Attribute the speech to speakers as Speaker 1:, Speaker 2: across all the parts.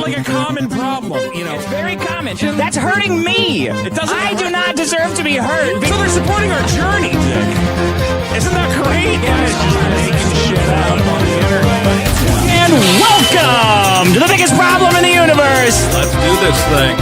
Speaker 1: like a common problem,
Speaker 2: It's very common. That's hurting me. I do not deserve to be hurt.
Speaker 1: So they're supporting our journey, Dick. Isn't that great?
Speaker 2: Guys just making shit up on the internet. And welcome to the biggest problem in the universe.
Speaker 1: Let's do this thing.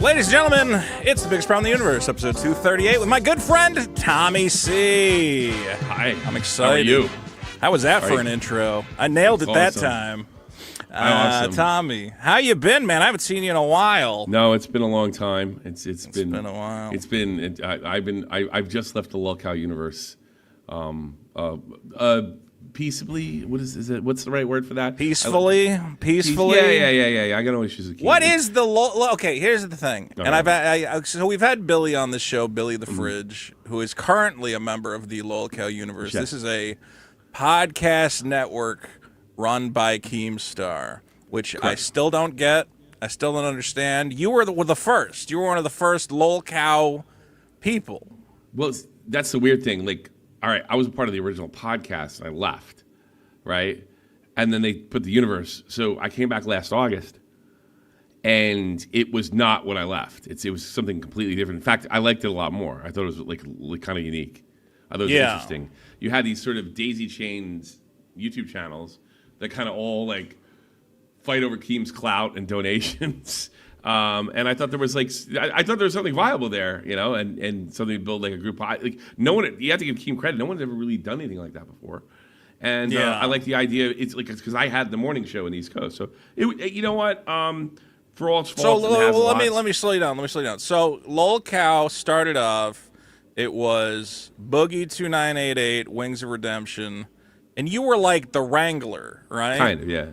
Speaker 1: Ladies and gentlemen, it's the biggest problem in the universe, episode 238, with my good friend Tommy C.
Speaker 3: Hi,
Speaker 1: I'm excited.
Speaker 3: How are you?
Speaker 1: How was that for an intro? I nailed it that time.
Speaker 3: Awesome.
Speaker 1: Tommy, how you been, man? I haven't seen you in a while.
Speaker 3: No, it's been a long time. It's been
Speaker 1: a while.
Speaker 3: I've just left the lolcow universe. Peaceably. Is it? What's the right word for that?
Speaker 1: Peacefully.
Speaker 3: Yeah. I got no issues with
Speaker 1: What is the okay? Here's the thing, so we've had Billy on the show, Billy the Fridge, who is currently a member of the lolcow universe.
Speaker 3: Yes.
Speaker 1: This is a podcast network run by Keemstar, which I still don't get. I still don't understand. You were the first. You were one of the first lolcow people.
Speaker 3: Well, that's the weird thing. Like, all right, I was a part of the original podcast, and I left, right? And then they put the universe. So I came back last August, and it was not what I left. It was something completely different. In fact, I liked it a lot more. I thought it was like kind of unique. I thought it was interesting. You had these sort of daisy chains YouTube channels that kind of all like fight over Keem's clout and donations. And I thought there was I thought there was something viable there, and something to build like a group. Like no one, you have to give Keem credit. No one's ever really done anything like that before. And I like the idea. It's because I had the morning show in the East Coast. So you know what? For all its faults,
Speaker 1: So let me slow you down. So lolcow started off. It was Boogie 2988, Wings of Redemption, and you were like the wrangler, right?
Speaker 3: Kind of, yeah.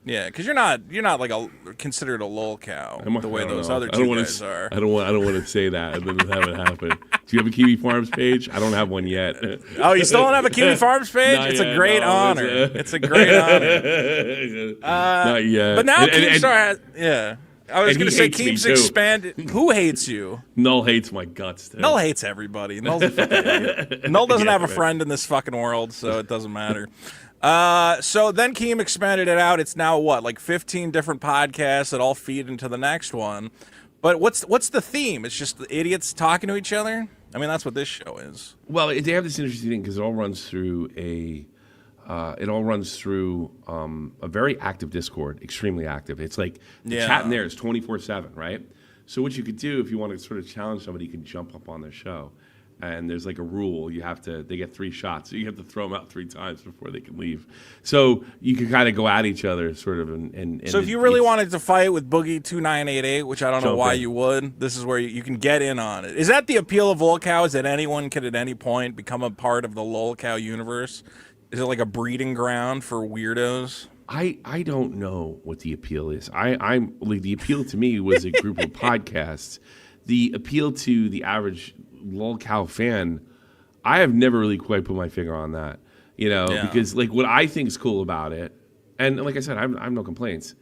Speaker 1: Yeah, because you're not like considered a lolcow the way those other two guys are.
Speaker 3: I don't want to say that and then have it happen. Do you have a Kiwi Farms page? I don't have one yet.
Speaker 1: Oh, you still don't have a Kiwi Farms page? It's a great honor. It's a great honor.
Speaker 3: Not yet.
Speaker 1: But now Keemstar has. Yeah. I was going to say Keem's expanded. Who hates you?
Speaker 3: Null hates my guts, too.
Speaker 1: Null hates everybody. Null's a fucking idiot. Null doesn't have a friend in this fucking world, so it doesn't matter. So then Keem expanded it out. It's now like 15 different podcasts that all feed into the next one. But what's the theme? It's just the idiots talking to each other? I mean, that's what this show is.
Speaker 3: Well, they have this interesting thing because it all runs through a very active Discord, extremely active. It's like the chat in there is 24/7, right? So what you could do if you want to sort of challenge somebody, you can jump up on their show. And there's like a rule. They get 3 shots. So you have to throw them out 3 times before they can leave. So you can kind of go at each other sort of. And
Speaker 1: so if you really wanted to fight with Boogie 2988, which I don't know why you would, this is where you can get in on it. Is that the appeal of lolcow? Is that anyone could at any point become a part of the lolcow universe? Is it like a breeding ground for weirdos?
Speaker 3: I don't know what the appeal is. I'm like the appeal to me was a group of podcasts. The appeal to the average lolcow fan, I have never really quite put my finger on that, because like what I think is cool about it, and like I said, I have no complaints,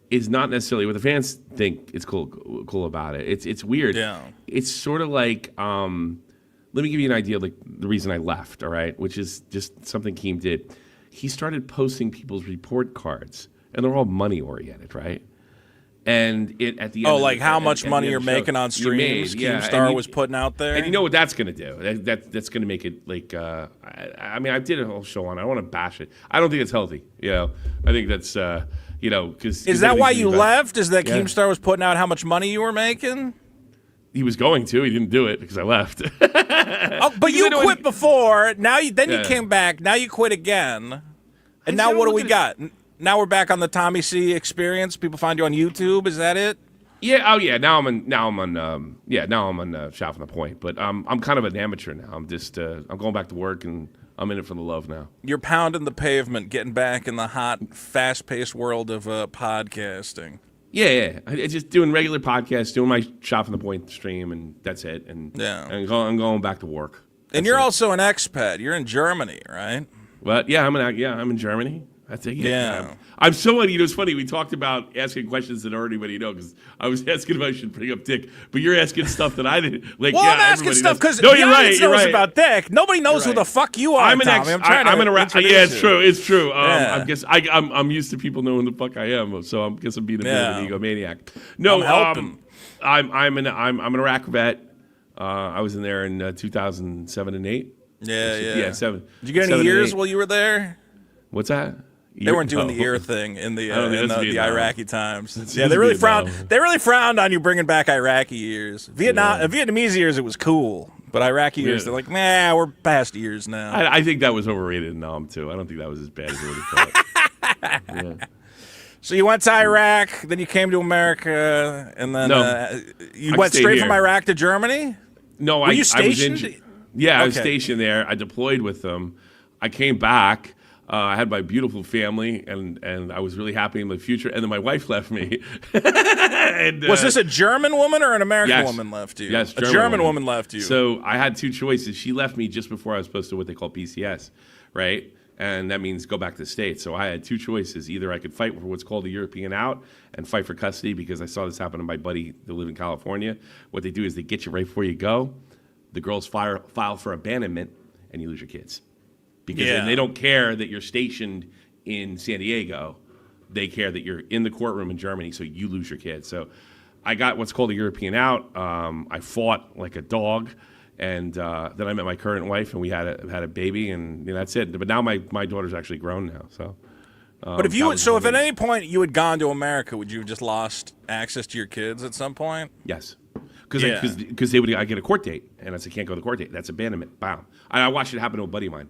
Speaker 3: is not necessarily what the fans think is cool about it. It's weird. Yeah. It's sort of like, let me give you an idea of like the reason I left, all right, which is just something Keem did. He started posting people's report cards, and they're all money oriented, right? And at the end,
Speaker 1: like how much money you're making on streams. Keemstar was putting out there,
Speaker 3: and you know what that's going to do? That's going to make it like. I mean, I did a whole show on it. I don't want to bash it. I don't think it's healthy. I think that's because.
Speaker 1: Is that why you left? Is that Keemstar was putting out how much money you were making?
Speaker 3: He was going to. He didn't do it because I left.
Speaker 1: But you quit before. Now you came back. Now you quit again, and now what do we got? Now we're back on the Tommy C experience. People find you on YouTube. Is that it?
Speaker 3: Yeah. Oh, yeah. Now I'm on. Shot from the Point. But I'm kind of an amateur now. I'm just. I'm going back to work, and I'm in it for the love now.
Speaker 1: You're pounding the pavement, getting back in the hot, fast-paced world of podcasting.
Speaker 3: Yeah. I just doing regular podcasts, doing my Shot from the Point stream, and that's it. And I'm going back to work.
Speaker 1: And you're also an expat. You're in Germany, right?
Speaker 3: But yeah, I'm in Germany. I think.
Speaker 1: Yeah.
Speaker 3: I'm so, it's funny. We talked about asking questions that already know, because I was asking if I should bring up Dick, but you're asking stuff that I didn't. Like,
Speaker 1: well,
Speaker 3: yeah,
Speaker 1: I'm asking stuff because
Speaker 3: no,
Speaker 1: the audience knows about Dick. Nobody knows who
Speaker 3: right.
Speaker 1: the fuck you are.
Speaker 3: I'm an
Speaker 1: Tommy. I'm trying to
Speaker 3: yeah, it's true. It's true.
Speaker 1: Yeah.
Speaker 3: I'm used to people knowing who the fuck I am, so I'm guess I'm being a bit of an egomaniac. No, I'm an Iraq vet. I was in there in 2007 and 8.
Speaker 1: Yeah,
Speaker 3: 7.
Speaker 1: Did you get any years while you were there?
Speaker 3: What's that?
Speaker 1: They weren't doing the ear thing in the Iraqi times. Yeah,
Speaker 3: They
Speaker 1: really frowned on you bringing back Iraqi years. Vietnamese years, it was cool, but Iraqi years, they're like, nah, we're past years now.
Speaker 3: I think that was overrated in Nam too. I don't think that was as bad as everybody thought. Yeah.
Speaker 1: So you went to Iraq, then you came to America, and then you went straight from Iraq to Germany?
Speaker 3: No,
Speaker 1: were you stationed?
Speaker 3: I was stationed there. I deployed with them. I came back. I had my beautiful family, and I was really happy in my future. And then my wife left me.
Speaker 1: Was this a German woman or an American woman left you?
Speaker 3: Yes,
Speaker 1: a German woman left you.
Speaker 3: So I had two choices. She left me just before I was supposed to what they call PCS, right? And that means go back to the States. So I had two choices. Either I could fight for what's called a European out and fight for custody, because I saw this happen to my buddy that lived in California. What they do is they get you right before you go. The girls file for abandonment, and you lose your kids. Because they don't care that you're stationed in San Diego. They care that you're in the courtroom in Germany, so you lose your kids. So I got what's called a European out. I fought like a dog, and then I met my current wife, and we had a baby, and that's it. But now my daughter's actually grown now. So,
Speaker 1: but if at any point you had gone to America, would you have just lost access to your kids at some point?
Speaker 3: Yes. Because I get a court date, and I said, can't go to the court date. That's abandonment. Bam. I watched it happen to a buddy of mine.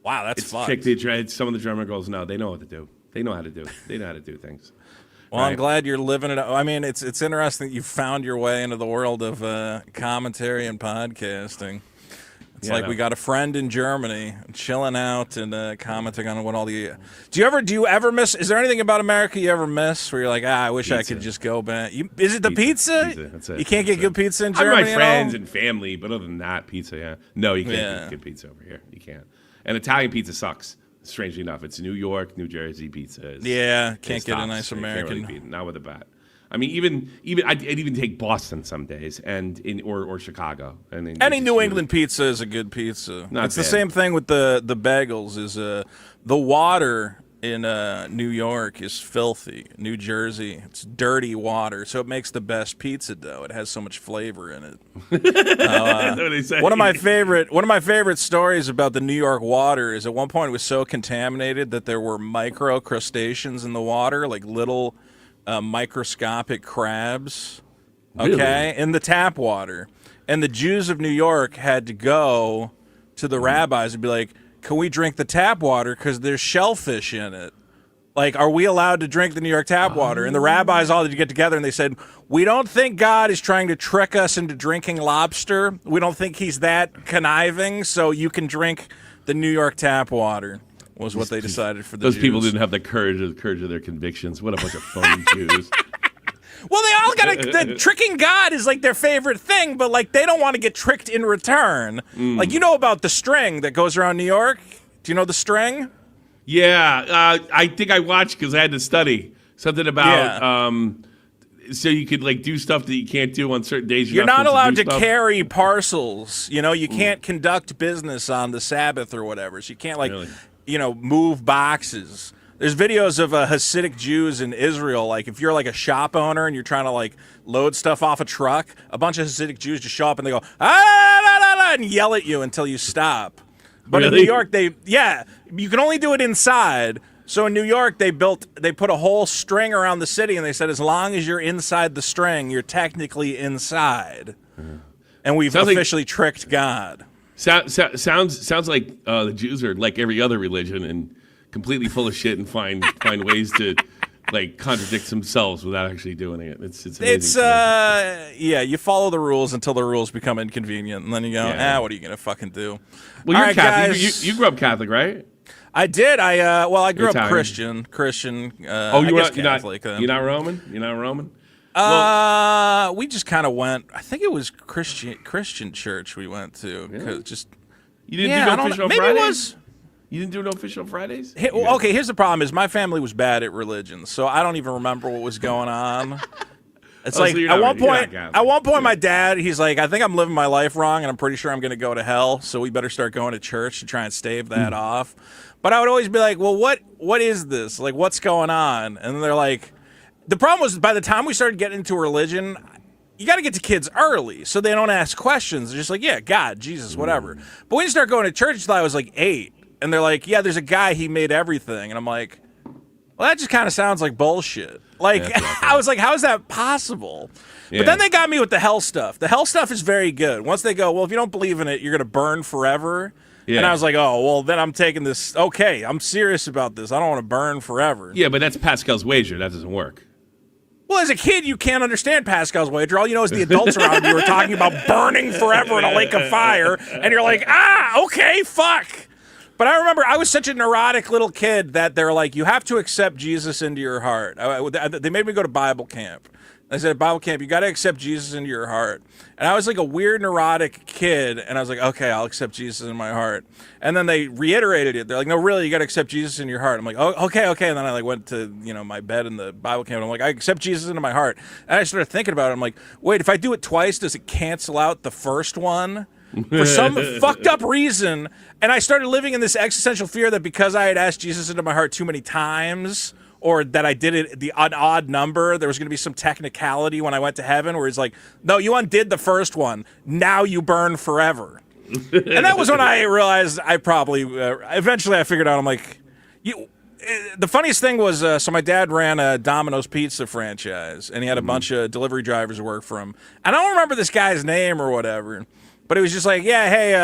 Speaker 1: Wow, that's fucked.
Speaker 3: Some of the German girls know. They know what to do. They know how to do. They know how to do things.
Speaker 1: Well, right? I'm glad you're living it. I mean, it's interesting that you found your way into the world of commentary and podcasting. It's we got a friend in Germany chilling out and commenting on what all the. Do you ever miss? Is there anything about America you ever miss where you're like, I wish I could just go back? Is it the pizza?
Speaker 3: Pizza. That's it.
Speaker 1: You can't get good pizza in Germany.
Speaker 3: I have my friends and family, but other than that, pizza. Yeah, no, you can't get good pizza over here. You can't. And Italian pizza sucks. Strangely enough, it's New York, New Jersey pizza.
Speaker 1: Can't get a nice American.
Speaker 3: Really not with a bat. I mean, even I'd even take Boston some days, or Chicago. And
Speaker 1: any New England pizza is a good pizza. It's the same thing with the bagels. Is the water in New York is filthy. New Jersey, it's dirty water, so it makes the best pizza dough. It has so much flavor in it. One of my favorite stories about the New York water is at one point it was so contaminated that there were micro crustaceans in the water, like little microscopic crabs. Okay, in the tap water, and the Jews of New York had to go to the rabbis and be like, can we drink the tap water because there's shellfish in it? Like, are we allowed to drink the New York tap water? And the rabbis all had to get together and they said, we don't think God is trying to trick us into drinking lobster. We don't think he's that conniving, so you can drink the New York tap water, was what they decided for the Jews.
Speaker 3: Those people didn't have the courage of their convictions. What a bunch of phony Jews.
Speaker 1: Well, they all got tricking God is like their favorite thing, but like they don't want to get tricked in return. Like, you know about the string that goes around New York? Do you know the string?
Speaker 3: Yeah, I think I watched because I had to study something about. So you could like do stuff that you can't do on certain days.
Speaker 1: You're not allowed to carry parcels. You know, you can't conduct business on the Sabbath or whatever. So you can't move boxes. There's videos of Hasidic Jews in Israel. Like, if you're like a shop owner and you're trying to like load stuff off a truck, a bunch of Hasidic Jews just show up and they go and yell at you until you stop. But in New York, you can only do it inside. So in New York, they put a whole string around the city, and they said as long as you're inside the string, you're technically inside. And we've officially tricked God.
Speaker 3: Sounds like the Jews are like every other religion and completely full of shit and find ways to like contradict themselves without actually doing it. It's
Speaker 1: you follow the rules until the rules become inconvenient, and then you go, what are you gonna fucking do?
Speaker 3: Well, you're Catholic. You grew up Catholic, right?
Speaker 1: I did. I grew up Christian.
Speaker 3: You're not Roman. You're not Roman.
Speaker 1: We just kind of went. I think it was Christian church we went to.
Speaker 3: Really?
Speaker 1: Just
Speaker 3: You didn't do no fish on
Speaker 1: maybe
Speaker 3: Fridays?
Speaker 1: it was.
Speaker 3: You didn't do no fish on Fridays?
Speaker 1: Okay, here's the problem: is my family was bad at religion, so I don't even remember what was going on. It's
Speaker 3: Oh,
Speaker 1: like
Speaker 3: so you're
Speaker 1: at
Speaker 3: not-
Speaker 1: one
Speaker 3: you're
Speaker 1: point,
Speaker 3: not
Speaker 1: at one point,
Speaker 3: Yeah.
Speaker 1: my dad, he's like, "I think I'm living my life wrong, and I'm pretty sure I'm going to go to hell. So we better start going to church to try and stave that off." But I would always be like, "Well, what is this? Like, what's going on?" And they're like, the problem was by the time we started getting into religion, you got to get to kids early so they don't ask questions. They're just like, "Yeah, God, Jesus, whatever." But when you start going to church until I was like 8, and they're like, "Yeah, there's a guy, he made everything," and I'm like, well, that just kind of sounds like bullshit. Like, I was like, how is that possible?
Speaker 3: Yeah.
Speaker 1: But then they got me with the hell stuff. The hell stuff is very good. Once they go, well, if you don't believe in it, you're going to burn forever.
Speaker 3: Yeah.
Speaker 1: And I was like, oh, well, then I'm taking this. Okay, I'm serious about this. I don't want to burn forever.
Speaker 3: Yeah, but that's Pascal's wager. That doesn't work.
Speaker 1: Well, as a kid, you can't understand Pascal's wager. All you know is the adults around you are talking about burning forever in a lake of fire. And you're like, okay, fuck. But I remember I was such a neurotic little kid that they're like, you have to accept Jesus into your heart. They made me go to Bible camp. I said, at Bible camp, you got to accept Jesus into your heart. And I was like a weird, neurotic kid, and I was like, okay, I'll accept Jesus in my heart. And then they reiterated it. They're like, no, really, you got to accept Jesus in your heart. I'm like, oh, okay. And then I like went to my bed in the Bible camp, and I'm like, I accept Jesus into my heart. And I started thinking about it. I'm like, wait, if I do it twice, does it cancel out the first one? For some fucked up reason. And I started living in this existential fear that because I had asked Jesus into my heart too many times, or that I did it an odd number, there was going to be some technicality when I went to heaven where he's like, no, you undid the first one. Now you burn forever. And that was when I realized I probably, eventually I figured out, I'm like, the funniest thing was, so my dad ran a Domino's Pizza franchise, and he had a bunch of delivery drivers who worked for him. And I don't remember this guy's name or whatever. But it was just like, yeah, hey,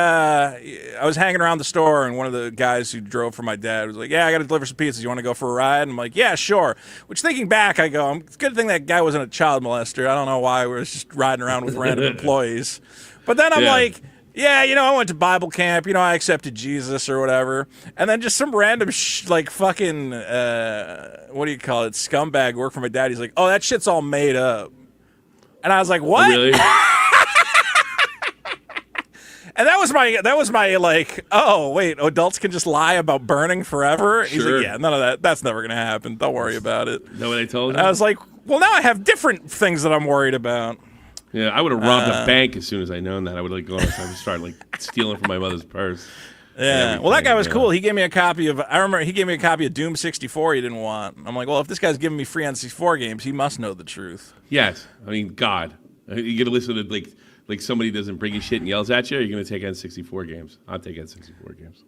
Speaker 1: I was hanging around the store, and one of the guys who drove for my dad was like, yeah, I got to deliver some pizzas. You want to go for a ride? And I'm like, yeah, sure. Which, thinking back, I go, it's a good thing that guy wasn't a child molester. I don't know why we were just riding around with random employees. But then I'm like, yeah, I went to Bible camp. I accepted Jesus or whatever. And then just some random, fucking, what do you call it, scumbag work for my dad. He's like, oh, that shit's all made up. And I was like, what?
Speaker 3: Oh, really?
Speaker 1: And that was my like, oh, wait, adults can just lie about burning forever? He's
Speaker 3: Sure.
Speaker 1: like, yeah, none of that. That's never going to happen. Don't worry about it.
Speaker 3: Is that what they told you?
Speaker 1: And I was like, well, now I have different things that I'm worried about.
Speaker 3: Yeah, I would have robbed a bank as soon as I known that. I would have gone outside and started stealing from my mother's purse.
Speaker 1: Yeah. Well, that guy was
Speaker 3: Yeah.
Speaker 1: cool. He gave me a copy of, I remember he gave me a copy of Doom 64 he didn't want. I'm like, well, if this guy's giving me free N64 games, he must know the truth.
Speaker 3: Yes, I mean God. You gonna listen to like somebody doesn't bring you shit and yells at you? Or you're gonna take N64 games. I'll take N64 games.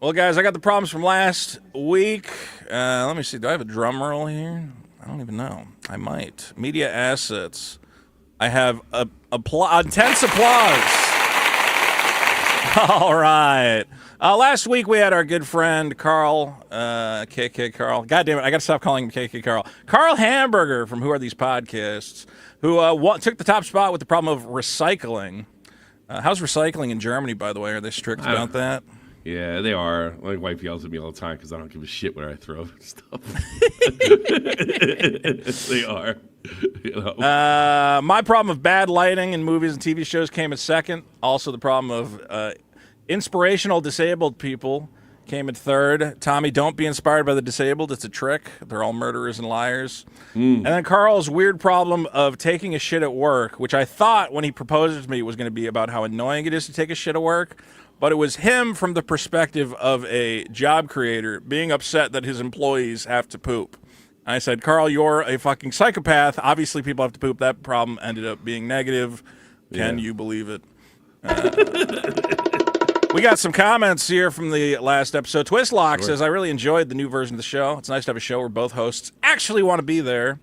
Speaker 1: Well, guys, I got the problems from last week. Let me see. Do I have a drum roll here? I don't even know. I might. Media assets. I have intense applause. All right. Last week we had our good friend Carl, KK Carl. God damn it, I got to stop calling him KK Carl. Carl Hamburger from Who Are These Podcasts, who took the top spot with the problem of recycling. How's recycling in Germany, by the way? Are they strict about that?
Speaker 3: Yeah, they are. My wife yells at me all the time because I don't give a shit where I throw stuff. They are.
Speaker 1: My problem of bad lighting in movies and TV shows came in second. Also, the problem of inspirational disabled people came in third. Tommy, don't be inspired by the disabled. It's a trick. They're all murderers and liars. And then Carl's weird problem of taking a shit at work, which I thought when he proposed it to me was going to be about how annoying it is to take a shit at work. But it was him from the perspective of a job creator being upset that his employees have to poop. And I said, Carl, you're a fucking psychopath. Obviously, people have to poop. That problem ended up being negative. Can you believe it? We got some comments here from the last episode. Twistlock says, I really enjoyed the new version of the show. It's nice to have a show where both hosts actually want to be there.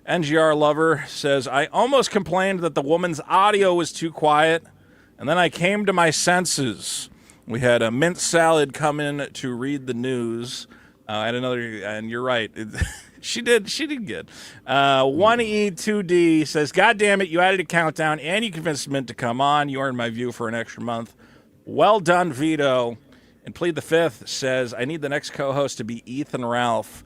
Speaker 1: NGR Lover says, I almost complained that the woman's audio was too quiet, and then I came to my senses. We had a mint salad come in to read the news. And you're right. She did good. 1E2D says, God damn it, you added a countdown and you convinced Mint to come on. You earned my view for an extra month. Well done, Vito. And Plead the Fifth says, I need the next co-host to be Ethan Ralph.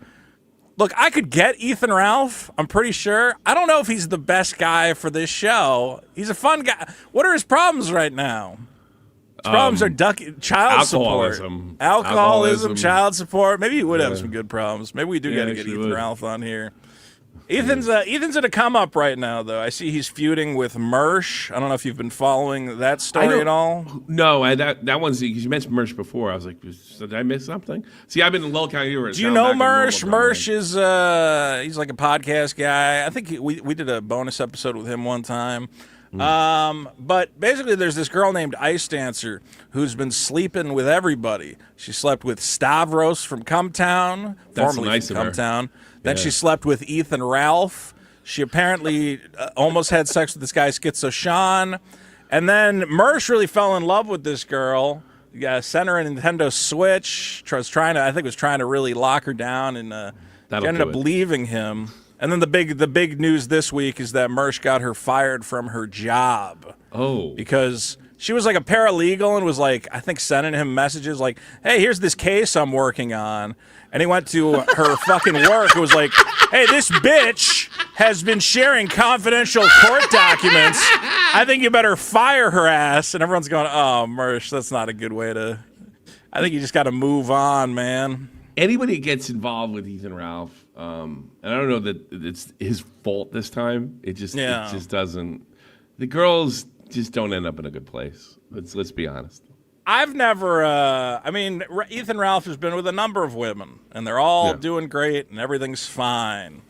Speaker 1: Look, I could get Ethan Ralph. I'm pretty sure. I don't know if he's the best guy for this show. He's a fun guy. What are his problems right now? His problems are child support. Alcoholism, child support. Maybe he would have some good problems. Maybe we do got to get Ethan Ralph on here. Ethan's at a come up right now, though. I see he's feuding with Mersh. I don't know if you've been following that story at all.
Speaker 3: No, that one's because you mentioned Mersh before. I was like, did I miss something? See, I've been in Lowell County.
Speaker 1: Do you know Mersh? Mersh is he's like a podcast guy. I think we did a bonus episode with him one time. But basically, there's this girl named Ice Dancer who's been sleeping with everybody. She slept with Stavros from Cumtown, formerly from Cumtown. Then she slept with Ethan Ralph. She apparently almost had sex with this guy, Schizo Sean. And then Mersh really fell in love with this girl. Sent her a Nintendo Switch. Was trying to really lock her down, and she ended up leaving him. And then the big news this week is that Mersh got her fired from her job.
Speaker 3: Oh.
Speaker 1: Because she was like a paralegal and was like, I think sending him messages like, hey, here's this case I'm working on. And he went to her fucking work and was like, hey, this bitch has been sharing confidential court documents. I think you better fire her ass. And everyone's going, oh, Mersh, that's not a good way to... I think you just got to move on, man.
Speaker 3: Anybody gets involved with Ethan Ralph, and I don't know that it's his fault this time. It just doesn't. The girls just don't end up in a good place. Let's be honest.
Speaker 1: I've never. Ethan Ralph has been with a number of women, and they're all doing great, and everything's fine.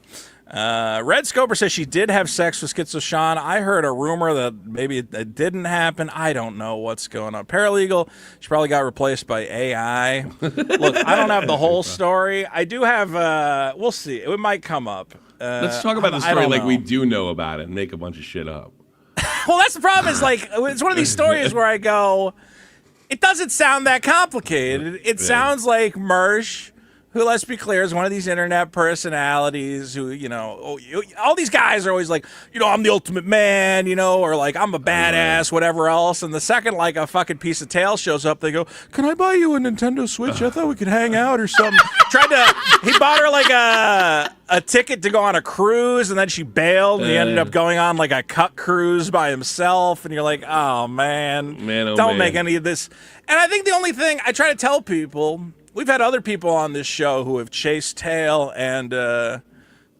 Speaker 1: Red Scoper says she did have sex with Schizo Sean. I heard a rumor that maybe it didn't happen. I don't know what's going on. Paralegal, she probably got replaced by AI. Look, I don't have the whole story. I do have, we'll see. It might come up.
Speaker 3: Let's talk about the story like we do know about it and make a bunch of shit up.
Speaker 1: Well, that's the problem is like, it's one of these stories where I go, it doesn't sound that complicated. It sounds like Mersh, who, let's be clear, is one of these internet personalities who, all these guys are always like, I'm the ultimate man, or like, I'm a badass, whatever else. And the second, like, a fucking piece of tail shows up, they go, can I buy you a Nintendo Switch? I thought we could hang out or something. He bought her like a ticket to go on a cruise, and then she bailed, and he ended up going on like a cut cruise by himself. And you're like, oh, man, don't make any of this. And I think the only thing I try to tell people, we've had other people on this show who have chased tail, and there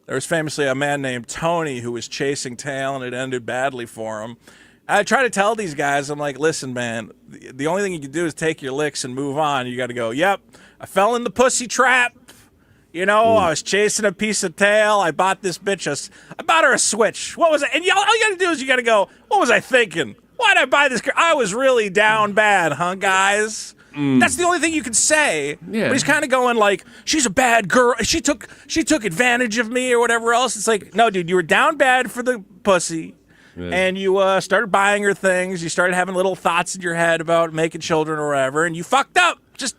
Speaker 1: was famously a man named Tony who was chasing tail, and it ended badly for him. And I try to tell these guys, I'm like, listen, man, the only thing you can do is take your licks and move on. You got to go, yep, I fell in the pussy trap. I was chasing a piece of tail. I bought this bitch I bought her a Switch. What was it? And all you got to do is you got to go, what was I thinking? Why did I buy this? I was really down bad, huh, guys? That's the only thing you can say.
Speaker 3: Yeah.
Speaker 1: But he's kind of going like, she's a bad girl. She took advantage of me or whatever else. It's like, no, dude, you were down bad for the pussy. Yeah. And you started buying her things. You started having little thoughts in your head about making children or whatever, and you fucked up. Just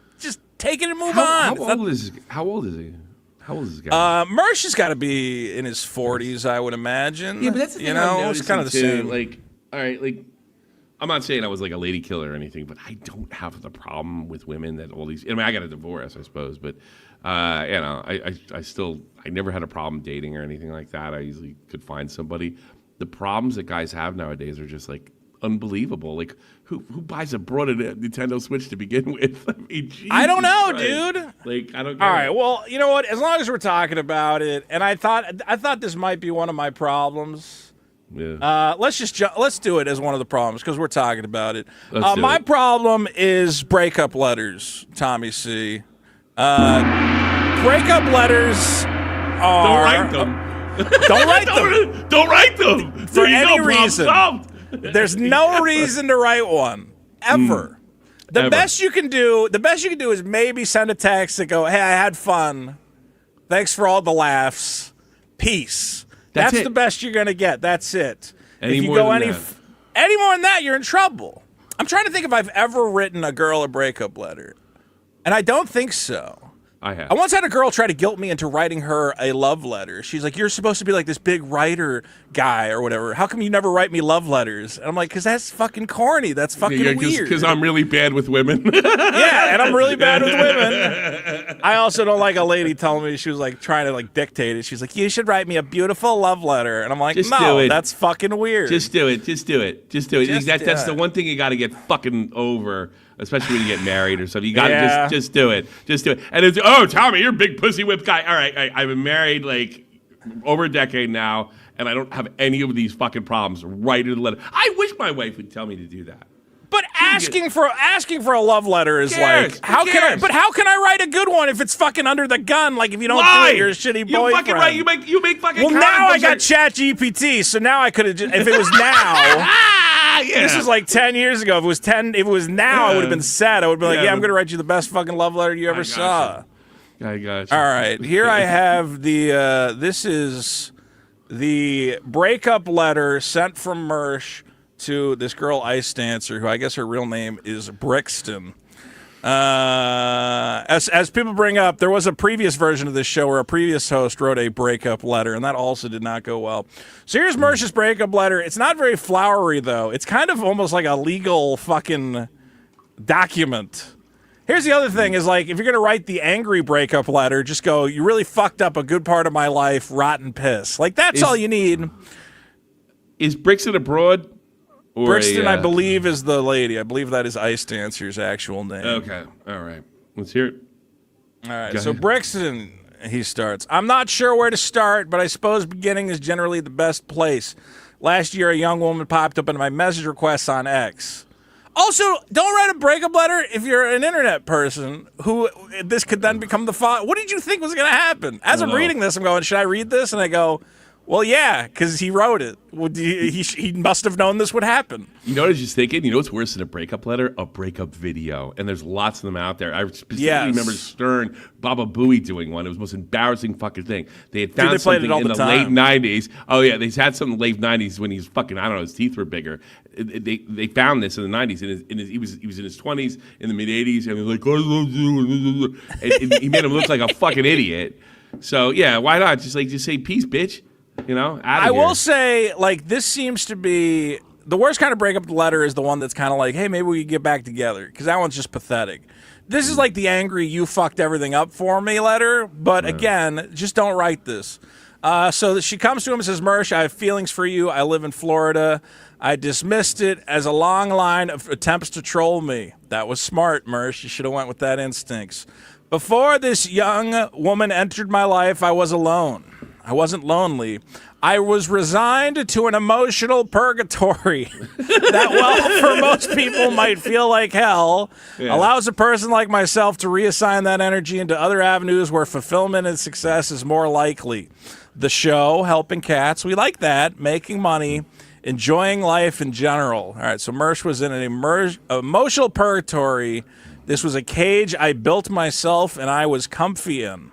Speaker 1: take it and move on.
Speaker 3: How old is he? How old is this guy?
Speaker 1: Mersh has got to be in his 40s, I would imagine.
Speaker 3: Yeah, but that's the thing
Speaker 1: it's kind of the same.
Speaker 3: Like, all right, like, I'm not saying I was like a lady killer or anything, but I don't have the problem with women that all these. I mean, I got a divorce, I suppose, but I never had a problem dating or anything like that. I usually could find somebody. The problems that guys have nowadays are just like unbelievable. Like, who buys a Nintendo Switch to begin with? I mean,
Speaker 1: I don't know,
Speaker 3: Christ.
Speaker 1: Dude.
Speaker 3: Like, I don't.
Speaker 1: All right, well, you know what? As long as we're talking about it, and I thought this might be one of my problems.
Speaker 3: Yeah.
Speaker 1: Let's do it as one of the problems because we're talking about it. My problem is breakup letters, Tommy C. Breakup letters are.
Speaker 3: Don't write them.
Speaker 1: Don't write them.
Speaker 3: Don't write them
Speaker 1: for any reason. There's no reason to write one ever. The best you can do is maybe send a text that go, "Hey, I had fun. Thanks for all the laughs. Peace." That's the best you're going to get. That's it. If you go any more than that, you're in trouble. I'm trying to think if I've ever written a girl a breakup letter. And I don't think so.
Speaker 3: I have.
Speaker 1: I once had a girl try to guilt me into writing her a love letter. She's like, "You're supposed to be like this big writer guy or whatever. How come you never write me love letters?" And I'm like, "Cause that's fucking corny. That's fucking weird."
Speaker 3: Because I'm really bad with women.
Speaker 1: Yeah, and I'm really bad with women. I also don't like a lady telling me she was like trying to like dictate it. She's like, "You should write me a beautiful love letter," and I'm like,
Speaker 3: Just
Speaker 1: "No,
Speaker 3: do it.
Speaker 1: that's fucking weird."
Speaker 3: Just do it. Just do it. Just do it.
Speaker 1: Just
Speaker 3: That's
Speaker 1: do
Speaker 3: the
Speaker 1: it.
Speaker 3: one thing you got to get fucking over, especially when you get married or something. You got to
Speaker 1: Yeah.
Speaker 3: just do it. Just do it. And it's, oh, Tommy, you're a big pussy whip guy. All right, I've been married like over a decade now, and I don't have any of these fucking problems. Write in the letter. I wish my wife would tell me to do that.
Speaker 1: But asking for a love letter is
Speaker 3: cares?
Speaker 1: like, how
Speaker 3: Who
Speaker 1: can I?
Speaker 3: cares?
Speaker 1: But how can I write a good one if it's fucking under the gun? Like if you don't
Speaker 3: Why?
Speaker 1: do it, you're a shitty boyfriend.
Speaker 3: You fucking right. You make fucking.
Speaker 1: Well, now I
Speaker 3: comic
Speaker 1: got
Speaker 3: books
Speaker 1: Chat GPT, so now I could have. If it was now,
Speaker 3: yeah.
Speaker 1: this is like 10 years ago. If it was now, I would have been sad. I would be like,
Speaker 3: Yeah,
Speaker 1: yeah, I'm
Speaker 3: but-
Speaker 1: going to write you the best fucking love letter you ever saw.
Speaker 3: I got you.
Speaker 1: All right, here I have the. This is the breakup letter sent from Mersh to this girl Ice Dancer, who I guess her real name is Brixton. As people bring up, there was a previous version of this show where a previous host wrote a breakup letter, and that also did not go well. So here's Mersh's breakup letter. It's not very flowery, though. It's kind of almost like a legal fucking document. Here's the other thing is like, if you're going to write the angry breakup letter, just go, "You really fucked up a good part of my life, rotten piss." Like, that's all you need.
Speaker 3: Is Brixton abroad? Or
Speaker 1: Brixton, I believe, is the lady. I believe that is Ice Dancer's actual name.
Speaker 3: Okay. All right. Let's hear it.
Speaker 1: All right.
Speaker 3: Go
Speaker 1: So
Speaker 3: ahead.
Speaker 1: Brixton, he starts. "I'm not sure where to start, but I suppose beginning is generally the best place. Last year, a young woman popped up in my message requests on X. Also, don't write a breakup letter if you're an internet person who this could then become the font. What did you think was going to happen? As I'm reading this, I'm going, should I read this? And I go, well, yeah, because he wrote it. He must have known this would happen.
Speaker 3: You know what I was just thinking? You know what's worse than a breakup letter? A breakup video. And there's lots of them out there. I specifically remember Stern, Baba Booey doing one. It was the most embarrassing fucking thing. They had found
Speaker 1: they played
Speaker 3: something
Speaker 1: it all
Speaker 3: in
Speaker 1: the
Speaker 3: the
Speaker 1: time.
Speaker 3: late 90s. Oh, yeah. They had something in the late 90s when he was fucking, I don't know, his teeth were bigger. They found this in the 90s. He was in his 20s, in the mid 80s, and he was like, "I love you." And he made him look like a fucking idiot. So, yeah, why not? Just say, "Peace, bitch." You know,
Speaker 1: I will say, like, this seems to be the worst kind of breakup letter is the one that's kind of like, hey, maybe we could get back together, because that one's just pathetic. This is like the angry, you fucked everything up for me letter, but again, just don't write this. So she comes to him and says, "Mersh, I have feelings for you. I live in Florida. I dismissed it as a long line of attempts to troll me." That was smart, Mersh. You should have went with that instincts. "Before this young woman entered my life, I was alone. I wasn't lonely. I was resigned to an emotional purgatory that, well, for most people might feel like hell, allows a person like myself to reassign that energy into other avenues where fulfillment and success is more likely. The show, helping cats, we like that, making money, enjoying life in general." All right, so Mersh was in an emotional purgatory. This was a cage I built myself and I was comfy in.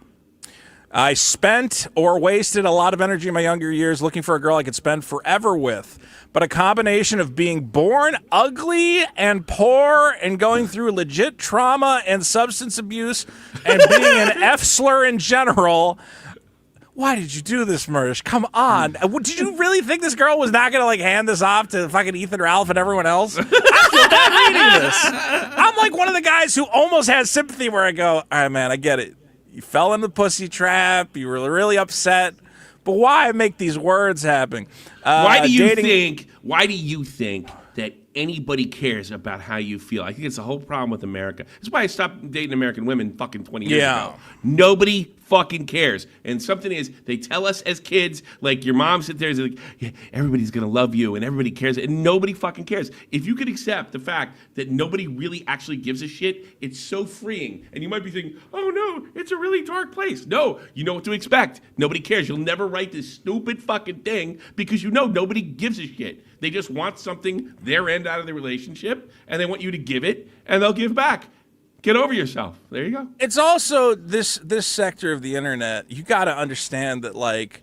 Speaker 1: "I spent or wasted a lot of energy in my younger years looking for a girl I could spend forever with. But a combination of being born ugly and poor and going through legit trauma and substance abuse and being an F-slur in general." Why did you do this, Mersh? Come on. Did you really think this girl was not going to, like, hand this off to fucking Ethan Ralph and everyone else? I feel bad reading this. I'm like one of the guys who almost has sympathy where I go, all right, man, I get it. You fell in the pussy trap. You were really upset. But why make these words happen?
Speaker 3: Why do you think that anybody cares about how you feel? I think it's the whole problem with America. That's why I stopped dating American women fucking 20 years ago. Nobody fucking cares. And something is, they tell us as kids, like your mom sits there and is like, yeah, everybody's going to love you and everybody cares. And nobody fucking cares. If you could accept the fact that nobody really actually gives a shit, it's so freeing. And you might be thinking, oh no, it's a really dark place. No, you know what to expect. Nobody cares. You'll never write this stupid fucking thing because you know nobody gives a shit. They just want something, their end out of the relationship, and they want you to give it, and they'll give back. Get over yourself. There you go.
Speaker 1: It's also this sector of the internet. You got to understand that, like,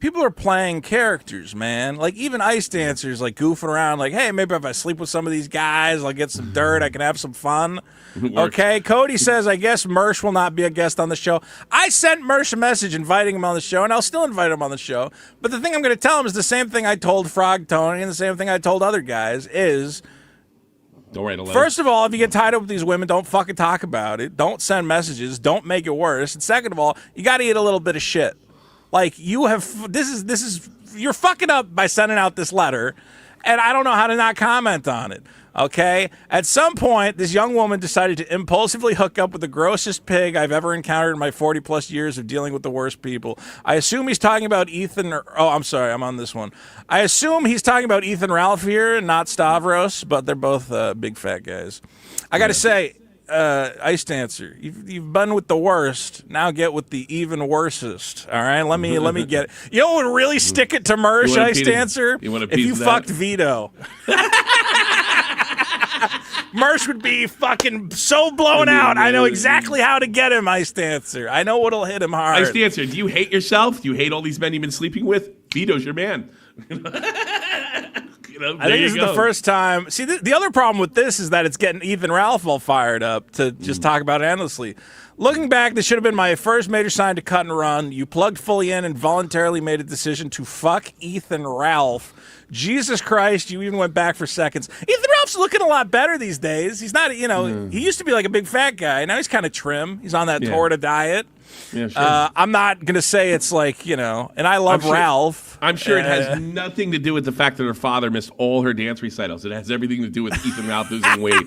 Speaker 1: people are playing characters, man. Like, even ice dancers, like, goofing around, like, hey, maybe if I sleep with some of these guys, I'll get some dirt, I can have some fun. Okay, Cody says, I guess Mersh will not be a guest on the show. I sent Mersh a message inviting him on the show, and I'll still invite him on the show. But the thing I'm going to tell him is the same thing I told Frog Tony and the same thing I told other guys is,
Speaker 3: don't write a letter.
Speaker 1: first of all, if you get tied up with these women, don't fucking talk about it. Don't send messages. Don't make it worse. And second of all, you got to eat a little bit of shit. Like, you have, this is, you're fucking up by sending out this letter, and I don't know how to not comment on it. Okay? At some point, this young woman decided to impulsively hook up with the grossest pig I've ever encountered in my 40-plus years of dealing with the worst people. I assume he's talking about Ethan, I'm sorry, I'm on this one. I assume he's talking about Ethan Ralph here and not Stavros, but they're both big fat guys. I got to say, ice dancer, you've been with the worst, now get with the even worsest. All right, let me get it. You know what would really stick it to Mersh, ice dancer? If you fucked Vito. Mersh would be fucking so blown out. I know exactly how to get him, ice dancer. I know what'll hit him hard.
Speaker 3: Ice dancer, do you hate yourself? Do you hate all these men you've been sleeping with? Vito's your man.
Speaker 1: I think this is the first time. See, the other problem with this is that it's getting Ethan Ralph all fired up to just talk about it endlessly. Looking back, this should have been my first major sign to cut and run. You plugged fully in and voluntarily made a decision to fuck Ethan Ralph. Jesus Christ, you even went back for seconds. Ethan Ralph's looking a lot better these days. He's not, he used to be like a big fat guy. Now he's kind of trim. He's on that Torta diet.
Speaker 3: Yeah, sure.
Speaker 1: I'm not going to say it's like, and I love Ralph.
Speaker 3: I'm sure it has nothing to do with the fact that her father missed all her dance recitals. It has everything to do with Ethan Ralph losing weight.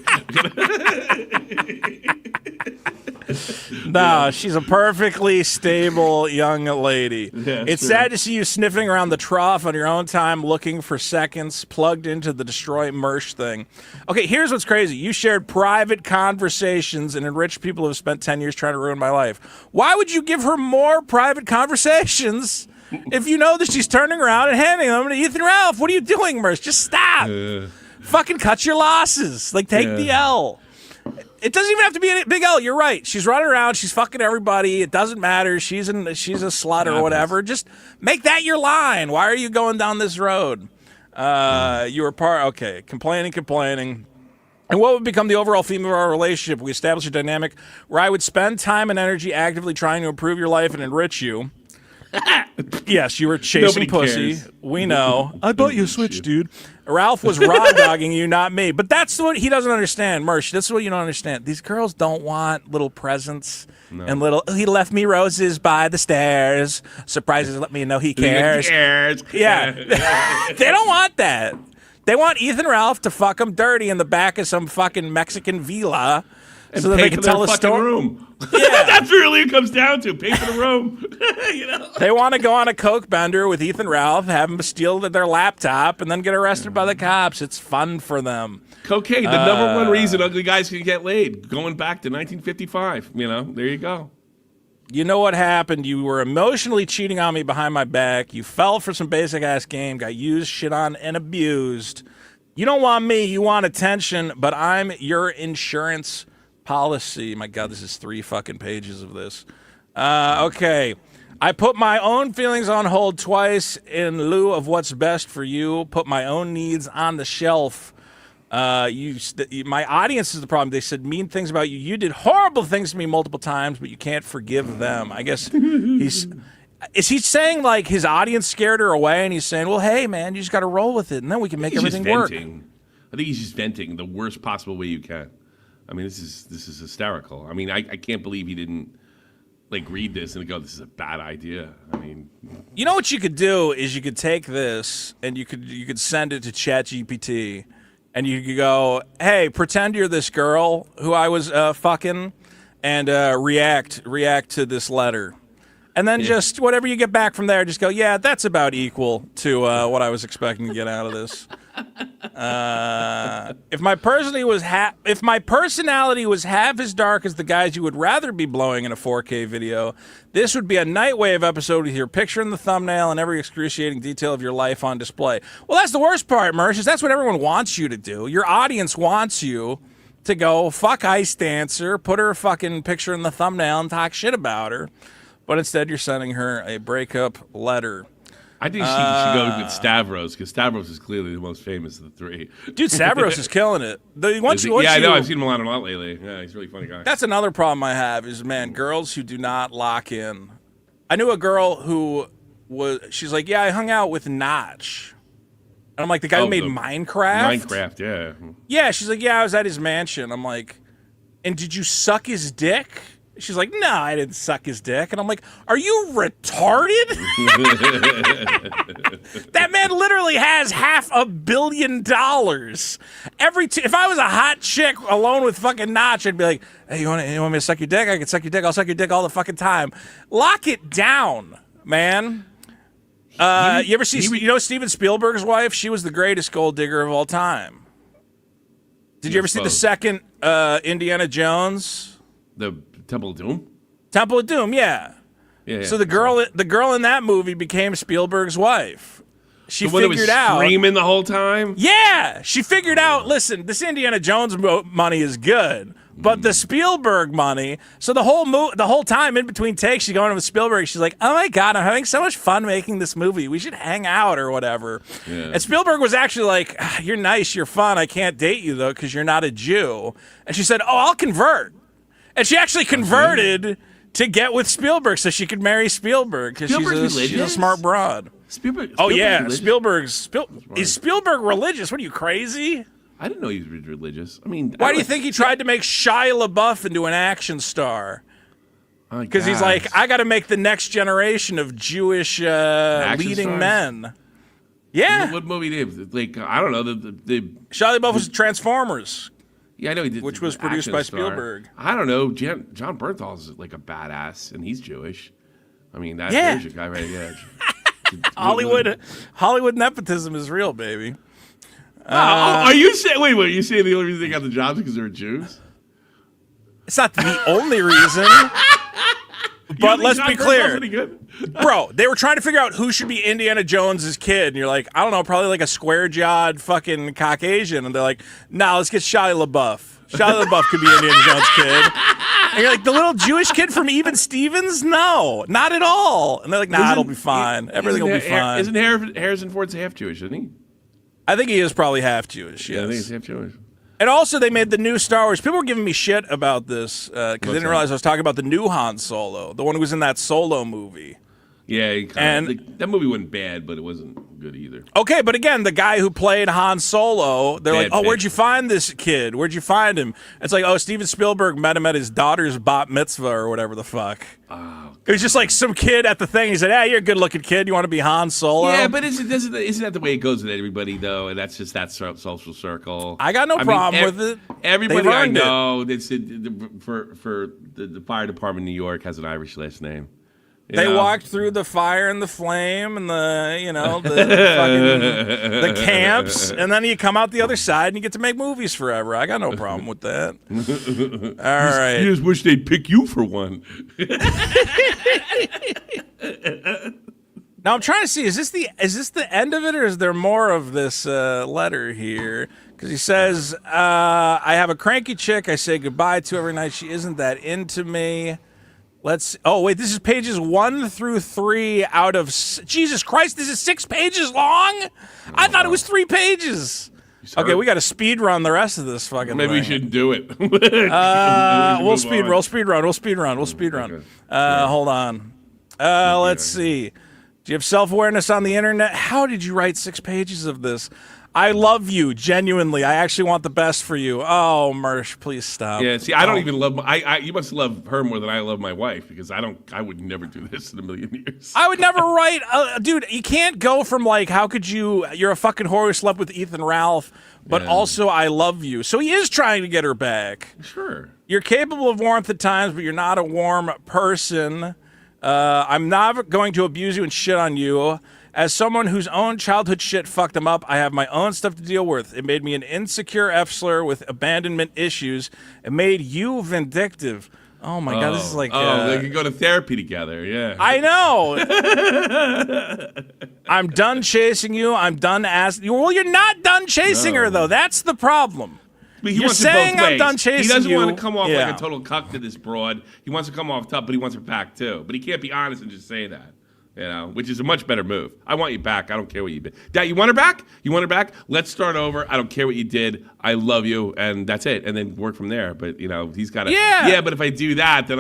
Speaker 1: No, she's a perfectly stable young lady.
Speaker 3: Yeah,
Speaker 1: it's
Speaker 3: sure.
Speaker 1: sad to see you sniffing around the trough on your own time, looking for seconds, plugged into the destroy Mersh thing. Okay, here's what's crazy. You shared private conversations and enriched people who have spent 10 years trying to ruin my life. Why would you give her more private conversations if you know that she's turning around and handing them to Ethan Ralph? What are you doing, Mersh? Just stop. Fucking cut your losses. Like, take the L. It doesn't even have to be a big L. You're right. She's running around. She's fucking everybody. It doesn't matter. She's a slut or whatever. Just make that your line. Why are you going down this road? You were okay, complaining. And what would become the overall theme of our relationship? We established a dynamic where I would spend time and energy actively trying to improve your life and enrich you. Yes, you were chasing pussy.
Speaker 3: Cares.
Speaker 1: We know. I bought you a Switch, dude. Ralph was raw dogging you, not me. But that's what he doesn't understand, Mersh. That's what you don't understand. These girls don't want little presents and little. He left me roses by the stairs. Surprises, let me know he cares. Yeah, they don't want that. They want Ethan Ralph to fuck them dirty in the back of some fucking Mexican villa.
Speaker 3: And
Speaker 1: so that they can tell a story.
Speaker 3: Room.
Speaker 1: Yeah.
Speaker 3: That's really what it comes down to. Pay for the room.
Speaker 1: They want to go on a coke bender with Ethan Ralph, have him steal their laptop, and then get arrested by the cops. It's fun for them.
Speaker 3: Cocaine, the number one reason ugly guys can get laid. Going back to 1955. There you go.
Speaker 1: You know what happened? You were emotionally cheating on me behind my back. You fell for some basic-ass game, got used, shit on, and abused. You don't want me. You want attention, but I'm your insurance policy. My God, this is 3 fucking pages of this. Okay. I put my own feelings on hold twice in lieu of what's best for you. Put my own needs on the shelf. My audience is the problem. They said mean things about you. You did horrible things to me multiple times, but you can't forgive them. I guess is he saying like his audience scared her away, and he's saying, well, hey, man, you just got to roll with it, and then we can make everything work.
Speaker 3: I think he's just venting the worst possible way you can. I mean, this is hysterical. I mean, I can't believe he didn't read this and go, this is a bad idea. I mean,
Speaker 1: you know what you could do is you could take this and you could send it to ChatGPT, and you could go, hey, pretend you're this girl who I was fucking, and react to this letter. And then just whatever you get back from there, just go, yeah, that's about equal to what I was expecting to get out of this. If my personality was half as dark as the guys you would rather be blowing in a 4K video, this would be a Nightwave episode with your picture in the thumbnail and every excruciating detail of your life on display. Well, that's the worst part, Mersh, is that's what everyone wants you to do. Your audience wants you to go fuck Ice Dancer, put her fucking picture in the thumbnail and talk shit about her. But instead, you're sending her a breakup letter.
Speaker 3: I think she should go with Stavros because Stavros is clearly the most famous of the three.
Speaker 1: Dude, Stavros is killing it.
Speaker 3: I know. I've seen him a lot lately. Yeah, he's a really funny guy.
Speaker 1: That's another problem I have is, man, girls who do not lock in. I knew a girl who she's like, yeah, I hung out with Notch. And I'm like, the guy who made Minecraft?
Speaker 3: Minecraft, yeah.
Speaker 1: Yeah, she's like, yeah, I was at his mansion. I'm like, and did you suck his dick? She's like, no, I didn't suck his dick. And I'm like, are you retarded? That man literally has $500 million. If I was a hot chick alone with fucking Notch, I'd be like, hey, you want me to suck your dick? I can suck your dick. I'll suck your dick all the fucking time. Lock it down, man. You ever see, Steven Spielberg's wife? She was the greatest gold digger of all time. Did you ever see the second Indiana Jones?
Speaker 3: The Temple of Doom?
Speaker 1: Temple of Doom, yeah. So the girl in that movie became Spielberg's wife. She figured out
Speaker 3: screaming the whole time?
Speaker 1: Yeah, she figured out, listen, this Indiana Jones money is good, but the Spielberg money, so the whole time in between takes, she's going with Spielberg, she's like, oh my God, I'm having so much fun making this movie. We should hang out or whatever. Yeah. And Spielberg was actually like, you're nice, you're fun. I can't date you, though, because you're not a Jew. And she said, oh, I'll convert. And she actually converted to get with Spielberg so she could marry Spielberg because she's a smart broad.
Speaker 3: Spielberg
Speaker 1: is Spielberg religious? What are you, crazy?
Speaker 3: I didn't know he was religious. I mean,
Speaker 1: why do you think he tried to make Shia LaBeouf into an action star? Because he's like, I got to make the next generation of Jewish leading men. Yeah.
Speaker 3: What movie did? Like, I don't know. The
Speaker 1: Shia LaBeouf was Transformers.
Speaker 3: Yeah, I know he did.
Speaker 1: Which was produced by Spielberg.
Speaker 3: I don't know. John Bernthal's like a badass, and he's Jewish. I mean, there's your guy right there.
Speaker 1: Hollywood nepotism is real, baby.
Speaker 3: Are you saying? Wait, are you saying the only reason they got the jobs because they're Jews?
Speaker 1: It's not the only reason. But let's be clear, bro. They were trying to figure out who should be Indiana Jones's kid, and you're like, I don't know, probably like a square-jawed fucking Caucasian, and they're like, nah, let's get Shia LaBeouf. Shia LaBeouf could be Indiana Jones' kid. And you're like, the little Jewish kid from Even Stevens? No, not at all. And they're like, nah, it'll be fine. Everything will be fine.
Speaker 3: Isn't Harrison Ford's half Jewish? Isn't he?
Speaker 1: I think he is probably half Jewish. Yes.
Speaker 3: Yeah, I think he's half Jewish.
Speaker 1: And also, they made the new Star Wars. People were giving me shit about this because they didn't realize I was talking about the new Han Solo, the one who was in that Solo movie.
Speaker 3: Yeah, that movie wasn't bad, but it wasn't good either.
Speaker 1: Okay, but again, the guy who played Han Solo, they're like, oh, where'd you find this kid? Where'd you find him? It's like, oh, Steven Spielberg met him at his daughter's bat mitzvah or whatever the fuck. Oh, it was just like some kid at the thing. He said, hey, you're a good-looking kid. You want to be Han Solo?
Speaker 3: Yeah, but isn't that the way it goes with everybody, though? And that's just that social circle.
Speaker 1: I got no problem with it.
Speaker 3: Everybody I know for the fire department in New York has an Irish last name.
Speaker 1: They walked through the fire and the flame and the camps, and then you come out the other side and you get to make movies forever. I got no problem with that. All right.
Speaker 3: You just wish they'd pick you for one.
Speaker 1: Now I'm trying to see, is this the end of it, or is there more of this letter here? Because he says, I have a cranky chick I say goodbye to every night. She isn't that into me. This is pages 1 through 3 out of... Jesus Christ, this is 6 pages long? I thought it was 3 pages. Okay, we got to speed run the rest of this fucking
Speaker 3: Maybe
Speaker 1: thing.
Speaker 3: we shouldn't do it.
Speaker 1: We'll speed run. Hold on. Let's see. Do you have self-awareness on the internet? How did you write 6 pages of this? I love you, genuinely. I actually want the best for you. Oh, Mersh, please stop.
Speaker 3: Yeah, see, I don't even love... you must love her more than I love my wife, because I would never do this in a million years.
Speaker 1: I would never write... dude, you can't go from, like, how could you... You're a fucking whore who slept with Ethan Ralph, but also I love you. So he is trying to get her back.
Speaker 3: Sure.
Speaker 1: You're capable of warmth at times, but you're not a warm person. I'm not going to abuse you and shit on you. As someone whose own childhood shit fucked him up, I have my own stuff to deal with. It made me an insecure F-slur with abandonment issues. It made you vindictive. Oh, my God, this is like...
Speaker 3: they could go to therapy together, yeah.
Speaker 1: I know! I'm done chasing you. I'm done asking you. Well, you're not done chasing her, though. That's the problem. You're saying I'm done chasing you.
Speaker 3: He doesn't want to come off like a total cuck to this broad. He wants to come off tough, but he wants her back, too. But he can't be honest and just say that. You know, which is a much better move. I want you back. I don't care what you did. Dad, you want her back? You want her back? Let's start over. I don't care what you did. I love you, and that's it. And then work from there. But you know, he's got to. Yeah. But if I do that, then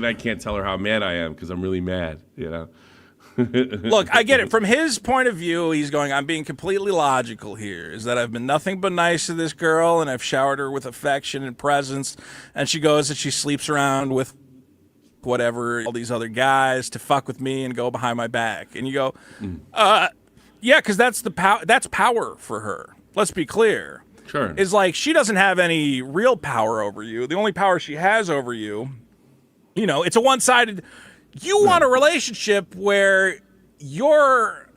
Speaker 3: I can't tell her how mad I am because I'm really mad. You know.
Speaker 1: Look, I get it. From his point of view, he's going, I'm being completely logical here, is that I've been nothing but nice to this girl, and I've showered her with affection and presence, and she goes and she sleeps around with whatever, all these other guys to fuck with me and go behind my back. And you go, yeah, because that's power for her. Let's be clear.
Speaker 3: Sure.
Speaker 1: It's like she doesn't have any real power over you. The only power she has over you, you know, it's a one-sided... You want a relationship where you're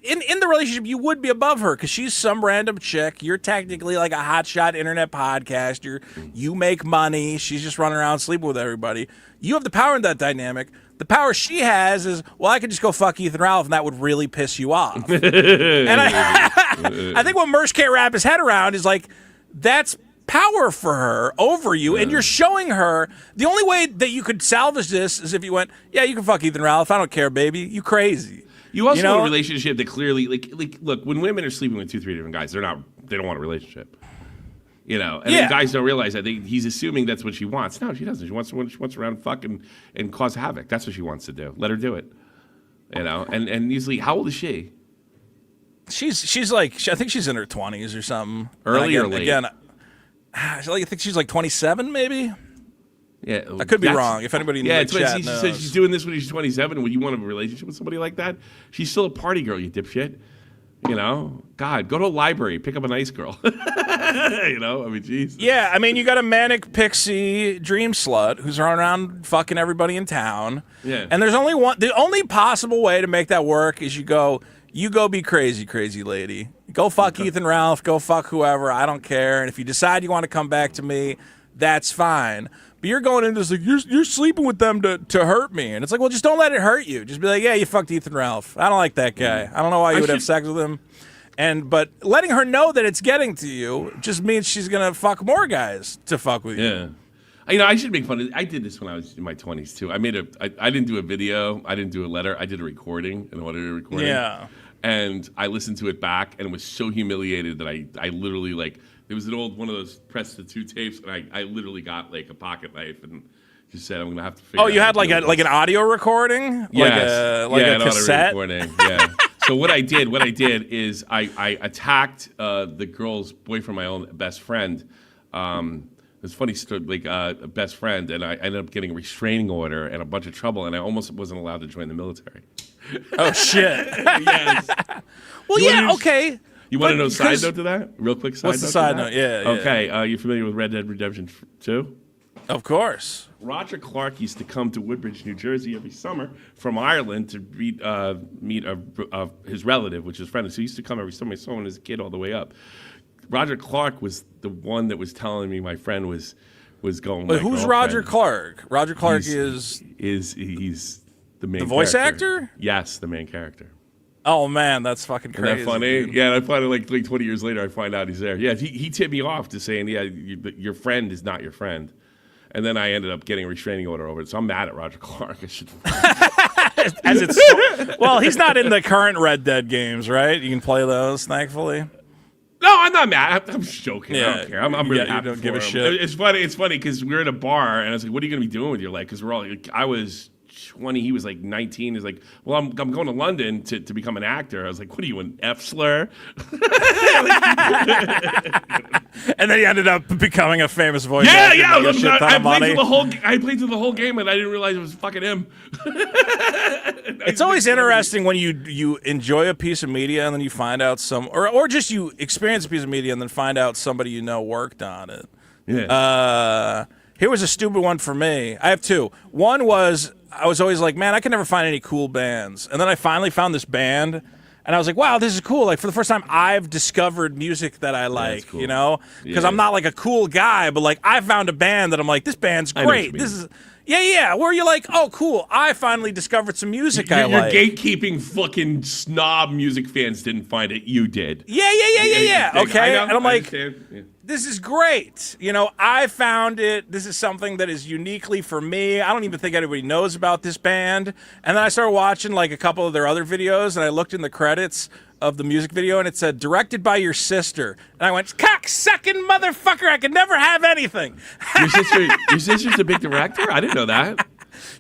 Speaker 1: in the relationship, you would be above her because she's some random chick. You're technically like a hotshot internet podcaster. You make money. She's just running around sleeping with everybody. You have the power in that dynamic. The power she has is, well, I could just go fuck Ethan Ralph, and that would really piss you off. And I think what Mersh can't wrap his head around is like, that's power for her over you, and you're showing her the only way that you could salvage this is if you went, yeah, you can fuck Ethan Ralph, I don't care, baby, you crazy.
Speaker 3: You also want a relationship that clearly, like, look, when women are sleeping with 2-3 different guys, they don't want a relationship, you know, and then guys don't realize that. He's assuming that's what she wants. No, she doesn't. She wants around fuck and cause havoc. That's what she wants to do. Let her do it, you know. And usually, how old is she?
Speaker 1: She's like, I think she's in her 20s or something.
Speaker 3: Early or late? Again,
Speaker 1: I think she's like 27, maybe.
Speaker 3: Yeah,
Speaker 1: I could be wrong. If anybody in the chat knows.
Speaker 3: She said she's doing this when she's 27. Would you want a relationship with somebody like that? She's still a party girl, you dipshit. You know, God, go to a library, pick up a nice girl. You know, I mean, jeez.
Speaker 1: Yeah, I mean, you got a manic pixie dream slut who's running around fucking everybody in town.
Speaker 3: Yeah.
Speaker 1: And there's only one. The only possible way to make that work is you go be crazy, crazy lady. Go fuck Ethan Ralph. Go fuck whoever. I don't care. And if you decide you want to come back to me, that's fine. But you're going into this like, you're sleeping with them to hurt me. And it's like, well, just don't let it hurt you. Just be like, yeah, you fucked Ethan Ralph. I don't like that guy. I don't know why you would have sex with him. But letting her know that it's getting to you just means she's going to fuck more guys to fuck with you.
Speaker 3: Yeah. You know, I should make fun of it. I did this when I was in my 20s, too. I didn't do a video. I didn't do a letter. I did a recording, an audio recording.
Speaker 1: Yeah.
Speaker 3: And I listened to it back and was so humiliated that I literally, like, there was an old one of those press to 2 tapes, and I literally got, like, a pocket knife and just said, I'm going to have to figure out.
Speaker 1: Oh, you had, like an audio recording?
Speaker 3: Yes.
Speaker 1: Like a cassette?
Speaker 3: Audio recording, yeah. So what I did is I attacked the girl's boyfriend, my own best friend. It's funny, like a best friend, and I ended up getting a restraining order and a bunch of trouble, and I almost wasn't allowed to join the military.
Speaker 1: Oh shit!
Speaker 3: Yes.
Speaker 1: Well, yeah, okay.
Speaker 3: You want to know side note to that? Real quick side note.
Speaker 1: What's the side note? Yeah.
Speaker 3: Okay, you familiar with Red Dead Redemption 2?
Speaker 1: Of course.
Speaker 3: Roger Clark used to come to Woodbridge, New Jersey every summer from Ireland to meet his relative, which is friend. So he used to come every summer. I saw him as a kid all the way up. Roger Clark was the one that was telling me my friend was going.
Speaker 1: But who's Roger Clark? Roger Clark he's
Speaker 3: the main.
Speaker 1: The voice
Speaker 3: character.
Speaker 1: actor?
Speaker 3: Yes, the main character.
Speaker 1: Oh man, that's fucking crazy.
Speaker 3: Isn't that funny? Dude. Yeah, and I find it like 20 years later, I find out he's there. Yeah, he tipped me off to saying, yeah, your friend is not your friend. And then I ended up getting a restraining order over it. So I'm mad at Roger Clark. I should.
Speaker 1: Well, he's not in the current Red Dead games, right? You can play those, thankfully.
Speaker 3: No, I'm not mad. I'm just joking.
Speaker 1: Yeah,
Speaker 3: I don't care. I'm really happy.
Speaker 1: You don't
Speaker 3: for
Speaker 1: give a
Speaker 3: him.
Speaker 1: shit.
Speaker 3: It's funny because we were at a bar and I was like, "What are you going to be doing with your life?" Because we're all. Like, I was 20. He was like 19. He's like, "Well, I'm going to London to become an actor." I was like, "What are you, an F slur?"
Speaker 1: And then he ended up becoming a famous voice
Speaker 3: actor.
Speaker 1: Yeah.
Speaker 3: I played through the whole game and I didn't realize it was fucking him.
Speaker 1: It's always interesting when you enjoy a piece of media and then you find out or just you experience a piece of media and then find out somebody you know worked on it.
Speaker 3: Yeah.
Speaker 1: Here was a stupid one for me. I have two. One was I was always like, man, I can never find any cool bands. And then I finally found this band. And I was like, wow, this is cool. Like, for the first time, I've discovered music that I like, cool. You know? Because I'm not, like, a cool guy, but, like, I found a band that I'm like, this band's great. This is... Yeah. Where you're like, oh, cool. I finally discovered some music I like.
Speaker 3: Your gatekeeping fucking snob music fans didn't find it. You did.
Speaker 1: Yeah. Okay. And I'm like... this is great. You know, I found it. This is something that is uniquely for me. I don't even think anybody knows about this band. And then I started watching like a couple of their other videos, and I looked in the credits of the music video, and it said, directed by your sister. And I went, cock-sucking motherfucker, I could never have anything.
Speaker 3: Your sister's a big director? I didn't know that.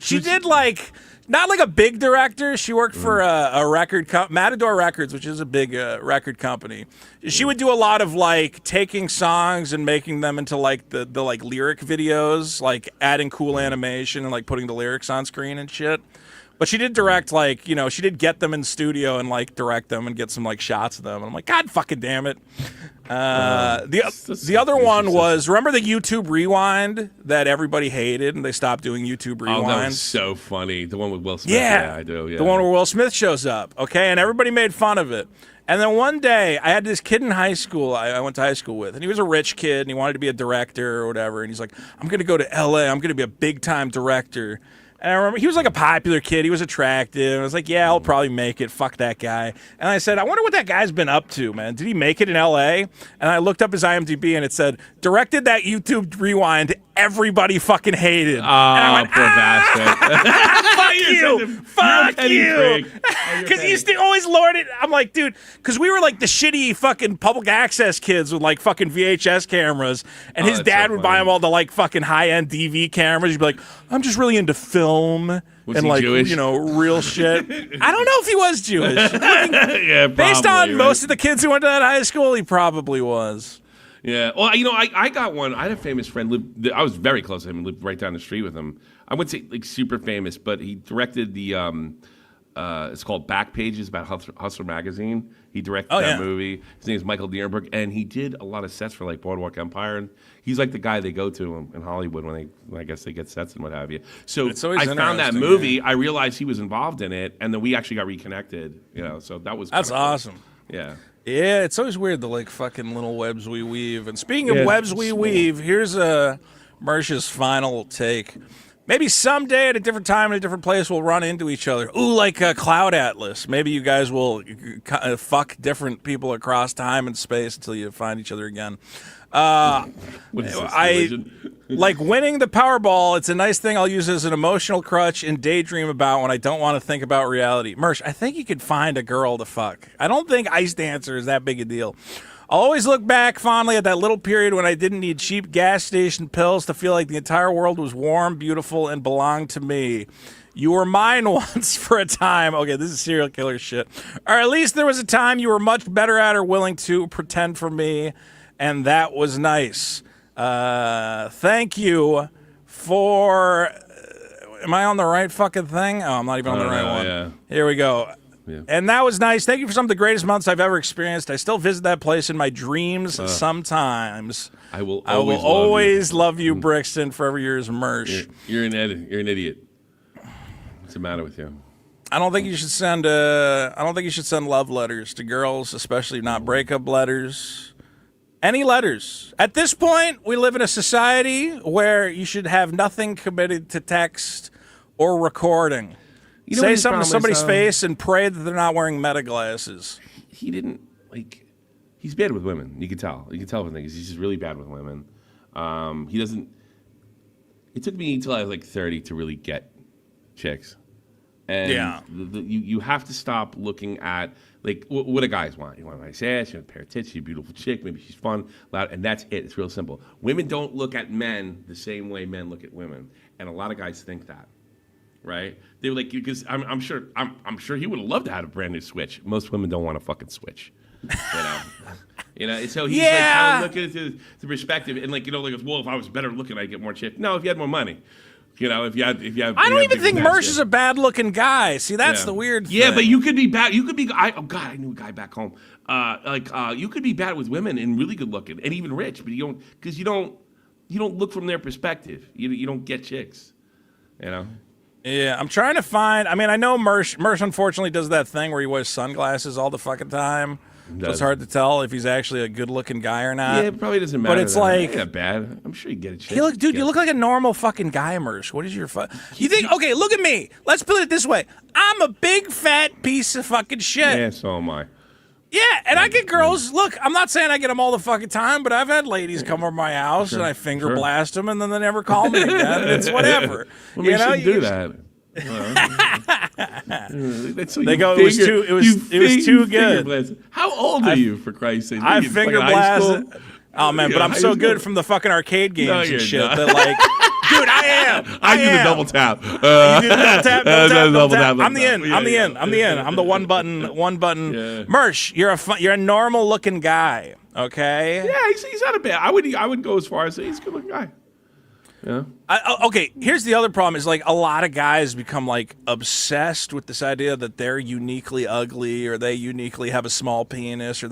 Speaker 1: She did like... Not like a big director. She worked for a record Matador Records, which is a big record company. She would do a lot of like taking songs and making them into like the like lyric videos, like adding cool animation and like putting the lyrics on screen and shit. But she did direct, like, you know, she did get them in studio and like direct them and get some like shots of them. And I'm like, God fucking damn it. The other one was, remember the YouTube Rewind that everybody hated and they stopped doing YouTube Rewind?
Speaker 3: Oh, that was so funny. The one with Will Smith.
Speaker 1: Yeah,
Speaker 3: I do. Yeah.
Speaker 1: The one where Will Smith shows up, okay? And everybody made fun of it. And then one day, I had this kid in high school I went to high school with, and he was a rich kid, and he wanted to be a director or whatever. And he's like, I'm going to go to L.A. I'm going to be a big-time director. And I remember he was like a popular kid. He was attractive. I was like, yeah, I'll probably make it. Fuck that guy. And I said, I wonder what that guy's been up to, man. Did he make it in L.A.? And I looked up his IMDb, and it said, directed that YouTube Rewind everybody fucking hated.
Speaker 3: Oh, went, poor bastard.
Speaker 1: Fuck you. Fuck you. Because he used to always lord it. I'm like, dude, because we were like the shitty fucking public access kids with like fucking VHS cameras. And his dad would buy him all the like fucking high-end DV cameras. He'd be like, I'm just really into film.
Speaker 3: Was
Speaker 1: and
Speaker 3: he
Speaker 1: like,
Speaker 3: Jewish?
Speaker 1: you know, real shit. I don't know if he was Jewish.
Speaker 3: Yeah,
Speaker 1: Based
Speaker 3: probably,
Speaker 1: on most of the kids who went to that high school, he probably was.
Speaker 3: Yeah. Well, you know, I got one. I had a famous friend. I was very close to him and lived right down the street with him. I wouldn't say like super famous, but he directed the, it's called Back Pages, about Hustler Magazine. He directed that movie. His name is Michael Nierenberg, and he did a lot of sets for like Boardwalk Empire. And he's like the guy they go to in Hollywood when I guess they get sets and what have you. So I found that movie. Yeah. I realized he was involved in it, and then we actually got reconnected. You know, so that was
Speaker 1: that's awesome.
Speaker 3: Cool. Yeah.
Speaker 1: Yeah, it's always weird the like fucking little webs we weave. And speaking of webs we weave, here's Mersh's final take. Maybe someday at a different time in a different place we'll run into each other. Ooh, like a Cloud Atlas. Maybe you guys will fuck different people across time and space until you find each other again.
Speaker 3: What is this,
Speaker 1: like winning the Powerball, it's a nice thing I'll use as an emotional crutch and daydream about when I don't want to think about reality. Mersh, I think you could find a girl to fuck. I don't think Ice Dancer is that big a deal. I'll always look back fondly at that little period when I didn't need cheap gas station pills to feel like the entire world was warm, beautiful, and belonged to me. You were mine once for a time. Okay, this is serial killer shit. Or at least there was a time you were much better at or willing to pretend for me, and that was nice. Thank you for... am I on the right fucking thing? Oh, I'm not even on the right one.
Speaker 3: Yeah.
Speaker 1: Here we go.
Speaker 3: Yeah.
Speaker 1: And that was nice. Thank you for some of the greatest months I've ever experienced. I still visit that place in my dreams sometimes.
Speaker 3: I will
Speaker 1: always love you, Brixton. Forever yours, Mersh.
Speaker 3: You're an idiot. What's the matter with you?
Speaker 1: I don't think you should send. I don't think you should send love letters to girls, especially not breakup letters. Any letters. At this point, we live in a society where you should have nothing committed to text or recording. You know, say something to somebody's face and pray that they're not wearing meta glasses.
Speaker 3: He didn't, like, he's bad with women. You can tell. You can tell from things. He's just really bad with women. He doesn't, it took me until I was like 30 to really get chicks. And you have to stop looking at, like, what do guys want? You want a nice ass, you want a pair of tits, she's a beautiful chick, maybe she's fun, loud, and that's it. It's real simple. Women don't look at men the same way men look at women. And a lot of guys think that. Right? They were like, because I'm sure he would have loved to have a brand new Switch. Most women don't want a fucking Switch. You know, so he's like kind of looking at the perspective and like, you know, like, well, if I was better looking, I'd get more chicks. No, if you had more money. You know, if you have
Speaker 1: I don't even think Mersh is a bad looking guy. See, that's the weird thing.
Speaker 3: Yeah, but you could be bad. You could be I knew a guy back home. You could be bad with women and really good looking and even rich, but you don't look from their perspective. You don't get chicks. You know?
Speaker 1: Yeah, I'm trying to find. I mean, I know Mersh unfortunately does that thing where he wears sunglasses all the fucking time. So it's hard to tell if he's actually a good-looking guy or not.
Speaker 3: Yeah, it probably doesn't matter.
Speaker 1: But it's like,
Speaker 3: not bad. I'm sure you get a chick.
Speaker 1: You look like a normal fucking guy, Mersh. What is your You think? Okay, look at me. Let's put it this way. I'm a big fat piece of fucking shit.
Speaker 3: Yeah, so am I.
Speaker 1: Yeah, and I get girls. Look, I'm not saying I get them all the fucking time, but I've had ladies come over my house and I finger blast them, and then they never call me again. It's whatever.
Speaker 3: Well, you shouldn't do that.
Speaker 1: They go. It was too good.
Speaker 3: How old are you, for Christ's sake?
Speaker 1: I finger blasted. Oh man, but I'm so good from the fucking arcade games and shit that like. Dude, I am.
Speaker 3: I do the double tap.
Speaker 1: You do the double tap. I'm the in. I'm the one button. Yeah. Mersh, you're a normal looking guy. Okay.
Speaker 3: Yeah, he's not a bad. I would go as far as say he's a good looking guy. Yeah.
Speaker 1: Okay. Here's the other problem: is like a lot of guys become like obsessed with this idea that they're uniquely ugly or they uniquely have a small penis or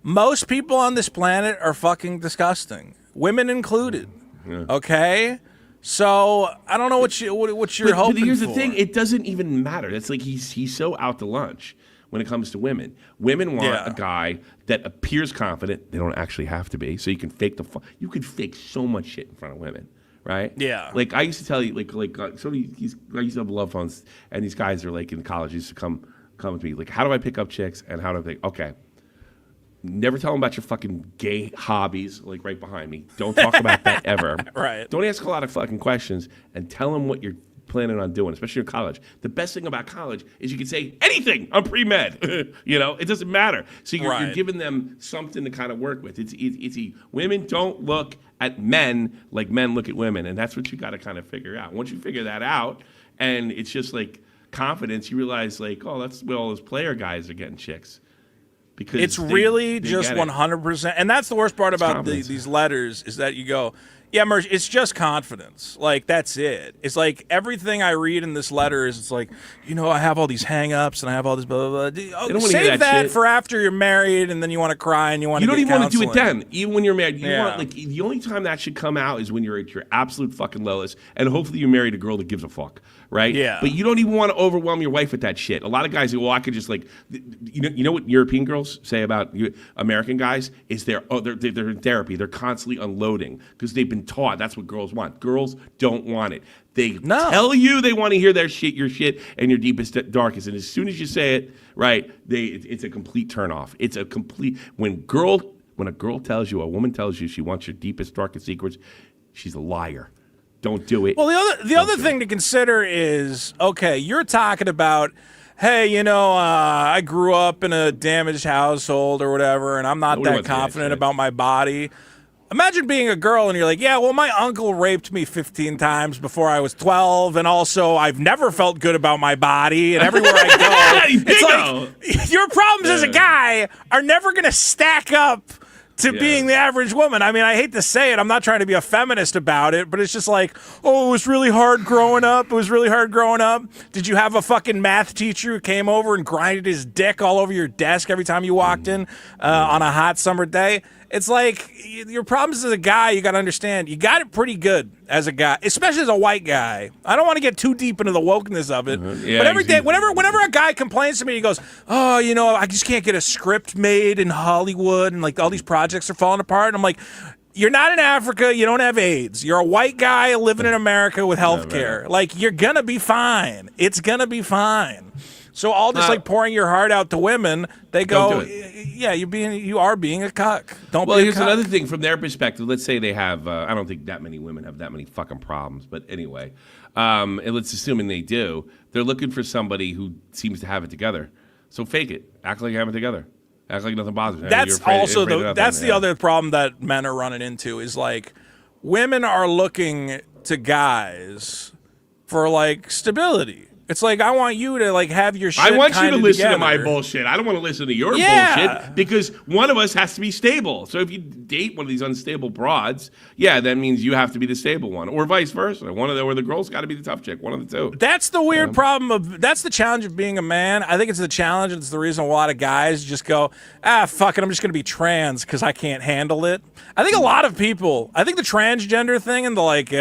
Speaker 1: most people on this planet are fucking disgusting, women included. Yeah. Okay. So I don't know what you're hoping
Speaker 3: but here's
Speaker 1: for.
Speaker 3: the thing: it doesn't even matter. That's like he's so out to lunch when it comes to women. Women want a guy that appears confident. They don't actually have to be. So you can fake you could fake so much shit in front of women, right?
Speaker 1: Yeah.
Speaker 3: Like I used to tell you, I used to have love phones, and these guys are like in college used to come with me, like, how do I pick up chicks and how do I think? Okay. Never tell them about your fucking gay hobbies, like right behind me. Don't talk about that ever.
Speaker 1: Right.
Speaker 3: Don't ask a lot of fucking questions and tell them what you're planning on doing, especially in college. The best thing about college is you can say anything. I'm pre-med. It doesn't matter. So you're giving them something to kind of work with. It's women don't look at men like men look at women, and that's what you got to kind of figure out. Once you figure that out, and it's just like confidence, you realize like, oh, that's where all those player guys are getting chicks. Because
Speaker 1: it's really just 100%. And that's the worst part about these letters is that you go, yeah, Merch, it's just confidence. Like, that's it. It's like everything I read in this letter is it's like, I have all these hang-ups and I have all this blah, blah, blah. Save that for after you're married and then you want to cry and you want to get counseling.
Speaker 3: You don't even want to do it then. Even when you're married. The only time that should come out is when you're at your absolute fucking lowest, and hopefully you married a girl that gives a fuck. Right? Yeah. But you don't even want to overwhelm your wife with that shit. A lot of guys say, well, I could just like, you know what European girls say about American guys is they're in therapy. They're constantly unloading because they've been taught that's what girls want. Girls don't want it. They tell you they want to hear your shit, and your deepest, darkest. And as soon as you say it, right, it's a complete turnoff. It's a complete, when a girl tells you, a woman tells you she wants your deepest, darkest secrets, she's a liar. Don't do it.
Speaker 1: Well, the other thing to consider is, okay, you're talking about, hey, I grew up in a damaged household or whatever, and I'm not that confident about my body. Imagine being a girl and you're like, yeah, well, my uncle raped me 15 times before I was 12, and also I've never felt good about my body, and everywhere I go, it's like your problems as a guy are never going to stack up to being the average woman. I mean, I hate to say it. I'm not trying to be a feminist about it, but it's just like, oh, it was really hard growing up. Did you have a fucking math teacher who came over and grinded his dick all over your desk every time you walked in on a hot summer day? It's like your problems as a guy, you got to understand, you got it pretty good as a guy, especially as a white guy. I don't want to get too deep into the wokeness of it. But every day, whenever a guy complains to me, he goes, oh, I just can't get a script made in Hollywood and like all these projects are falling apart. And I'm like, you're not in Africa. You don't have AIDS. You're a white guy living in America with health care. Like, you're going to be fine. It's going to be fine. So all this like pouring your heart out to women, they go, yeah, you are being a cuck. Don't be a cuck.
Speaker 3: Well, here's another thing from their perspective. Let's say they have, I don't think that many women have that many fucking problems, but anyway, and let's assume they do. They're looking for somebody who seems to have it together. So fake it. Act like you have it together. Act like nothing bothers you.
Speaker 1: That's the other problem that men are running into is like women are looking to guys for like stability. It's like, I want you to like have your shit.
Speaker 3: I want you to listen
Speaker 1: together.
Speaker 3: to my bullshit. I don't want to listen to your bullshit because one of us has to be stable. So if you date one of these unstable broads, that means you have to be the stable one, or vice versa. One of the, or the girl's got to be the tough chick. One of the two.
Speaker 1: That's the weird problem that's the challenge of being a man. I think it's the challenge. It's the reason a lot of guys just go, fuck it, I'm just going to be trans because I can't handle it. I think a lot of people. I think the transgender thing and the like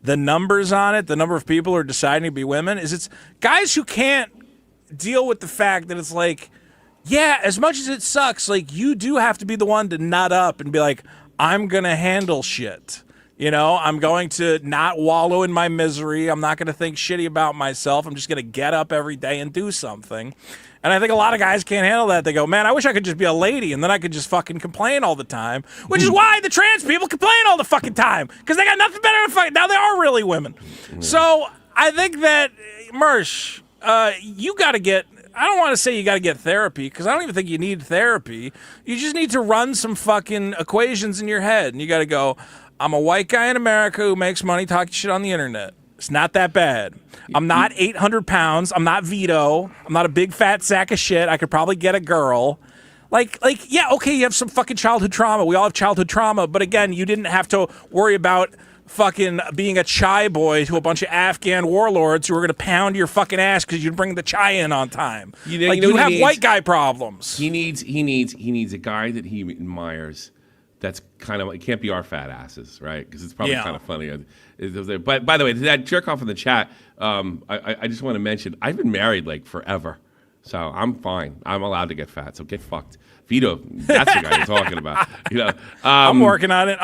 Speaker 1: the numbers on it, the number of people who are deciding to be women, is it's guys who can't deal with the fact that it's like, as much as it sucks, like you do have to be the one to nut up and be like, I'm going to handle shit. You know, I'm going to not wallow in my misery. I'm not going to think shitty about myself. I'm just going to get up every day and do something. And I think a lot of guys can't handle that. They go, man, I wish I could just be a lady, and then I could just fucking complain all the time, which is why the trans people complain all the fucking time, because they got nothing better to fucking... Now they are really women. So I think that, Mersh, you got to get... I don't want to say you got to get therapy, because I don't even think you need therapy. You just need to run some fucking equations in your head, and you got to go, I'm a white guy in America who makes money talking shit on the internet. It's not that bad. I'm not 800 pounds. I'm not Vito. I'm not a big fat sack of shit. I could probably get a girl. Yeah, okay, you have some fucking childhood trauma. We all have childhood trauma. But again, you didn't have to worry about fucking being a chai boy to a bunch of Afghan warlords who are going to pound your fucking ass because you bring the chai in on time. You have white guy problems.
Speaker 3: He needs a guy that he admires. That's kind of, it can't be our fat asses, right? Because it's probably kind of funny. But by the way, to that jerk off in the chat, I just want to mention, I've been married like forever. So I'm fine. I'm allowed to get fat. So get fucked. Vito, that's the guy you're talking about. You know,
Speaker 1: I'm working on it.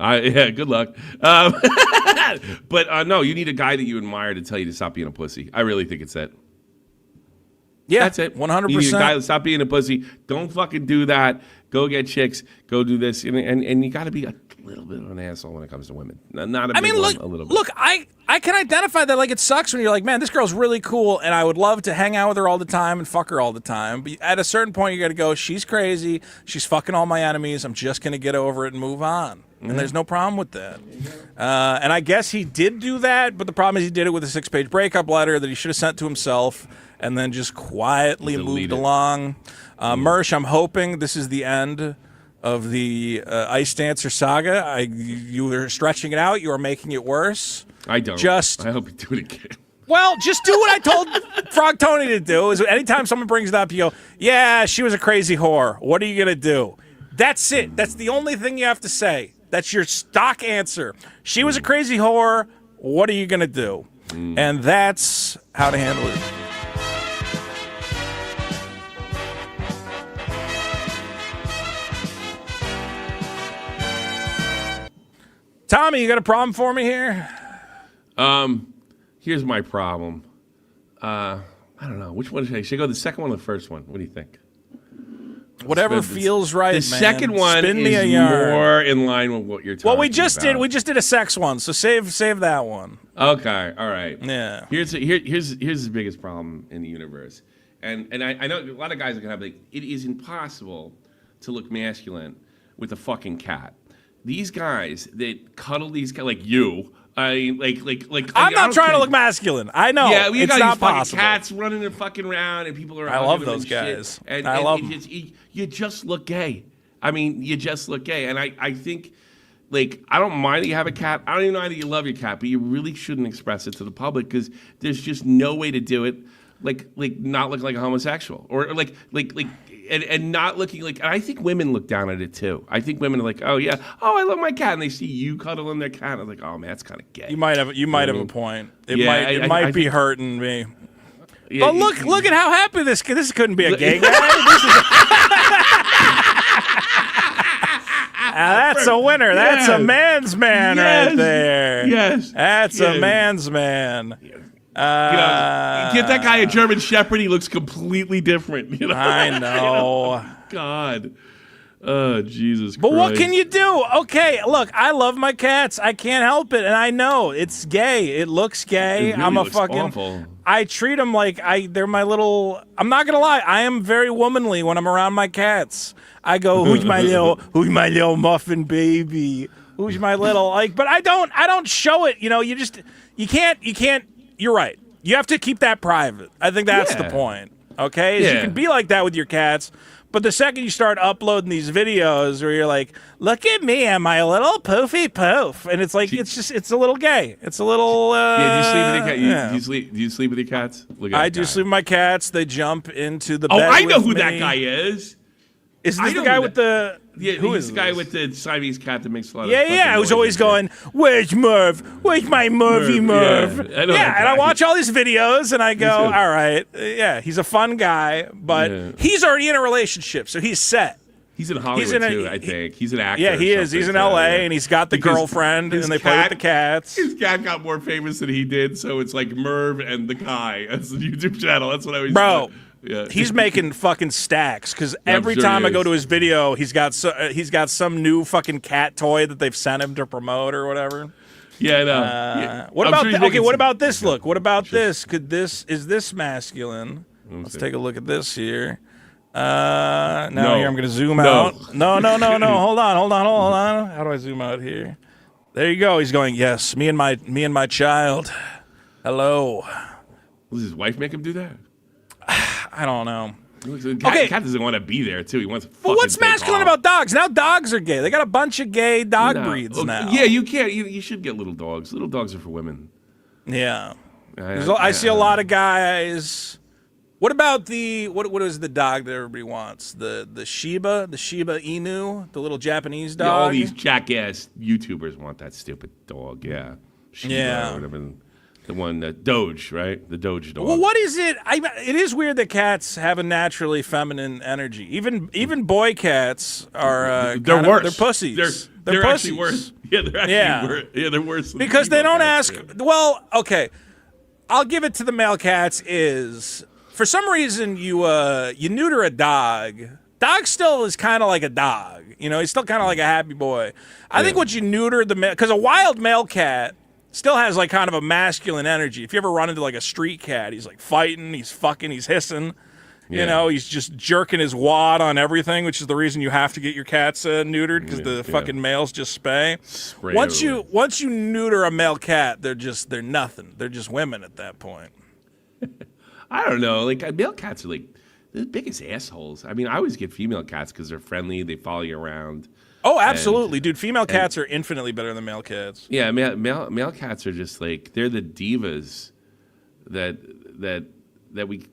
Speaker 3: Yeah, good luck. But no, you need a guy that you admire to tell you to stop being a pussy. I really think it's it.
Speaker 1: Yeah,
Speaker 3: that's it.
Speaker 1: 100%.
Speaker 3: You need a guy to stop being a pussy. Don't fucking do that. Go get chicks. Go do this. And you got to be a little bit of an asshole when it comes to women. Not a big one, a little bit.
Speaker 1: Look, I can identify that. Like, it sucks when you're like, man, this girl's really cool, and I would love to hang out with her all the time and fuck her all the time. But at a certain point, you got to go, she's crazy. She's fucking all my enemies. I'm just going to get over it and move on. And there's no problem with that. And I guess he did do that, but the problem is he did it with a 6-page breakup letter that he should have sent to himself and then just quietly moved along. Mersh, I'm hoping this is the end of the Ice Dancer saga. You are stretching it out. You are making it worse.
Speaker 3: I don't. I hope you do it again.
Speaker 1: Well, just do what I told Frog Tony to do. Is anytime someone brings it up, you go, yeah, she was a crazy whore. What are you going to do? That's it. That's the only thing you have to say. That's your stock answer. She was a crazy whore. What are you going to do? And that's how to handle it. Tommy, you got a problem for me here?
Speaker 3: Here's my problem. I don't know. Which one should I? Should I go the second one or the first one? What do you think?
Speaker 1: Whatever feels right, man.
Speaker 3: The second one
Speaker 1: Spin me a
Speaker 3: is
Speaker 1: yarn.
Speaker 3: more in line with what you're talking about.
Speaker 1: Well, we just did a sex one, so save that one.
Speaker 3: Okay, all right.
Speaker 1: Yeah.
Speaker 3: Here's the biggest problem in the universe, and I know a lot of guys are gonna have like, it is impossible to look masculine with a fucking cat. These guys that cuddle these guys, like you. I'm
Speaker 1: not trying to look masculine. I know.
Speaker 3: Yeah, we
Speaker 1: it's
Speaker 3: got
Speaker 1: not
Speaker 3: these fucking
Speaker 1: possible.
Speaker 3: Cats running and fucking around, and people are.
Speaker 1: I love those guys. I love them.
Speaker 3: You just look gay. I mean, you just look gay, and I think, like, I don't mind that you have a cat. I don't even mind that you love your cat, but you really shouldn't express it to the public because there's just no way to do it, like not look like a homosexual or like. And not looking like, and I think women look down at it too. I think women are like, oh yeah, I love my cat, and they see you cuddling their cat, and I'm like, oh man, that's kind of gay.
Speaker 1: You might have a point. It might be hurting me.
Speaker 3: Yeah,
Speaker 1: but look at how happy this couldn't be a gay guy. That's a winner. That's a man's man right there.
Speaker 3: Yes,
Speaker 1: that's a man's man.
Speaker 3: Get that guy a German Shepherd. He looks completely different.
Speaker 1: I know.
Speaker 3: God. Oh, Jesus Christ.
Speaker 1: But what can you do? Okay, look, I love my cats. I can't help it. And I know it's gay. It looks gay.
Speaker 3: It really looks awful.
Speaker 1: I treat them like they're my little... I'm not going to lie. I am very womanly when I'm around my cats. I go, who's my little muffin baby? Who's my little... But I don't show it. You can't... You're right. You have to keep that private. I think that's the point. Okay? You can be like that with your cats, but the second you start uploading these videos where you're like, look at me, I'm my little poofy poof, and it's like it's a little gay. It's a little
Speaker 3: do you sleep with your cats?
Speaker 1: I do sleep with my cats. They jump into the bed.
Speaker 3: I know who
Speaker 1: me.
Speaker 3: that guy is.
Speaker 1: Is this the guy with the...
Speaker 3: Yeah,
Speaker 1: who
Speaker 3: is
Speaker 1: is
Speaker 3: the guy
Speaker 1: this?
Speaker 3: with the Siamese cat that makes a lot of
Speaker 1: I was always going, where's Merv? Where's my Merv?
Speaker 3: Yeah,
Speaker 1: and I watch all these videos, and I go, all right, he's a fun guy, but he's already in a relationship, so he's set.
Speaker 3: He's in Hollywood too, I think. He's an actor.
Speaker 1: Yeah, he is. He's in L.A. and he's got the girlfriend, and they play with the cats.
Speaker 3: His cat got more famous than he did, so it's like Merv and the Guy. That's the YouTube channel. That's what I was.
Speaker 1: Bro,
Speaker 3: yeah.
Speaker 1: He's making fucking stacks because every time I go to his video, he's got some new fucking cat toy that they've sent him to promote or whatever.
Speaker 3: Yeah, I know.
Speaker 1: What about this look? What about this? Is this masculine? Let's take a look at this here. Here I'm going to zoom out. No. Hold on. How do I zoom out here? There you go. He's going, yes, me and my child. Hello.
Speaker 3: Does his wife make him do that?
Speaker 1: I don't know.
Speaker 3: Cat doesn't want to be there too. He wants to fucking.
Speaker 1: But what's masculine about dogs? Now dogs are gay. They got a bunch of gay dog breeds now.
Speaker 3: Yeah, you can't. You should get little dogs. Little dogs are for women.
Speaker 1: Yeah. I see a lot of guys. What about what is the dog that everybody wants? The Shiba Inu, the little Japanese dog.
Speaker 3: Yeah, all these jackass YouTubers want that stupid dog. Yeah. Shiba or whatever. The one, Doge, right? The Doge dog.
Speaker 1: Well, what is it? It is weird that cats have a naturally feminine energy. Even boy cats are.
Speaker 3: They're worse.
Speaker 1: They're pussies.
Speaker 3: They're
Speaker 1: pussies.
Speaker 3: actually worse. Yeah, they're actually worse. Yeah, they're worse.
Speaker 1: Because they don't ask. Yeah. Well, okay. I'll give it to the male cats. Is for some reason you neuter a dog. Dog still is kind of like a dog. You know, he's still kind of like a happy boy. I think once you neuter the male, because a wild male cat still has like kind of a masculine energy. If you ever run into like a street cat, he's like fighting, he's fucking, he's hissing. Yeah. You know, he's just jerking his wad on everything, which is the reason you have to get your cats neutered because the fucking males just spay. Once you neuter a male cat, they're nothing. They're just women at that point.
Speaker 3: I don't know. Like male cats are like the biggest assholes. I mean, I always get female cats because they're friendly. They follow you around.
Speaker 1: Oh, absolutely, dude. Female cats are infinitely better than male cats.
Speaker 3: Yeah, male cats are just like they're the divas that we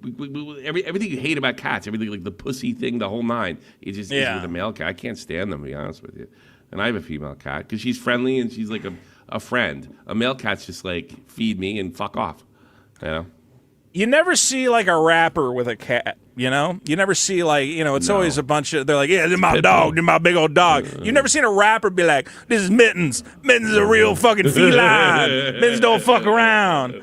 Speaker 3: everything you hate about cats, everything like the pussy thing, the whole nine. It just is with a male cat. I can't stand them, to be honest with you. And I have a female cat because she's friendly and she's like a friend. A male cat's just like feed me and fuck off. You know.
Speaker 1: You never see like a rapper with a cat, you know? You never see like, you know, it's always a bunch of, they're like, yeah, this is my dog, this is my big old dog. You've never seen a rapper be like, this is Mittens. Mittens is a real fucking feline. Mittens don't fuck around.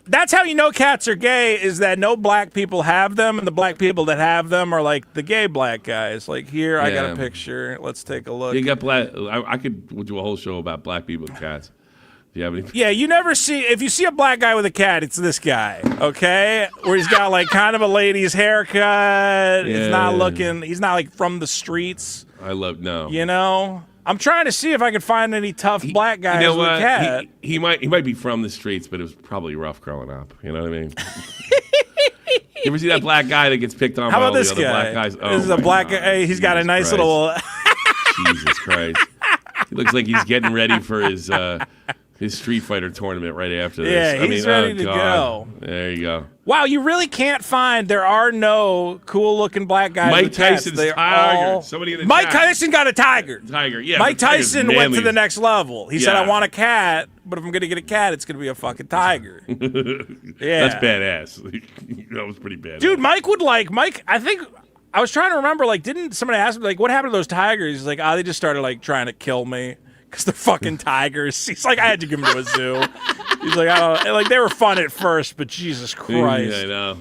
Speaker 1: That's how you know cats are gay, is that no black people have them, and the black people that have them are like the gay black guys. Like here, I got a picture. Let's take a look.
Speaker 3: You got black. I could do a whole show about black people and cats. Do you have any?
Speaker 1: Yeah, you never see, if you see a black guy with a cat, it's this guy, okay? Where he's got like kind of a lady's haircut. He's not like from the streets.
Speaker 3: No.
Speaker 1: You know? I'm trying to see if I can find any tough black guys with a cat.
Speaker 3: He might be from the streets, but it was probably rough growing up. You know what I mean? You ever see that black guy that gets picked on by all the other black guys? Oh,
Speaker 1: this is a black guy. He's got a nice little...
Speaker 3: Jesus Christ. He looks like he's getting ready for his Street Fighter tournament right after this.
Speaker 1: Yeah, he's ready to go.
Speaker 3: There you go.
Speaker 1: Wow, you really can't find. There are no cool-looking black guys.
Speaker 3: Mike Tyson's tiger. Somebody in the
Speaker 1: Mike Tyson got a tiger.
Speaker 3: Yeah.
Speaker 1: Mike Tyson went to the next level. He said, "I want a cat, but if I'm going to get a cat, it's going to be a fucking tiger." Yeah,
Speaker 3: that's badass. That was pretty bad.
Speaker 1: Dude, Mike. I think I was trying to remember. Like, didn't somebody ask me like, what happened to those tigers? He's like, they just started like trying to kill me. Because they're fucking tigers. He's like, I had to give them to a zoo. He's like, I don't. Like, they were fun at first, but Jesus Christ.
Speaker 3: Yeah, I know.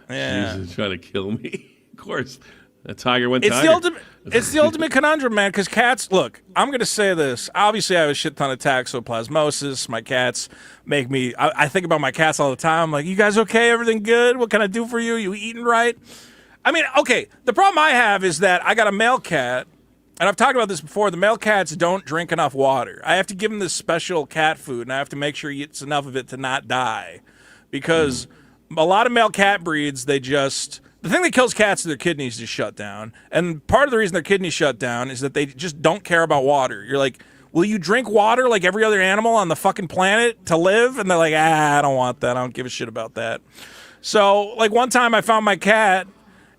Speaker 1: Yeah.
Speaker 3: Jesus, trying to kill me. Of course. A tiger went
Speaker 1: it's
Speaker 3: tiger.
Speaker 1: It's the ultimate conundrum, man, because cats, look, I'm going to say this. Obviously, I have a shit ton of toxoplasmosis. My cats make me, I think about my cats all the time. I'm like, you guys okay? Everything good? What can I do for you? You eating right? I mean, okay, the problem I have is that I got a male cat. And I've talked about this before. The male cats don't drink enough water. I have to give them this special cat food, and I have to make sure he eats enough of it to not die. Because a lot of male cat breeds, the thing that kills cats is their kidneys just shut down. And part of the reason their kidneys shut down is that they just don't care about water. You're like, will you drink water like every other animal on the fucking planet to live? And they're like, I don't want that. I don't give a shit about that. So, like, one time I found my cat,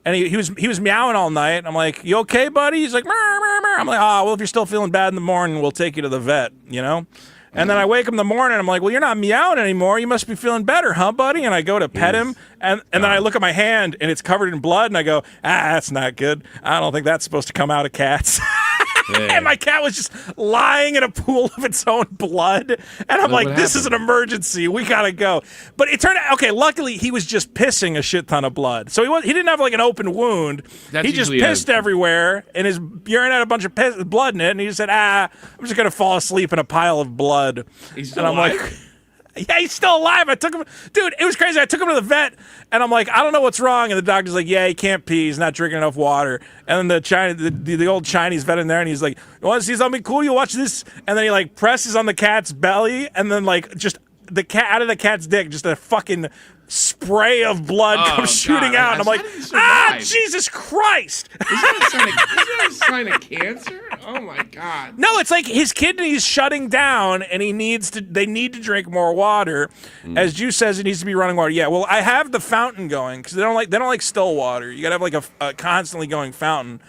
Speaker 1: and he was meowing all night. I'm like, you okay, buddy? He's like, mer, mer, mer. I'm like, well, if you're still feeling bad in the morning, we'll take you to the vet, you know? And then I wake up in the morning, I'm like, well, you're not meowing anymore. You must be feeling better, huh, buddy? And I go to pet him, and then I look at my hand, and it's covered in blood, and I go, that's not good. I don't think that's supposed to come out of cats.
Speaker 3: Yeah.
Speaker 1: And my cat was just lying in a pool of its own blood. And I'm like, this is an emergency. We got to go. But it turned out, okay, luckily he was just pissing a shit ton of blood. So he didn't have like an open wound. He just pissed everywhere, and his urine had a bunch of blood in it. And he just said, I'm just going to fall asleep in a pile of blood.
Speaker 3: He's still alive?
Speaker 1: Like, yeah, he's still alive. I took him, dude, it was crazy. I took him to the vet, and I'm like, I don't know what's wrong. And the doctor's like, yeah, he can't pee. He's not drinking enough water. And then the old Chinese vet in there, and he's like, you want to see something cool? You watch this. And then he like presses on the cat's belly, and then like just the cat out of the cat's dick, just a fucking spray of blood comes shooting out. And I'm like, Jesus Christ.
Speaker 3: Is that a sign of cancer? Oh my God.
Speaker 1: No, it's like his kidneys shutting down, and they need to drink more water. As Juice says, it needs to be running water. Yeah, well, I have the fountain going because they don't like still water. You gotta have like a constantly going fountain.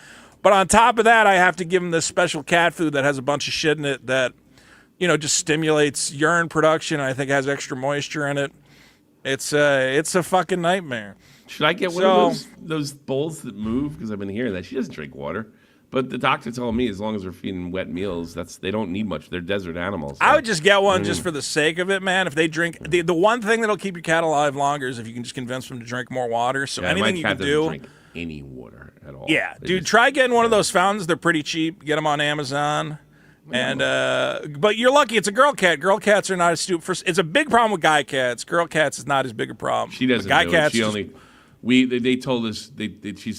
Speaker 1: But on top of that, I have to give him this special cat food that has a bunch of shit in it that, just stimulates urine production. And I think has extra moisture in it. It's a fucking nightmare.
Speaker 3: Should I get one of those bowls that move? Because I've been hearing that she doesn't drink water. But the doctor told me as long as we're feeding wet meals, they don't need much. They're desert animals. So.
Speaker 1: I would just get one just for the sake of it, man. If they drink, the one thing that'll keep your cat alive longer is if you can just convince them to drink more water. So anything you can do.
Speaker 3: Doesn't drink any water at all.
Speaker 1: Yeah, dude, try getting one of those fountains. They're pretty cheap. Get them on Amazon. And but you're lucky it's a girl cat. Girl cats are not as stupid. It's a big problem with guy cats. Girl cats is not as big a problem.
Speaker 3: She doesn't.
Speaker 1: Guy cats.
Speaker 3: They told us. They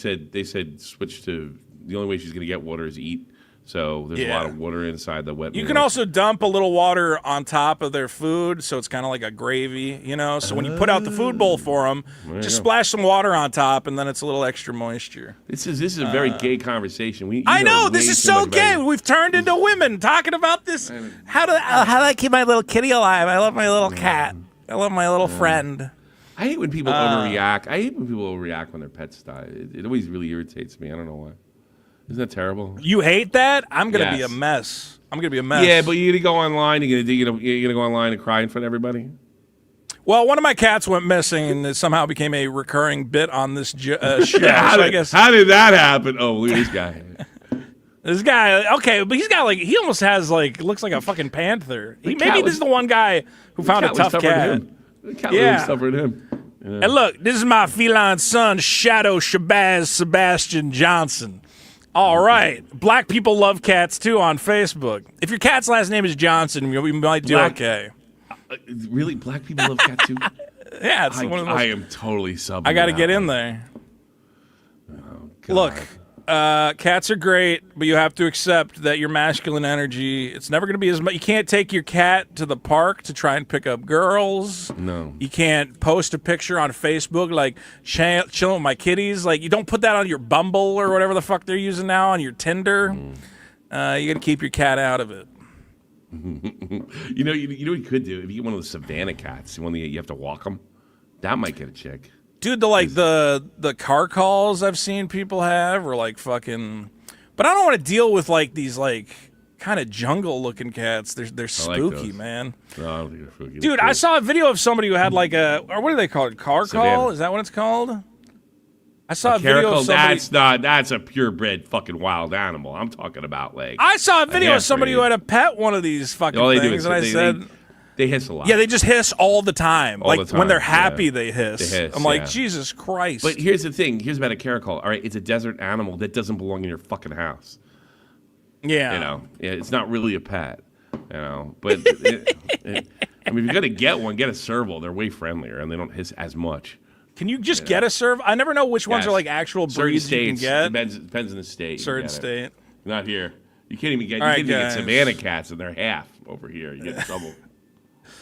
Speaker 3: said switch to the only way she's gonna get water is eat. So there's a lot of water inside the wet.
Speaker 1: You can also dump a little water on top of their food, so it's kind of like a gravy, So when you put out the food bowl for them, just splash some water on top, and then it's a little extra moisture.
Speaker 3: This is a very gay conversation.
Speaker 1: I know this is so gay. We've turned into women talking about this. How do I keep my little kitty alive? I love my little cat. I love my little friend.
Speaker 3: I hate when people overreact. I hate when people overreact when their pets die. It always really irritates me. I don't know why. Isn't that terrible?
Speaker 1: You hate that? I'm gonna be a mess.
Speaker 3: Yeah, but you're gonna go online. You're gonna go online and cry in front of everybody.
Speaker 1: Well, one of my cats went missing, and it somehow became a recurring bit on this show.
Speaker 3: How did that happen? Oh, look at this guy.
Speaker 1: This guy, okay, but he almost has looks like a fucking panther. Maybe this is the one guy who found a tough cat.
Speaker 3: The cat really suffered him. Yeah.
Speaker 1: And look, this is my feline son, Shadow Shabazz Sebastian Johnson. All right. Black people love cats, too, on Facebook. If your cat's last name is Johnson, we might do okay.
Speaker 3: Really? Black people love cats, too?
Speaker 1: Yeah. It's one of those.
Speaker 3: I am totally subbing.
Speaker 1: I got to get in there.
Speaker 3: Oh,
Speaker 1: Look, cats are great, but you have to accept that your masculine energy, it's never going to be as much. You can't take your cat to the park to try and pick up girls.
Speaker 3: No.
Speaker 1: You can't post a picture on Facebook like chilling with my kitties. Like, you don't put that on your Bumble or whatever the fuck they're using now, on your Tinder. You got to keep your cat out of it.
Speaker 3: You know what you could do? If you get one of those Savannah cats, you have to walk them, that might get a chick.
Speaker 1: Dude, the car calls I've seen people have are like fucking, but I don't want to deal with like these like kind of jungle looking cats. They're spooky, man.
Speaker 3: No, I don't think they're spooky.
Speaker 1: Dude, I saw a video of somebody who had like or what do they call it? Car call? Is that what it's called? I saw a video of somebody.
Speaker 3: That's a purebred fucking wild animal. I'm talking about like.
Speaker 1: I saw a video of somebody who had a pet one of these fucking things, and I said.
Speaker 3: They hiss a lot.
Speaker 1: Yeah, they just hiss all the time.
Speaker 3: All the time,
Speaker 1: when they're happy, they hiss. I'm like, Jesus Christ.
Speaker 3: But here's the thing. Here's about a caracol. All right, it's a desert animal that doesn't belong in your fucking house.
Speaker 1: Yeah.
Speaker 3: It's not really a pet. But I mean, if you're gonna get one, get a serval. They're way friendlier and they don't hiss as much.
Speaker 1: Can you just get a serval? I never know which ones are like actual breeds you can get.
Speaker 3: Depends on the state.
Speaker 1: Certain state.
Speaker 3: Not here. You can't even get. You can't even get Savannah cats, and they're half over here. You get in trouble.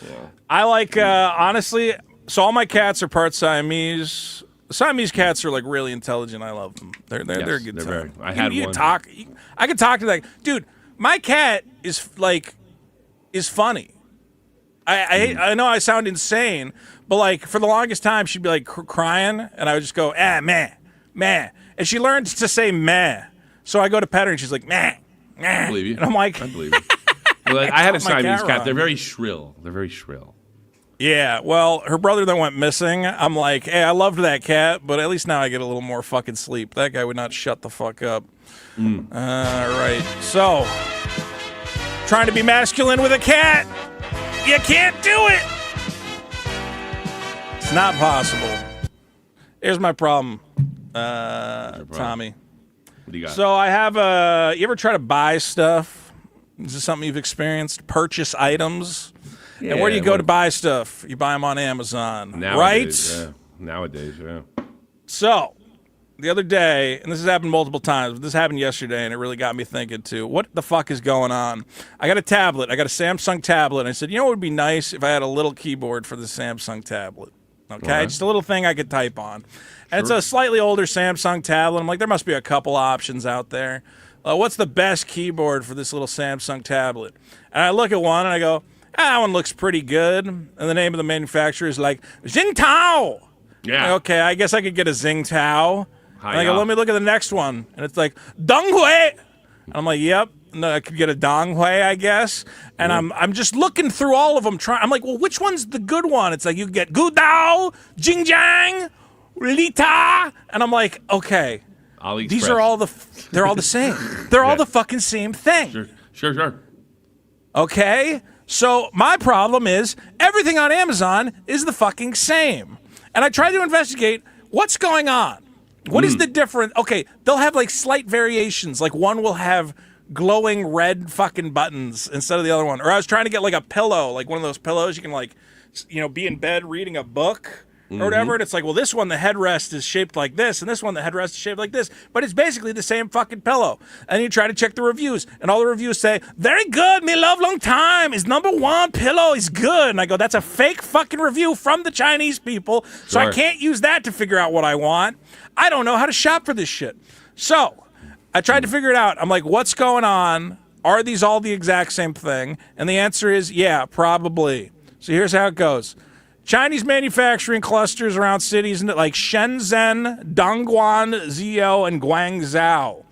Speaker 3: Yeah.
Speaker 1: I like, honestly, so all my cats are part Siamese. Siamese cats are like really intelligent. I love them. They're a good time.
Speaker 3: I had one.
Speaker 1: I can talk to that. Dude, my cat is funny. I know I sound insane, but like for the longest time she'd be like crying, and I would just go meh, meh, and she learned to say meh. So I go to pet her, and she's like meh, meh.
Speaker 3: I believe you.
Speaker 1: And I'm like,
Speaker 3: I believe you. Like, I had a
Speaker 1: caught my
Speaker 3: Siamese
Speaker 1: cat
Speaker 3: cat.
Speaker 1: wrong.
Speaker 3: They're very shrill. They're very shrill.
Speaker 1: Yeah, well, her brother then went missing. I'm like, hey, I loved that cat, but at least now I get a little more fucking sleep. That guy would not shut the fuck up. All right, so trying to be masculine with a cat, you can't do it. It's not possible. Here's my problem, Tommy.
Speaker 3: What do you got?
Speaker 1: So I have you ever try to buy stuff? Is this something you've experienced? Purchase items? And where do you go to buy stuff? You buy them on Amazon,
Speaker 3: Nowadays,
Speaker 1: right?
Speaker 3: Yeah. Nowadays, yeah.
Speaker 1: So, the other day, and this has happened multiple times, but this happened yesterday, and it really got me thinking, too. What the fuck is going on? I got a tablet. I got a Samsung tablet. And I said, you know what would be nice if I had a little keyboard for the Samsung tablet? Okay? Just a little thing I could type on. And it's a slightly older Samsung tablet. I'm like, there must be a couple options out there. What's the best keyboard for this little Samsung tablet? And I look at one, and I go, that one looks pretty good. And the name of the manufacturer is like Tsingtao.
Speaker 3: Yeah.
Speaker 1: Like, okay, I guess I could get a Tsingtao. And I go,
Speaker 3: Hi-ya.
Speaker 1: let me look at the next one. And it's like Donghui. And I'm like, yep. No, I could get a Donghui, I guess. And I'm just looking through all of them. I'm like, well, which one's the good one? It's like you get Gudao, Jingjiang, Lita. And I'm like, okay.
Speaker 3: AliExpress.
Speaker 1: These are all they're all the same. They're all the fucking same thing.
Speaker 3: Sure.
Speaker 1: Okay? So my problem is everything on Amazon is the fucking same. And I try to investigate what's going on. What is the difference? Okay, they'll have like slight variations. Like one will have glowing red fucking buttons instead of the other one. Or I was trying to get like a pillow, like one of those pillows you can like, be in bed reading a book or whatever. And it's like, well, this one, the headrest is shaped like this. And this one, the headrest is shaped like this. But it's basically the same fucking pillow. And you try to check the reviews. And all the reviews say, very good, me love long time. Is #1 pillow is good. And I go, that's a fake fucking review from the Chinese people. So I can't use that to figure out what I want. I don't know how to shop for this shit. So I tried to figure it out. I'm like, what's going on? Are these all the exact same thing? And the answer is, yeah, probably. So here's how it goes. Chinese manufacturing clusters around cities like Shenzhen, Dongguan, Zhou, and Guangzhou.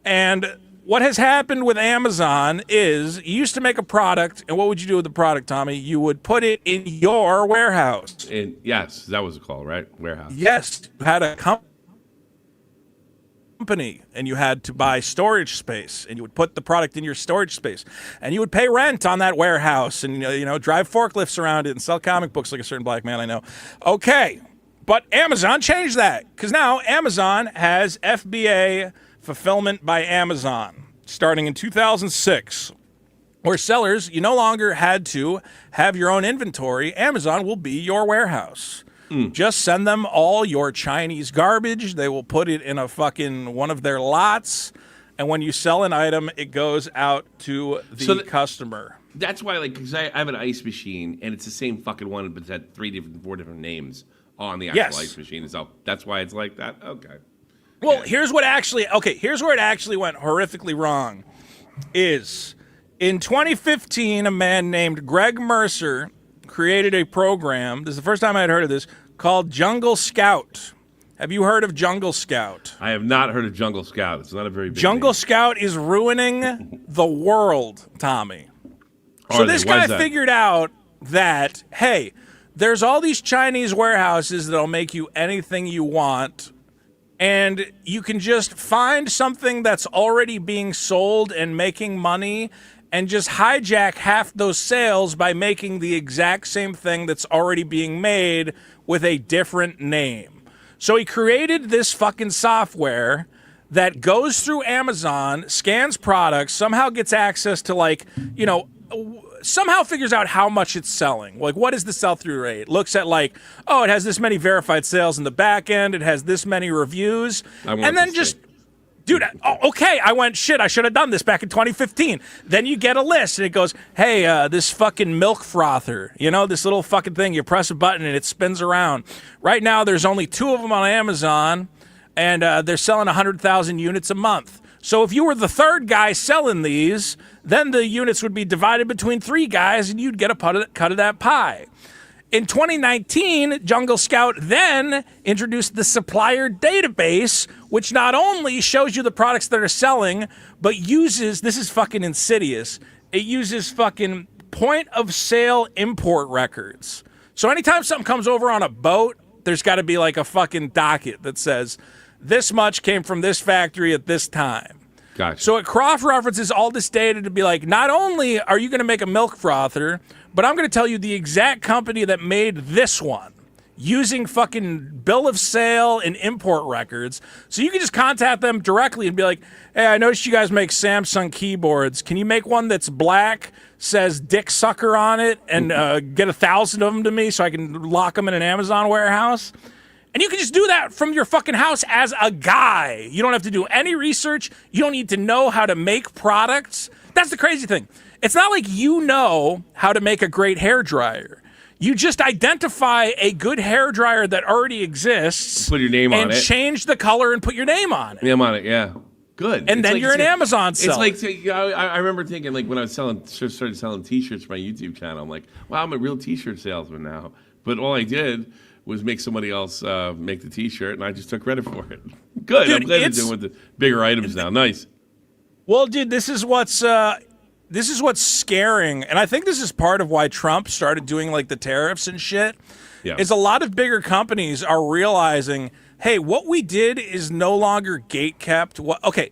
Speaker 1: And what has happened with Amazon is you used to make a product, and what would you do with the product, Tommy? You would put it in your warehouse.
Speaker 3: Yes, that was a call, right? Warehouse.
Speaker 1: Yes, you had a company, and you had to buy storage space, and you would put the product in your storage space, and you would pay rent on that warehouse, and drive forklifts around it and sell comic books like a certain black man I know. Okay, but Amazon changed that because now Amazon has FBA, Fulfillment by Amazon, starting in 2006. Where sellers, you no longer had to have your own inventory. Amazon will be your warehouse. Just send them all your Chinese garbage. They will put it in a fucking one of their lots. And when you sell an item, it goes out to the customer.
Speaker 3: That's why, because I have an ice machine, and it's the same fucking one, but it's had 4 different names on the actual ice machine itself. That's why it's like that? Okay.
Speaker 1: Well, here's where it actually went horrifically wrong. Is in 2015, a man named Greg Mercer created a program. This is the first time I had heard of this, called Jungle Scout. Have you heard of Jungle Scout?
Speaker 3: I have not heard of Jungle Scout. It's not a very big
Speaker 1: Jungle
Speaker 3: name.
Speaker 1: Scout is ruining the world, Tommy. So this guy figured out that, hey, there's all these Chinese warehouses that'll make you anything you want, and you can just find something that's already being sold and making money and just hijack half those sales by making the exact same thing that's already being made with a different name. So he created this fucking software that goes through Amazon, scans products, somehow gets access to somehow figures out how much it's selling. Like, what is the sell-through rate? Looks at it has this many verified sales in the back end. It has this many reviews. And then just... Dude, okay, I went, shit, I should have done this back in 2015. Then you get a list, and it goes, hey, this fucking milk frother, this little fucking thing, you press a button, and it spins around. Right now, there's only 2 of them on Amazon, and they're selling 100,000 units a month. So if you were the third guy selling these, then the units would be divided between 3 guys, and you'd get a cut of that pie. In 2019, Jungle Scout then introduced the supplier database, which not only shows you the products that are selling, but uses, this is fucking insidious, it uses fucking point of sale import records. So anytime something comes over on a boat, there's got to be like a fucking docket that says this much came from this factory at this time.
Speaker 3: Gotcha.
Speaker 1: So it cross-references all this data to be like, not only are you going to make a milk frother, but I'm going to tell you the exact company that made this one using fucking bill of sale and import records. So you can just contact them directly and be like, hey, I noticed you guys make Samsung keyboards. Can you make one that's black, says dick sucker on it, and get 1,000 of them to me so I can lock them in an Amazon warehouse? And you can just do that from your fucking house as a guy. You don't have to do any research. You don't need to know how to make products. That's the crazy thing. It's not like you know how to make a great hairdryer. You just identify a good hairdryer that already exists.
Speaker 3: Put your name on it.
Speaker 1: And change the color and put your name on it.
Speaker 3: Name on it, yeah. Good.
Speaker 1: And then you're an Amazon seller.
Speaker 3: It's like, I remember thinking, like, when I was started selling T-shirts for my YouTube channel, I'm like, wow, I'm a real T-shirt salesman now. But all I did was make somebody else make the T-shirt, and I just took credit for it. Good.
Speaker 1: Dude,
Speaker 3: I'm glad they're doing with the bigger items now. Nice.
Speaker 1: Well, dude, this is what's scaring, and I think this is part of why Trump started doing like the tariffs and shit.
Speaker 3: Yeah.
Speaker 1: Is a lot of bigger companies are realizing, hey, what we did is no longer gate kept. Okay,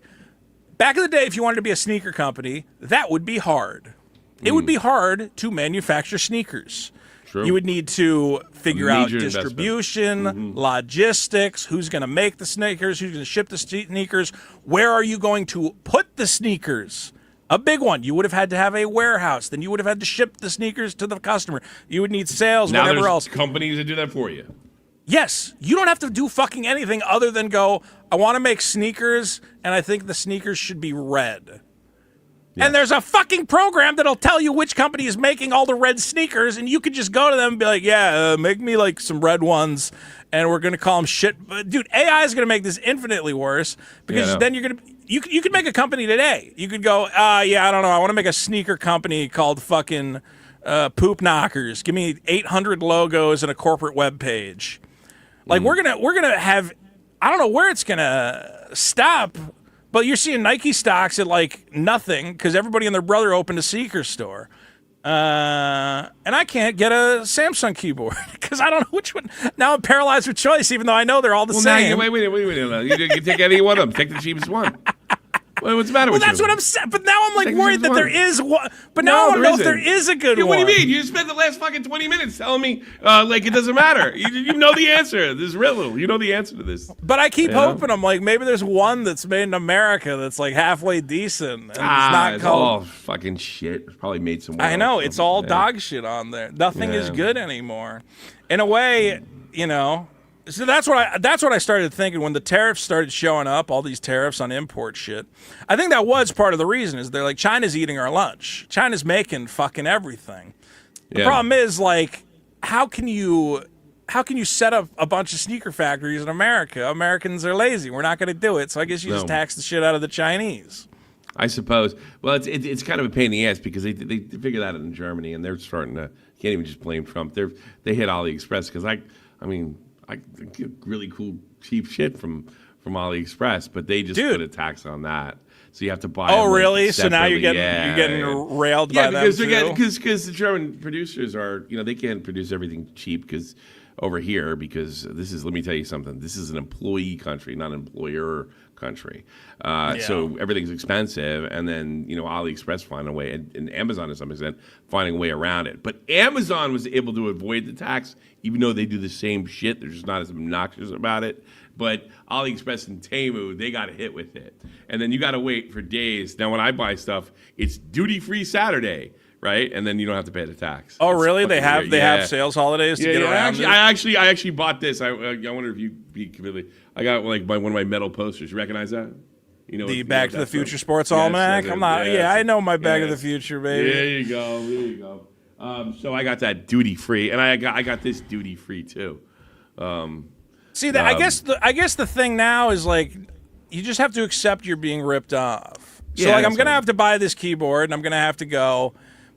Speaker 1: back in the day, if you wanted to be a sneaker company, that would be hard. It would be hard to manufacture sneakers.
Speaker 3: True.
Speaker 1: You would need to figure out
Speaker 3: Major
Speaker 1: distribution, logistics, who's going to make the sneakers, who's going to ship the sneakers, where are you going to put the sneakers? A big one. You would have had to have a warehouse. Then you would have had to ship the sneakers to the customer. You would need sales,
Speaker 3: now
Speaker 1: whatever
Speaker 3: there's
Speaker 1: else.
Speaker 3: companies that do that for you.
Speaker 1: Yes, you don't have to do fucking anything other than go, I want to make sneakers, and I think the sneakers should be red. Yeah. And there's a fucking program that'll tell you which company is making all the red sneakers, and you can just go to them and be like, yeah, make me like some red ones, and we're going to call them shit. Dude, AI is going to make this infinitely worse, because then you're going to... You could make a company today. You could go, yeah, I don't know. I want to make a sneaker company called fucking Poop Knockers. Give me 800 logos and a corporate web page. Like we're gonna have, I don't know where it's gonna stop, but you're seeing Nike stocks at like nothing because everybody and their brother opened a sneaker store. And I can't get a Samsung keyboard because I don't know which one. Now I'm paralyzed with choice, even though I know they're all the same.
Speaker 3: Wait. You can take any one of them. Take the cheapest one. What's the matter with you?
Speaker 1: Well, that's what I'm saying. But now I'm like worried that there is one. But now I want to know if there is a good one.
Speaker 3: What do you mean? You spent the last fucking 20 minutes telling me like it doesn't matter. You know the answer. This is riddle. You know the answer to this.
Speaker 1: But I keep hoping. I'm like, maybe there's one that's made in America that's like halfway decent. And
Speaker 3: it's all fucking shit. It's probably made somewhere.
Speaker 1: I know. It's all dog shit on there. Nothing is good anymore. In a way, you know. So that's what I started thinking when the tariffs started showing up, all these tariffs on import shit. I think that was part of the reason is they're like, China's eating our lunch. China's making fucking everything. The problem is like, how can you set up a bunch of sneaker factories in America? Americans are lazy. We're not going to do it. So I guess you just tax the shit out of the Chinese.
Speaker 3: I suppose. Well, it's kind of a pain in the ass because they figured that out in Germany and they're starting to, can't even just blame Trump. They hit AliExpress because I get really cool cheap shit from AliExpress, but they just put a tax on that. So you have to buy.
Speaker 1: Oh, really? So now you're getting railed by them too?
Speaker 3: Because the German producers are, they can't produce everything cheap because over here, because let me tell you something. This is an employee country, not an employer country. So everything's expensive, and then AliExpress find a way, and Amazon to some extent finding a way around it. But Amazon was able to avoid the tax, even though they do the same shit. They're just not as obnoxious about it. But AliExpress and Temu, they got hit with it, and then you got to wait for days. Now, when I buy stuff, it's duty-free Saturday. Right, and then you don't have to pay the tax.
Speaker 1: Oh, really? They have sales holidays to get around.
Speaker 3: I actually bought this. I wonder if you'd be completely. I got like one of my metal posters. You recognize that?
Speaker 1: The Back to the Future Sports Almanac. I'm not. Yeah, I know my Back to the Future, baby.
Speaker 3: There you go. So I got that duty free, and I got this duty free too.
Speaker 1: See that? I guess the thing now is like you just have to accept you're being ripped off. So like I'm gonna have to buy this keyboard, and I'm gonna have to go.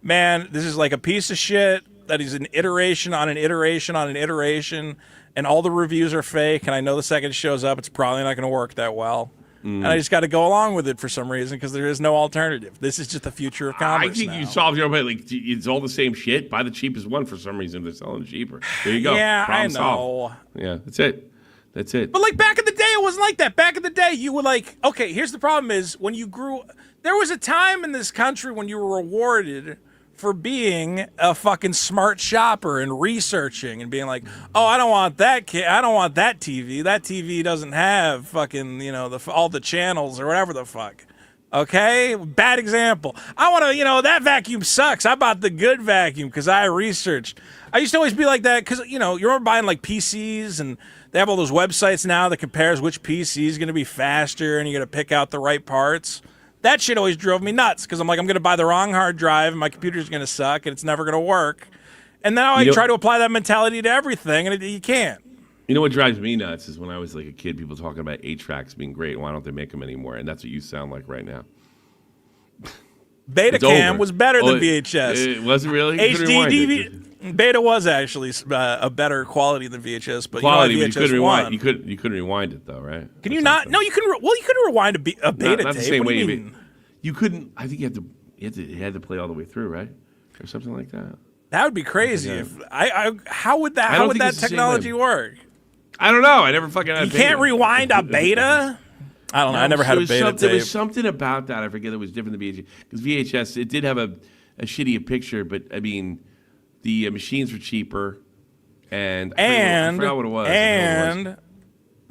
Speaker 1: Man, this is like a piece of shit that is an iteration on an iteration on an iteration, and all the reviews are fake, and I know the second it shows up, it's probably not going to work that well. And I just got to go along with it for some reason because there is no alternative. This is just the future of comics.
Speaker 3: I think
Speaker 1: now.
Speaker 3: you solved your way. Like, it's all the same shit. Buy the cheapest one for some reason. They're selling it cheaper. There you go.
Speaker 1: Yeah,
Speaker 3: Problem
Speaker 1: I know.
Speaker 3: solved. Yeah, that's it. That's it.
Speaker 1: But like back in the day, it wasn't like that. Back in the day, you were like, okay, here's the problem is when you grew, there was a time in this country when you were rewarded for being a fucking smart shopper and researching and being like, oh, I don't want that I don't want that TV. That TV doesn't have fucking, all the channels or whatever the fuck. Okay? Bad example. I want to, that vacuum sucks. I bought the good vacuum because I researched. I used to always be like that because, you remember buying like PCs and they have all those websites now that compares which PC is going to be faster and you got to pick out the right parts. That shit always drove me nuts because I'm like, I'm going to buy the wrong hard drive and my computer's going to suck and it's never going to work. And now I try to apply that mentality to everything and you can't.
Speaker 3: You know what drives me nuts is when I was like a kid, people talking about 8-tracks being great. Why don't they make them anymore? And that's what you sound like right now.
Speaker 1: Betacam was better than VHS.
Speaker 3: It wasn't really?
Speaker 1: HD DVD. Beta was actually a better quality than VHS, but
Speaker 3: quality,
Speaker 1: VHS
Speaker 3: but you couldn't rewind.
Speaker 1: won.
Speaker 3: You couldn't rewind it though, right?
Speaker 1: Can you not? No, you couldn't. Well, you couldn't rewind a beta
Speaker 3: not
Speaker 1: tape.
Speaker 3: The same
Speaker 1: what do
Speaker 3: way
Speaker 1: you mean?
Speaker 3: You couldn't. I think you had to play all the way through, right, or something like that.
Speaker 1: That would be crazy. How would that
Speaker 3: it's the same
Speaker 1: technology
Speaker 3: way.
Speaker 1: work?
Speaker 3: I don't know. I never fucking had
Speaker 1: You can't rewind a beta. I don't know. I never had a beta tape.
Speaker 3: There was something about that. I forget that was different than VHS because VHS it did have a shittier picture, but I mean the machines were cheaper. And I forgot what it was.
Speaker 1: And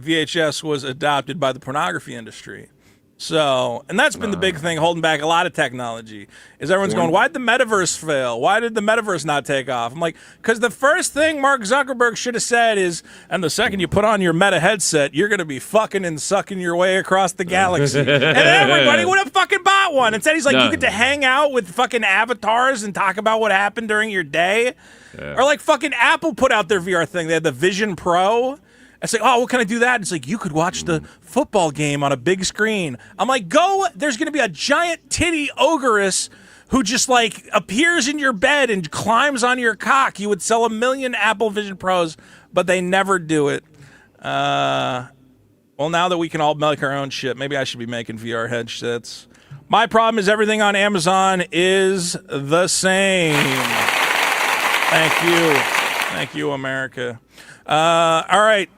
Speaker 1: VHS was adopted by the pornography industry. So, and that's been the big thing holding back a lot of technology, is everyone's going, why'd the metaverse fail? Why did the metaverse not take off? I'm like, because the first thing Mark Zuckerberg should have said is, and the second you put on your meta headset, you're going to be fucking and sucking your way across the galaxy. And everybody would have fucking bought one. Instead, he's like, you get to hang out with fucking avatars and talk about what happened during your day. Yeah. Or like fucking Apple put out their VR thing. They had the Vision Pro. It's like, oh, what can I do that? It's like, you could watch the football game on a big screen. I'm like, there's going to be a giant titty ogress who just like appears in your bed and climbs on your cock. You would sell 1 million Apple Vision Pros, but they never do it. Well, now that we can all make our own shit, maybe I should be making VR headsets. My problem is everything on Amazon is the same. Thank you, America. All right.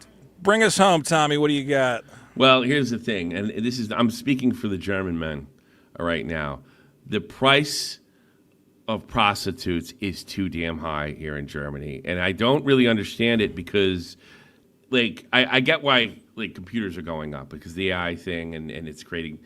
Speaker 1: Bring us home, Tommy. What do you got?
Speaker 3: Well, here's the thing, and I'm speaking for the German men right now. The price of prostitutes is too damn high here in Germany, and I don't really understand it because, like, I get why like computers are going up because the AI thing and it's creating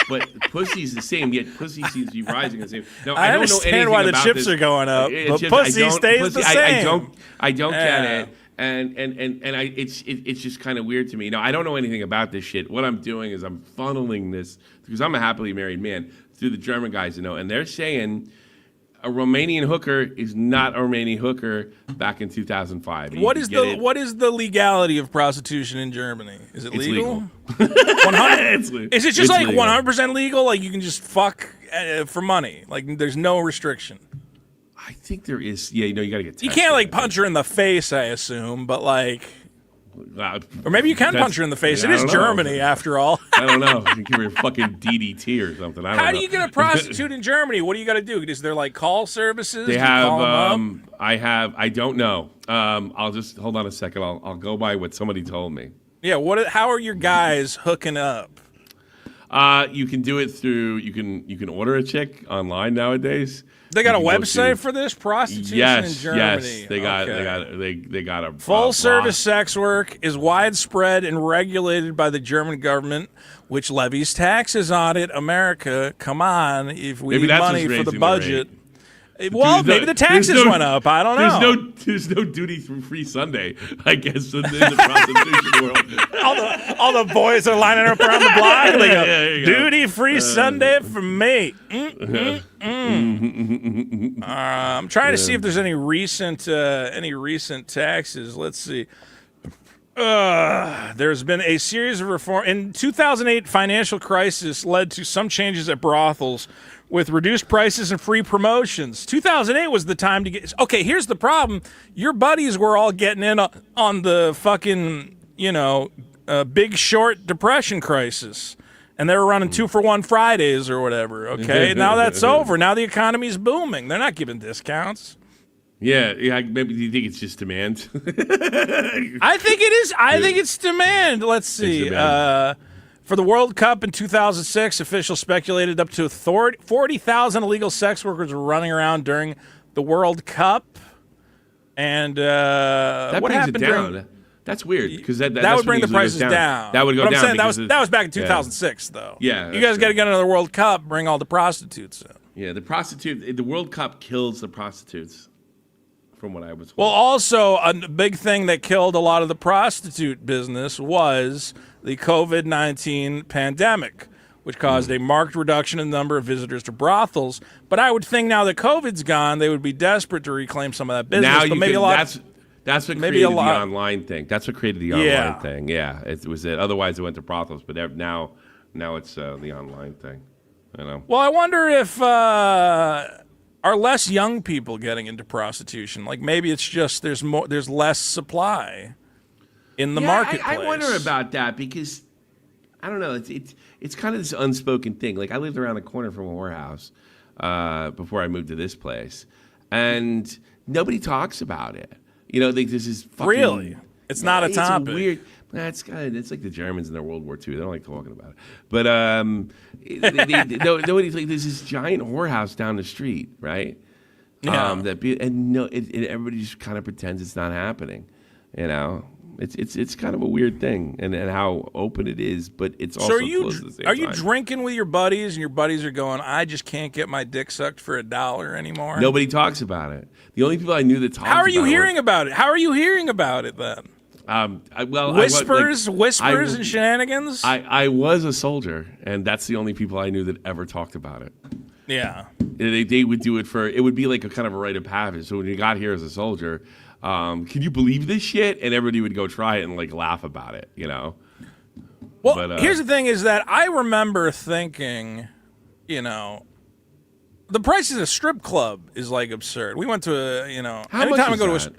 Speaker 3: but pussy's the same, yet pussy seems to be rising the same. Now, I don't
Speaker 1: understand
Speaker 3: know
Speaker 1: why the chips
Speaker 3: this.
Speaker 1: are going up, but pussy stays the same.
Speaker 3: I don't get it. And it's just kind of weird to me. Now, I don't know anything about this shit. What I'm doing is I'm funneling this, because I'm a happily married man, through the German guys to know. And they're saying a Romanian hooker is not a Romanian hooker back in 2005.
Speaker 1: What is the legality of prostitution in Germany? Is it legal?
Speaker 3: 100%.
Speaker 1: Is it just like 100% legal? Like you can just fuck for money? Like there's no restriction?
Speaker 3: I think there is. Yeah, you got to get tested.
Speaker 1: You can't like punch her in the face, I assume, but like, or maybe you can punch her in the face. It is Germany, after all.
Speaker 3: I don't know. You give her a fucking DDT or something. I don't know.
Speaker 1: How do you get a prostitute in Germany? What do you got to do? Is there like call services?
Speaker 3: They have. I don't know. I'll just hold on a second. I'll go by what somebody told me.
Speaker 1: Yeah. How are your guys hooking up?
Speaker 3: You can do it through. You can order a chick online nowadays.
Speaker 1: They got a website for this prostitution in Germany.
Speaker 3: Yes, they got a
Speaker 1: full service sex work is widespread and regulated by the German government, which levies taxes on it. America, come on, if we need money for the budget. Well, maybe the taxes went up. I don't know.
Speaker 3: There's no duty-free Sunday, I guess, in the prostitution world.
Speaker 1: all the boys are lining up around the block. And they go, duty-free Sunday for me. I'm trying to see if there's any recent taxes. Let's see. There's been a series of reform. In 2008, financial crisis led to some changes at brothels with reduced prices and free promotions. 2008 was the time to get... Okay, here's the problem. Your buddies were all getting in on the fucking, Big Short depression crisis. And they were running 2-for-1 Fridays or whatever, okay? Now that's over. Now the economy's booming. They're not giving discounts.
Speaker 3: Yeah. Maybe you think it's just demand?
Speaker 1: I think it is. I think it's demand. Let's see. For the World Cup in 2006, officials speculated up to 40,000 illegal sex workers were running around during the World Cup. And
Speaker 3: that
Speaker 1: what
Speaker 3: brings
Speaker 1: happened
Speaker 3: it down.
Speaker 1: during...
Speaker 3: That's weird because that
Speaker 1: would bring the prices down.
Speaker 3: That would go
Speaker 1: but
Speaker 3: down.
Speaker 1: I'm saying that was back in 2006, though.
Speaker 3: Yeah,
Speaker 1: you guys got to get another World Cup. Bring all the prostitutes in.
Speaker 3: Yeah, the World Cup kills the prostitutes, from what I was told.
Speaker 1: Well, also a big thing that killed a lot of the prostitute business was the COVID-19 pandemic, which caused a marked reduction in the number of visitors to brothels. But I would think now that COVID's gone, they would be desperate to reclaim some of that business.
Speaker 3: Now
Speaker 1: but maybe a lot.
Speaker 3: That's what created the online thing. That's what created the online thing. Yeah, it was it. Otherwise, it went to brothels, but now it's the online thing. You know.
Speaker 1: Well, I wonder if are less young people getting into prostitution. Like maybe it's just there's less supply in the marketplace.
Speaker 3: I wonder about that because I don't know. It's kind of this unspoken thing. Like I lived around the corner from a whorehouse before I moved to this place, and nobody talks about it. You know, this is fucking...
Speaker 1: Really? It's not a topic.
Speaker 3: It's weird... It's like the Germans in their World War II. They don't like talking about it. But nobody's like, there's this giant whorehouse down the street, right?
Speaker 1: Yeah.
Speaker 3: Everybody just kind of pretends it's not happening. You know? It's kind of a weird thing and how open it is, but it's also closed at the same time.
Speaker 1: Are you drinking with your buddies and your buddies are going, I just can't get my dick sucked for $1 anymore?
Speaker 3: Nobody talks about it. The only people I knew that talked about it.
Speaker 1: How are you hearing about it? How are you hearing about it then? Whispers and shenanigans?
Speaker 3: I was a soldier, and that's the only people I knew that ever talked about it.
Speaker 1: Yeah.
Speaker 3: They would do it it would be like a kind of a rite of passage. So when you got here as a soldier, can you believe this shit? And everybody would go try it and like laugh about it, you know?
Speaker 1: Well, here's the thing is that I remember thinking, you know, the price of a strip club is like absurd. We went to
Speaker 3: how much is
Speaker 1: that?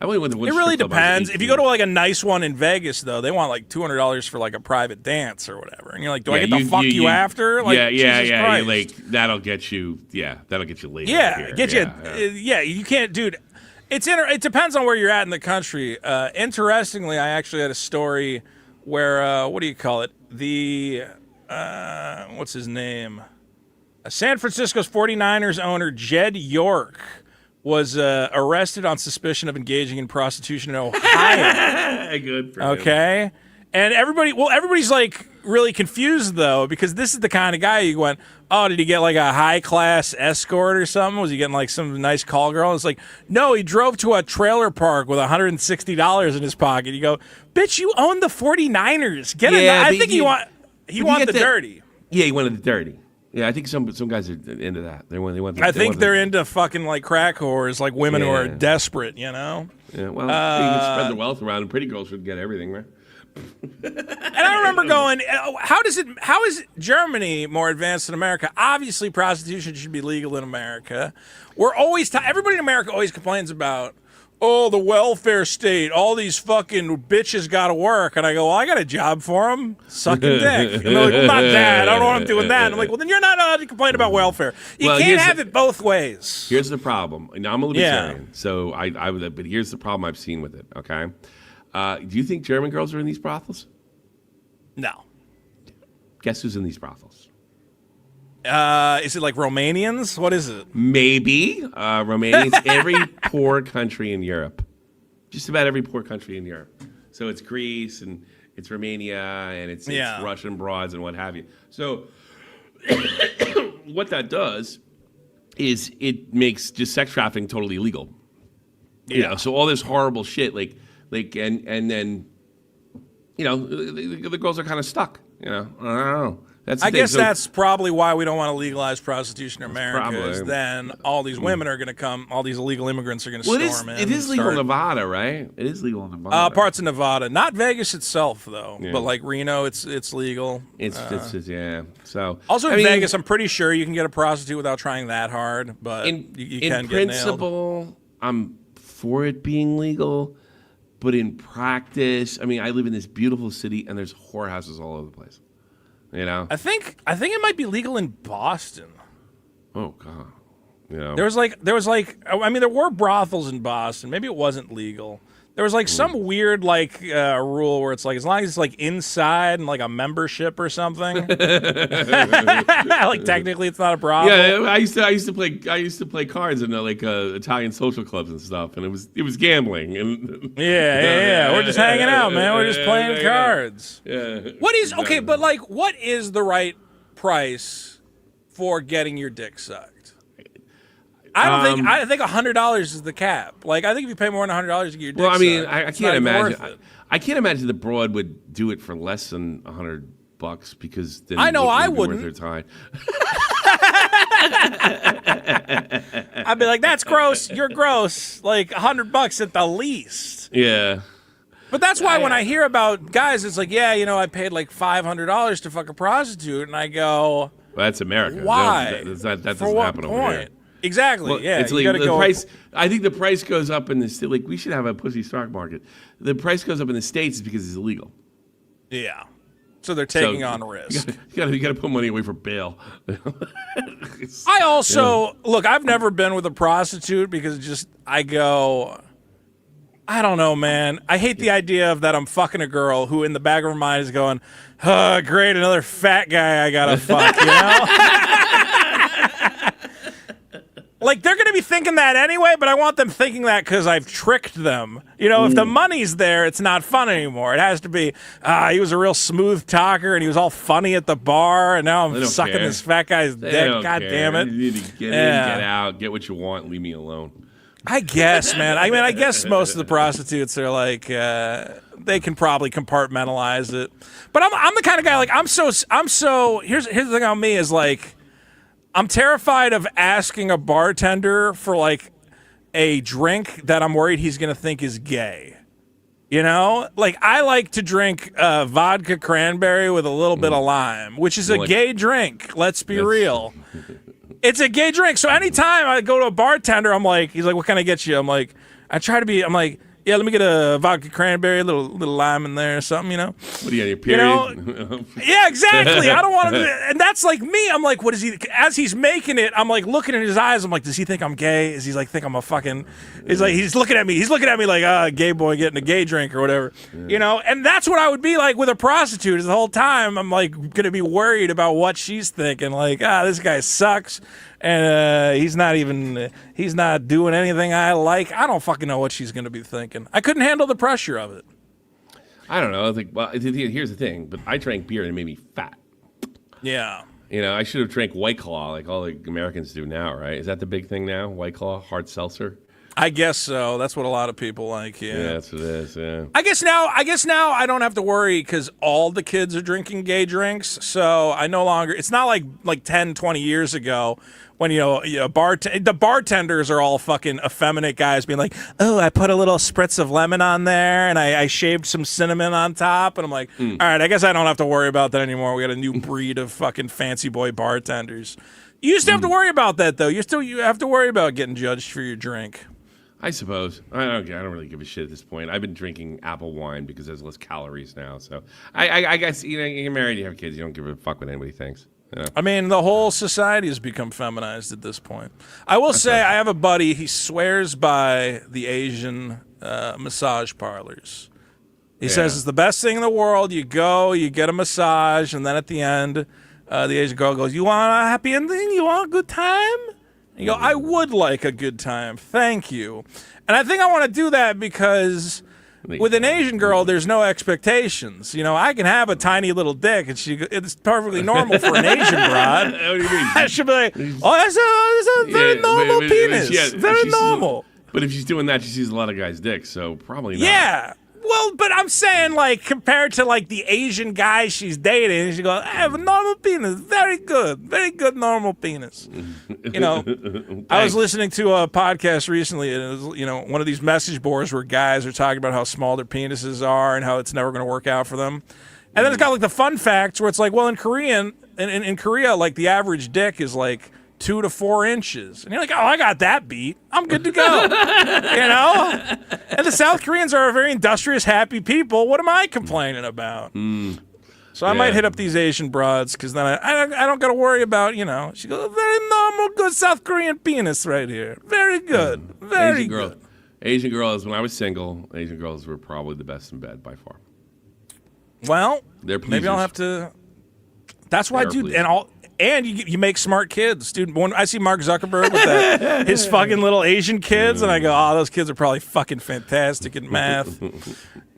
Speaker 3: I only went to one.
Speaker 1: It really
Speaker 3: strip club.
Speaker 1: depends. If you go to like a nice one in Vegas, though, they want like $200 for like a private dance or whatever, and you're like, "Do I get to fuck you after?" Like,
Speaker 3: yeah. Like that'll get you. Yeah, that'll get you laid.
Speaker 1: Yeah, get you. Yeah, you can't, dude. It depends on where you're at in the country. Interestingly, I actually had a story where what do you call it? The what's his name? San Francisco's 49ers owner Jed York was arrested on suspicion of engaging in prostitution in Ohio.
Speaker 3: Good for him.
Speaker 1: Okay. And everybody's like really confused though, because this is the kind of guy you went, oh, did he get like a high class escort or something? Was he getting like some nice call girl? It's like, no, he drove to a trailer park with $160 in his pocket. You go, bitch, you own the 49ers. I think he wanted the dirty.
Speaker 3: Yeah, he wanted the dirty. Yeah, I think some guys are into that.
Speaker 1: I think they're into fucking like crack whores, like women who are desperate, you know?
Speaker 3: Yeah, well, you can spread the wealth around, and pretty girls should get everything, right?
Speaker 1: And I remember going, how is Germany more advanced than America? Obviously, prostitution should be legal in America. Everybody in America always complains about, oh, the welfare state, all these fucking bitches got to work. And I go, well, I got a job for them, sucking dick. And they're like, well, not that. I don't know what I'm doing that. And I'm like, well, then you're not allowed to complain about welfare. You can't have it both ways.
Speaker 3: Here's the problem. Now, I'm a libertarian, so but here's the problem I've seen with it, okay? Do you think German girls are in these brothels?
Speaker 1: No.
Speaker 3: Guess who's in these brothels?
Speaker 1: Is it like Romanians? What is it?
Speaker 3: Maybe. Romanians. Every poor country in Europe. Just about every poor country in Europe. So it's Greece and it's Romania and it's Russian broads and what have you. So what that does is it makes just sex trafficking totally illegal. Yeah. You know, so all this horrible shit, and then, you know, the girls are kind of stuck. You know, I don't know.
Speaker 1: I guess that's probably why we don't want to legalize prostitution in America. Is then all these women are going to come, all these illegal immigrants are going to storm in.
Speaker 3: It is legal in Nevada, right? It is legal in Nevada.
Speaker 1: Parts of Nevada, not Vegas itself though, but like Reno, it's legal.
Speaker 3: It's yeah. So
Speaker 1: also in Vegas, I'm pretty sure you can get a prostitute without trying that hard, but you can get nailed.
Speaker 3: In principle, I'm for it being legal. But in practice, I mean, I live in this beautiful city, and there's whorehouses all over the place. You know?
Speaker 1: I think it might be legal in Boston.
Speaker 3: Oh God. You know?
Speaker 1: There was like I mean there were brothels in Boston. Maybe it wasn't legal. There was like some weird like rule where it's like as long as it's like inside and like a membership or something. Like technically it's not a brothel.
Speaker 3: Yeah, I used to play cards in like Italian social clubs and stuff, and it was gambling. And
Speaker 1: Yeah. We're just hanging out, man. We're just playing cards.
Speaker 3: Yeah.
Speaker 1: What is okay? But like, what is the right price for getting your dick sucked? I think $100 is the cap. Like, I think if you pay more than $100 to get your dick
Speaker 3: Well, I mean,
Speaker 1: sucked,
Speaker 3: I can't imagine. I can't imagine the broad would do it for less than $100 because then
Speaker 1: I know
Speaker 3: it
Speaker 1: I
Speaker 3: be
Speaker 1: wouldn't.
Speaker 3: Worth their time.
Speaker 1: I'd be like, that's gross. You're gross. Like $100 at the least.
Speaker 3: Yeah.
Speaker 1: But that's why when I hear about guys, it's like, yeah, you know, I paid like $500 to fuck a prostitute, and I go,
Speaker 3: Well, that's America.
Speaker 1: why?
Speaker 3: That doesn't
Speaker 1: For what
Speaker 3: happen over
Speaker 1: point?
Speaker 3: here.
Speaker 1: Exactly.
Speaker 3: Well,
Speaker 1: yeah,
Speaker 3: it's
Speaker 1: you
Speaker 3: like
Speaker 1: gotta
Speaker 3: the
Speaker 1: go.
Speaker 3: price. I think the price goes up in the state. Like we should have a pussy stock market. The price goes up in the States because it's illegal.
Speaker 1: Yeah. So they're taking on risk.
Speaker 3: You gotta put money away for bail.
Speaker 1: I also look. I've never been with a prostitute because I go. I don't know, man. I hate the idea of that I'm fucking a girl who, in the back of her mind, is going, "Oh, great, another fat guy I gotta fuck." You know. Like, they're going to be thinking that anyway, but I want them thinking that because I've tricked them. You know, if the money's there, it's not fun anymore. It has to be, he was a real smooth talker, and he was all funny at the bar, and now I'm sucking this fat guy's dick. God damn it.
Speaker 3: You need to get in, get out, get what you want, and leave me alone. I
Speaker 1: guess, man. I guess most of the prostitutes are like, they can probably compartmentalize it. But I'm the kind of guy, like, I'm so, here's the thing on me is, like, I'm terrified of asking a bartender for like a drink that I'm worried he's going to think is gay. You know? Like, I like to drink vodka cranberry with a little bit of lime, which is a gay drink. Let's be real. It's a gay drink. So anytime I go to a bartender, he's like, what can I get you? I'm like, yeah, let me get a vodka cranberry, a little lime in there or something, you know?
Speaker 3: What are you on your period?
Speaker 1: You know? Yeah, exactly. I don't want to, and that's like me. I'm like, what is he, as he's making it, I'm like looking in his eyes. I'm like, does he think I'm gay? Is he like, think I'm a fucking, he's looking at me like, gay boy getting a gay drink or whatever, you know? And that's what I would be like with a prostitute is the whole time. I'm like, going to be worried about what she's thinking. Like, this guy sucks. And he's not doing anything I like. I don't fucking know what she's going to be thinking. I couldn't handle the pressure of it.
Speaker 3: I don't know. I think, well, here's the thing. But I drank beer and it made me fat.
Speaker 1: Yeah.
Speaker 3: You know, I should have drank White Claw like all the Americans do now, right? Is that the big thing now? White Claw, hard seltzer?
Speaker 1: I guess so. That's what a lot of people like, yeah.
Speaker 3: Yeah, that's what it is, yeah.
Speaker 1: I guess now I don't have to worry because all the kids are drinking gay drinks. So I no longer, it's not like 10, 20 years ago when, the bartenders are all fucking effeminate guys being like, oh, I put a little spritz of lemon on there and I shaved some cinnamon on top. And I'm like, all right, I guess I don't have to worry about that anymore. We got a new breed of fucking fancy boy bartenders. You used to have to worry about that, though. You have to worry about getting judged for your drink.
Speaker 3: I suppose. I don't really give a shit at this point. I've been drinking apple wine because there's less calories now. So I guess, you're married, you have kids, you don't give a fuck what anybody thinks. You know?
Speaker 1: I mean, the whole society has become feminized at this point. I will say I have a buddy, he swears by the Asian massage parlors. He says it's the best thing in the world. You go, you get a massage, and then at the end, the Asian girl goes, you want a happy ending? You want a good time? You go, I would like a good time. Thank you. And I think I want to do that because with an Asian girl, there's no expectations. You know, I can have a tiny little dick, and it's perfectly normal for an Asian broad.
Speaker 3: What do you mean?
Speaker 1: She'll be like, that's a very normal penis. Very normal.
Speaker 3: But if she's doing that, she sees a lot of guys' dicks, so probably not.
Speaker 1: Yeah. Well, but I'm saying, like, compared to, like, the Asian guys she's dating, she goes, I have a normal penis. Very good normal penis. You know, I was listening to a podcast recently, and it was, one of these message boards where guys are talking about how small their penises are and how it's never going to work out for them. And then it's got, like, the fun facts where it's like, well, in Korea, like, the average dick is, like, 2 to 4 inches. And you're like, oh, I got that beat. I'm good to go. You know? And the South Koreans are a very industrious, happy people. What am I complaining about? So I might hit up these Asian broads because then I don't got to worry about, you know. She goes, very normal, good South Korean penis right here. Very good. Very
Speaker 3: Asian
Speaker 1: good.
Speaker 3: Asian girls, when I was single, Asian girls were probably the best in bed by far.
Speaker 1: Well,
Speaker 3: They're
Speaker 1: maybe I'll
Speaker 3: pleasers.
Speaker 1: have to. That's why,
Speaker 3: They're
Speaker 1: dude.
Speaker 3: pleasers.
Speaker 1: And you make smart kids, dude. When I see Mark Zuckerberg with his fucking little Asian kids, and I go, oh, those kids are probably fucking fantastic at math.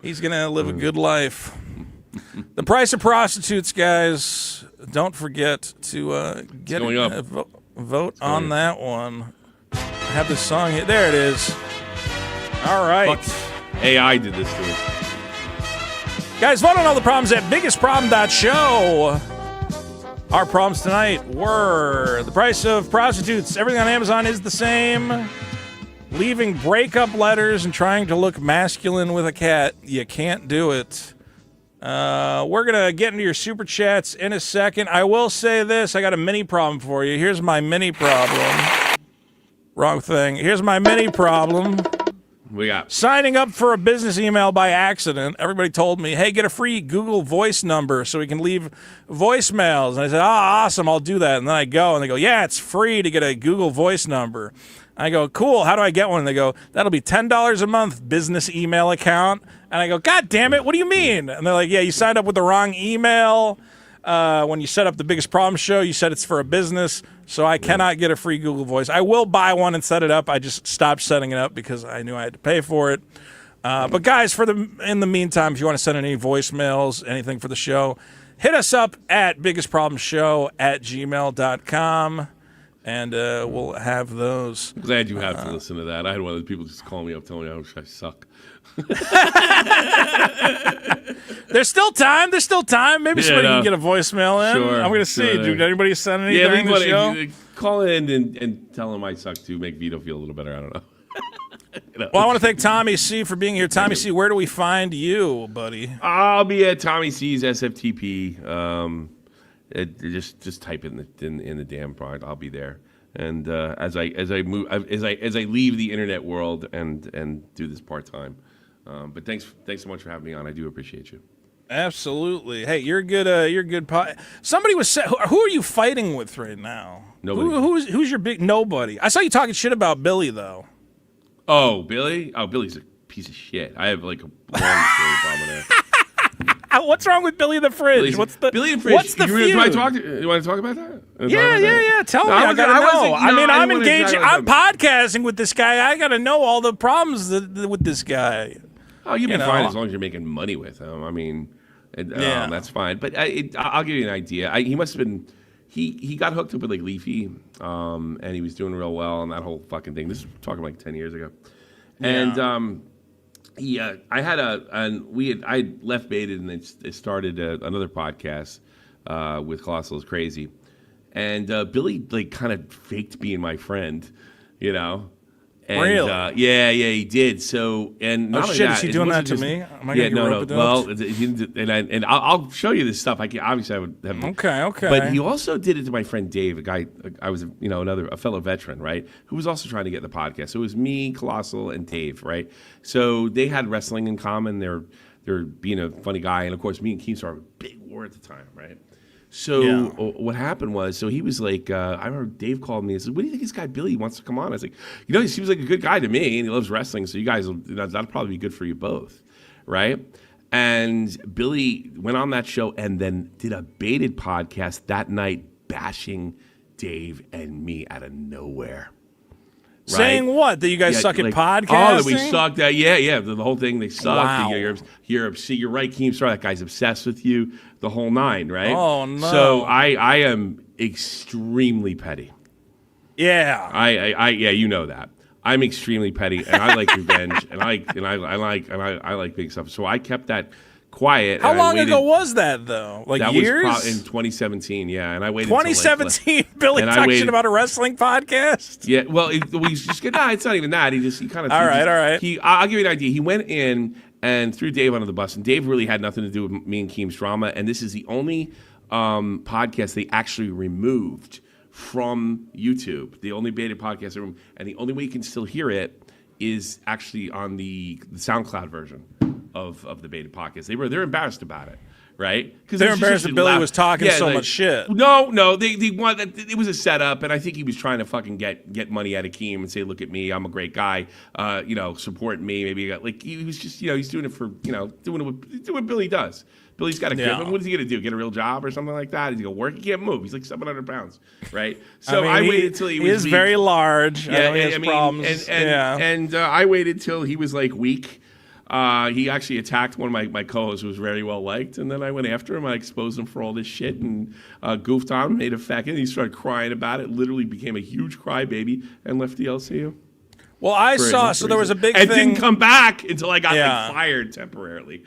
Speaker 1: He's going to live a good life. The price of prostitutes, guys. Don't forget to get
Speaker 3: going up.
Speaker 1: Vote on that one. I have this song here. There it is. All right.
Speaker 3: Fuck. AI did this to us.
Speaker 1: Guys, vote on all the problems at biggestproblem.show. Our problems tonight were the price of prostitutes. Everything on Amazon is the same. Leaving breakup letters and trying to look masculine with a cat. You can't do it. We're going to get into your super chats in a second. I will say this. I got a mini problem for you. Here's my mini problem. Wrong thing. Here's my mini problem.
Speaker 3: We got
Speaker 1: Signing up for a business email by accident. Everybody told me, hey, get a free Google Voice number so we can leave voicemails. And I said, awesome, I'll do that. And then I go, and they go, yeah, it's free to get a Google Voice number. I go, cool, how do I get one? And they go, that'll be $10 a month, business email account. And I go, God damn it, what do you mean? And they're like, yeah, you signed up with the wrong email. When you set up the Biggest Problem show, you said it's for a business, so I cannot get a free Google Voice. I will buy one and set it up. I just stopped setting it up because I knew I had to pay for it. But guys, in the meantime, if you want to send any voicemails, anything for the show, hit us up at biggestproblemshow@gmail.com, and we'll have those.
Speaker 3: I'm glad you have to listen to that. I had one of the people just call me up telling me how much I suck.
Speaker 1: There's still time. Maybe somebody can get a voicemail in.
Speaker 3: Sure,
Speaker 1: I'm going to see.
Speaker 3: sure.
Speaker 1: Did anybody send anything during the show?
Speaker 3: Call in and tell him I suck too. Make Vito feel a little better. I don't know.
Speaker 1: Well, I want to thank Tommy C for being here. Tommy C, where do we find you, buddy?
Speaker 3: I'll be at Tommy C's SFTP. Just type it in the damn product. I'll be there. And as I leave the internet world and do this part time. But thanks so much for having me on. I do appreciate you.
Speaker 1: Absolutely. Hey, you're good. You're good. Somebody was. Who are you fighting with right now?
Speaker 3: Nobody.
Speaker 1: Who's your big nobody? I saw you talking shit about Billy though.
Speaker 3: Oh, Billy? Oh, Billy's a piece of shit. I have like a long story problem there.
Speaker 1: What's wrong with Billy the Fridge?
Speaker 3: Billy the Fridge?
Speaker 1: What's the feud?
Speaker 3: You want to talk about that?
Speaker 1: Yeah. Tell me. I gotta know. I'm engaging. I'm podcasting with this guy. I gotta know all the problems with this guy.
Speaker 3: Oh, you've been fine as long as you're making money with him. I mean, that's fine. But I'll give you an idea. He must have been. He got hooked up with like Leafy, and he was doing real well on that whole fucking thing. This is talking like 10 years ago, and I had left Baited and it started another podcast with Colossal is Crazy, and Billy like kind of faked being my friend, you know. And,
Speaker 1: really?
Speaker 3: Yeah, he did. So, and not only
Speaker 1: shit,
Speaker 3: that,
Speaker 1: is he doing that to me? Am I
Speaker 3: yeah,
Speaker 1: gonna get
Speaker 3: no. Well, and I'll show you this stuff. Obviously I would have.
Speaker 1: Okay.
Speaker 3: But he also did it to my friend Dave, a guy. I was, a fellow veteran, right? Who was also trying to get the podcast. So it was me, Colossal, and Dave, right? So they had wrestling in common. They're being a funny guy, and of course, me and Keemstar were a big war at the time, right? So what happened was, he was like, I remember Dave called me and said, what do you think this guy Billy wants to come on? I was like, he seems like a good guy to me, and he loves wrestling, so you guys, that'll probably be good for you both, right? And Billy went on that show and then did a Baited podcast that night bashing Dave and me out of nowhere. Right?
Speaker 1: Saying what? That you guys suck at podcasting?
Speaker 3: Oh, that we sucked. The whole thing, they sucked.
Speaker 1: Wow.
Speaker 3: You're right, Keemstar. That guy's obsessed with you. The whole nine, right?
Speaker 1: Oh no.
Speaker 3: So I am extremely petty.
Speaker 1: Yeah.
Speaker 3: I you know that. I'm extremely petty, and I like revenge, and I like big stuff. So I kept that quiet.
Speaker 1: How long ago was that though? Like
Speaker 3: that
Speaker 1: years?
Speaker 3: Was in 2017. Yeah, and I waited.
Speaker 1: 2017. Billy talked shit about a wrestling podcast.
Speaker 3: Yeah. Well, we just it's not even that. He kind of.
Speaker 1: All right.
Speaker 3: I'll give you an idea. He went in and threw Dave under the bus, and Dave really had nothing to do with me and Keem's drama. And this is the only podcast they actually removed from YouTube, the only beta podcast room, and the only way you can still hear it is actually on the SoundCloud version of the beta podcast. They're embarrassed about it. Right? Because
Speaker 1: they're embarrassed that Billy was talking so much shit.
Speaker 3: No, they want that. It was a setup, and I think he was trying to fucking get money out of Keem and say, "Look at me, I'm a great guy. Support me." Maybe he was just he's doing it for doing what Billy does. Billy's got to give him. What is he going to do? Get a real job or something like that? He's going to work. He can't move. He's like 700 pounds, right? So I waited till he was.
Speaker 1: He is
Speaker 3: weak.
Speaker 1: very large.
Speaker 3: Yeah,
Speaker 1: he has problems.
Speaker 3: And I waited till he was like weak. He actually attacked one of my co-hosts who was very well liked, and then I went after him. I exposed him for all this shit and goofed on him, made a fat kid. He started crying about it, literally became a huge crybaby, and left the LCU.
Speaker 1: Well, I saw, so there was a big
Speaker 3: thing.
Speaker 1: And
Speaker 3: didn't come back until I got fired temporarily.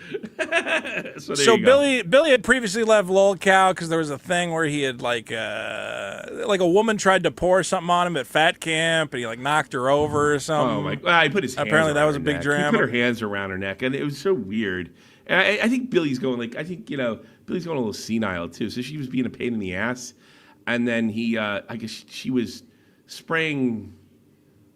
Speaker 3: so
Speaker 1: Billy had previously left LolCow because there was a thing where he had like a woman tried to pour something on him at Fat Camp, and he knocked her over or something.
Speaker 3: Oh my! Well, he put his hands
Speaker 1: apparently that was a
Speaker 3: her
Speaker 1: big
Speaker 3: neck.
Speaker 1: drama.
Speaker 3: He put her hands around her neck, and it was so weird. And I think Billy's going Billy's going a little senile too. So she was being a pain in the ass, and then I guess she was spraying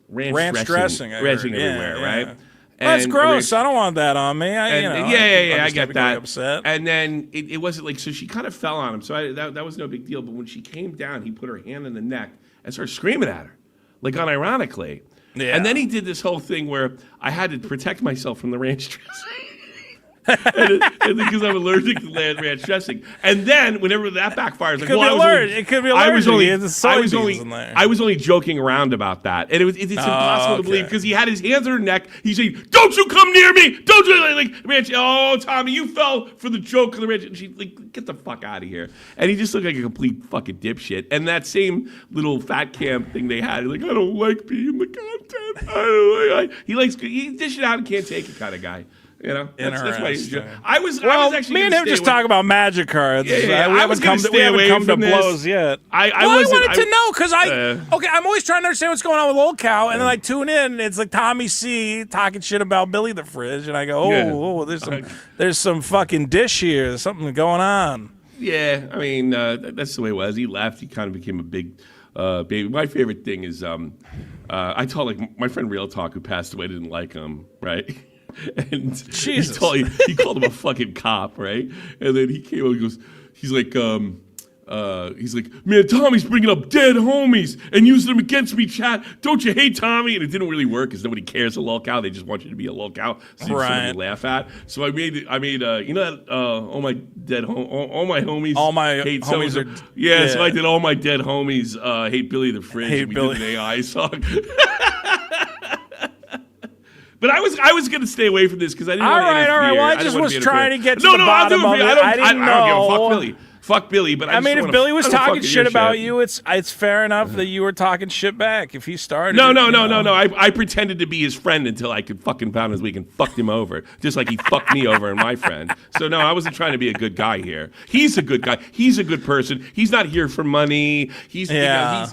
Speaker 3: ranch dressing everywhere, right?
Speaker 1: Well, that's gross. I don't want that on me.
Speaker 3: I get that.
Speaker 1: Upset.
Speaker 3: And then it wasn't so she kind of fell on him. So that was no big deal. But when she came down, he put her hand in the neck and started screaming at her, unironically. Yeah. And then he did this whole thing where I had to protect myself from the ranch dressing. and because I'm allergic to ranch dressing, and then whenever that backfires,
Speaker 1: it could be allergic.
Speaker 3: I was only joking around about that, and it's impossible to believe because he had his hands on her neck. He's saying, "Don't you come near me! Don't you ranch? Oh, Tommy, you fell for the joke of the ranch." And she get the fuck out of here. And he just looked like a complete fucking dipshit. And that same little Fat Camp thing they had, I don't like being the content. He dish it out and can't take it kind of guy. That's why he's I was actually
Speaker 1: me and him just talk about magic cards.
Speaker 3: Yeah,
Speaker 1: we haven't come to blows yet.
Speaker 3: I
Speaker 1: wanted to know because I'm always trying to understand what's going on with Old Cow, and then I tune in, and it's like Tommy C talking shit about Billy the Fridge, and I go, there's some fucking dish here, there's something going on.
Speaker 3: Yeah, I mean that's the way it was. He left. He kind of became a big baby. My favorite thing is I told my friend Real Talk who passed away didn't like him, right? And
Speaker 1: Jesus.
Speaker 3: He called him a fucking cop, right? And then he came over, he's like, man, Tommy's bringing up dead homies and using them against me, chat. Don't you hate Tommy? And it didn't really work because nobody cares a LolCow. They just want you to be a LolCow, so you have something to laugh at. So I made all my dead all my homies.
Speaker 1: All my
Speaker 3: hate
Speaker 1: homies
Speaker 3: are yeah. So I did all my dead homies hate Billy the Fridge.
Speaker 1: Hate
Speaker 3: and we
Speaker 1: Billy.
Speaker 3: did an AI song. But I was going to stay away from this because I didn't want to interfere.
Speaker 1: All right. Well, I just was trying to get to the bottom of it. I didn't know.
Speaker 3: Fuck Billy. But
Speaker 1: I mean, if Billy was talking shit about you, it's fair enough that you were talking shit back. If he started,
Speaker 3: no. I pretended to be his friend until I could fucking pound his week and fucked him over, just like he fucked me over and my friend. So no, I wasn't trying to be a good guy here. He's a good guy. He's a good person. He's not here for money. He's a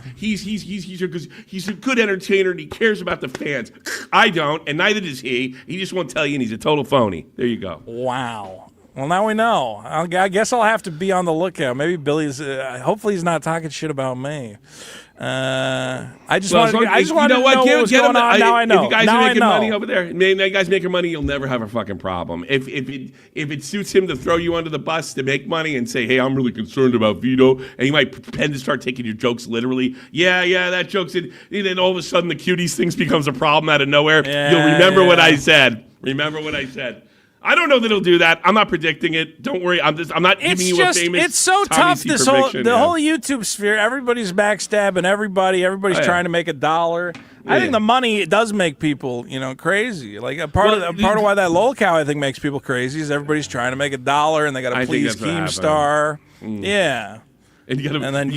Speaker 3: good entertainer and he cares about the fans. I don't, and neither does he. He just won't tell you, and he's a total phony. There you go.
Speaker 1: Wow. Well, now we know. I guess I'll have to be on the lookout. Maybe Billy's. Hopefully, he's not talking shit about me. I just wanted to know what was going on. Now I know.
Speaker 3: If you guys are making money over there, you guys making money, you'll never have a fucking problem. If it suits him to throw you under the bus to make money and say, hey, I'm really concerned about Vito, and he might pretend to start taking your jokes literally. Yeah, that joke's in. And then all of a sudden, the cuties things becomes a problem out of nowhere. You'll remember what I said. Remember what I said. I don't know that he'll do that. I'm not predicting it. Don't worry. I'm not giving you a famous.
Speaker 1: It's so tough. The whole YouTube sphere. Everybody's backstabbing everybody. Everybody's trying to make $1. I think the money does make people, crazy. Like a part of why that LolCow I think makes people crazy is everybody's trying to make $1 and they got to please Keemstar. Yeah.
Speaker 3: And you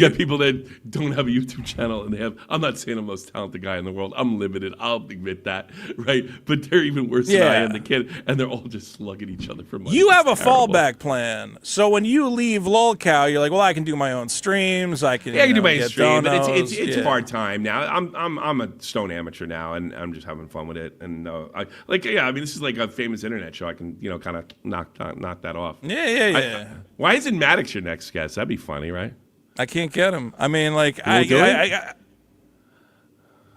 Speaker 3: got people that don't have a YouTube channel and they have. I'm not saying I'm the most talented guy in the world. I'm limited. I'll admit that, right? But they're even worse than I am, the kid, and they're all just slugging each other for money.
Speaker 1: You have a fallback plan. So when you leave LolCow, you're like, well, I can do my own streams. I can
Speaker 3: do my own stream,
Speaker 1: donos.
Speaker 3: but it's part time now. I'm a stone amateur now, and I'm just having fun with it. And this is like a famous internet show. I can kind of knock that off.
Speaker 1: Yeah.
Speaker 3: Why isn't Maddox your next guest? That'd be funny, right?
Speaker 1: I can't get him. I mean, like,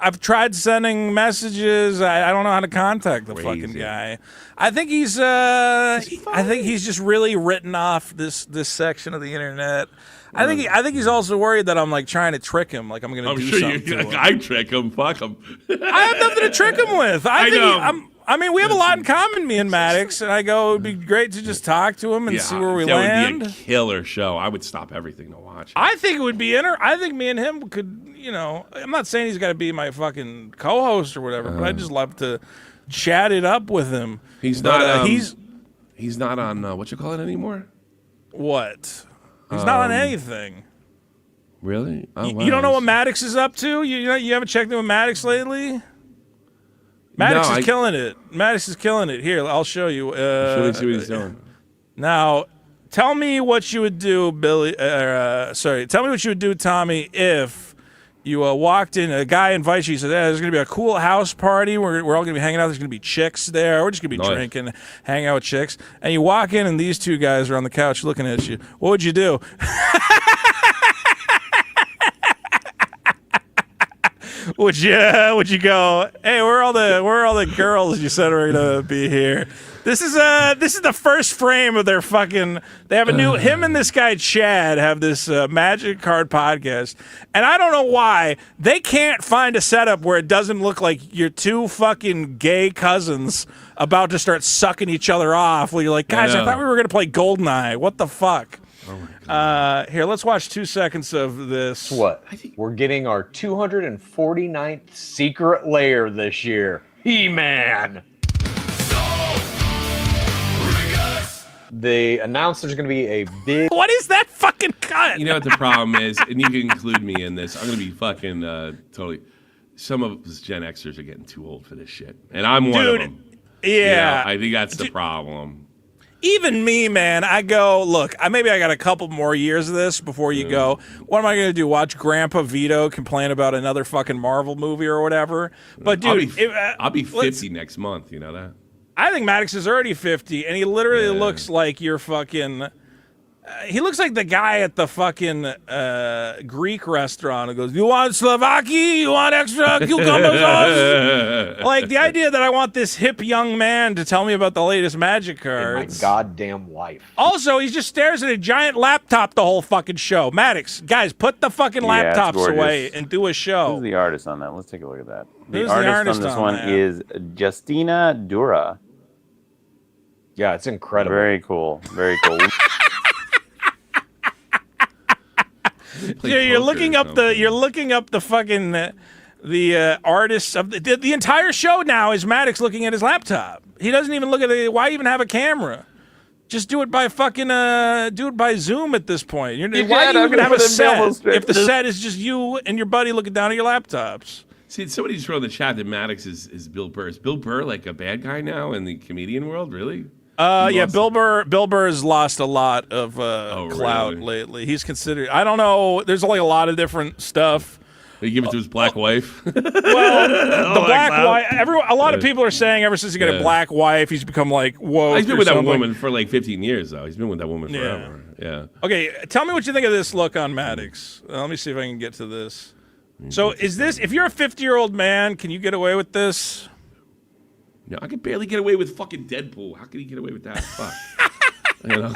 Speaker 1: I've tried sending messages. I don't know how to contact the fucking guy. I think he's just really written off this section of the internet. I think he's also worried that I'm like trying to trick him, like I'm going to do something to him.
Speaker 3: I trick him. Fuck him.
Speaker 1: I have nothing to trick him with.
Speaker 3: I know.
Speaker 1: I mean, we have a lot in common, me and Maddox, and I go, it'd be great to just talk to him and see where we land.
Speaker 3: That would be a killer show. I would stop everything to watch.
Speaker 1: I think it would be I think me and him could, I'm not saying he's got to be my fucking co-host or whatever, but I'd just love to chat it up with him.
Speaker 3: He's not. He's not on what you call it anymore.
Speaker 1: What? He's not on anything.
Speaker 3: Really? Oh, wow.
Speaker 1: You don't know what Maddox is up to? You haven't checked in with Maddox lately? Maddox is killing it. Maddox is killing it. Here, I'll show you.
Speaker 3: Show me what he's doing.
Speaker 1: Now, tell me what you would do, Billy. Tell me what you would do, Tommy, if you walked in, a guy invites you, he says, there's going to be a cool house party. We're all going to be hanging out. There's going to be chicks there. We're just going to be drinking, hanging out with chicks. And you walk in, and these two guys are on the couch looking at you. What would you do? Would you go, hey, where are all the girls you said were gonna be here? This is the first frame of their fucking. They have a new him and this guy Chad have this Magic Card podcast, and I don't know why they can't find a setup where it doesn't look like your two fucking gay cousins about to start sucking each other off. Well, you're like, guys, I thought we were gonna play GoldenEye. What the fuck? Oh my God. Here, let's watch 2 seconds of this.
Speaker 4: What? We're getting our 249th secret layer this year. He-Man. They announced there's going to be a big...
Speaker 1: What is that fucking cut?
Speaker 3: You know what the problem is? And you can include me in this. I'm going to be fucking totally... Some of us Gen Xers are getting too old for this shit. And I'm one of them.
Speaker 1: Yeah.
Speaker 3: I think that's the problem.
Speaker 1: Even me, man, I go, look, maybe I got a couple more years of this before you go, what am I going to do, watch Grandpa Vito complain about another fucking Marvel movie or whatever? But, dude...
Speaker 3: I'll be 50 next month, you know that?
Speaker 1: I think Maddox is already 50, and he literally looks like you're fucking... he looks like the guy at the fucking Greek restaurant who goes, you want Slovaki? You want extra cucumber sauce? Like, the idea that I want this hip young man to tell me about the latest Magic cards.
Speaker 4: My goddamn wife.
Speaker 1: Also, he just stares at a giant laptop the whole fucking show. Maddox, guys, put the fucking laptops away and do a show.
Speaker 5: Who's the artist on that? Let's take a look at that.
Speaker 1: Who's
Speaker 5: the artist on this one is Justina Dura.
Speaker 4: Yeah, it's incredible.
Speaker 5: Very cool. Very cool.
Speaker 1: Yeah, you're looking up the fucking the artists of the entire show now is Maddox looking at his laptop. He doesn't even look at it. Why even have a camera? Just do it by fucking do it by Zoom at this point. Why do you even have a set if the set is just you and your buddy looking down at your laptops?
Speaker 3: See, somebody just wrote in the chat that Maddox is Bill Burr. Is Bill Burr like a bad guy now in the comedian world? Really?
Speaker 1: Yeah, Bill Burr has lost a lot of clout lately. He's considered. I don't know. There's like a lot of different stuff.
Speaker 3: He give it to his black wife.
Speaker 1: Well, the black wife. A lot of people are saying ever since he got a black wife, he's become like whoa.
Speaker 3: He's been with that woman for like 15 years though. He's been with that woman forever. Yeah.
Speaker 1: Okay, tell me what you think of this look on Maddox. Let me see if I can get to this. So, is this? If you're a 50-year-old man, can you get away with this?
Speaker 3: No, I could barely get away with fucking Deadpool. How could he get away with that? Fuck. You know?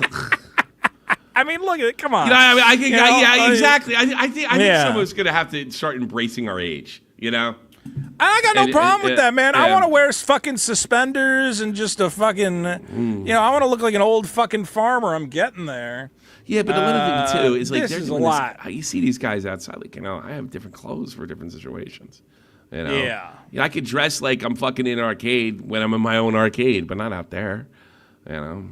Speaker 1: I mean, look at it. Come on.
Speaker 3: You know, I think, exactly. I think some of us going to have to start embracing our age. You know.
Speaker 1: I got no problem with that, man. I want to wear fucking suspenders and just a fucking, I want to look like an old fucking farmer. I'm getting there.
Speaker 3: Yeah, but another thing too is like
Speaker 1: there's a lot.
Speaker 3: You see these guys outside, like I have different clothes for different situations. You know? Yeah. I could dress like I'm fucking in an arcade when I'm in my own arcade, but not out there. You know.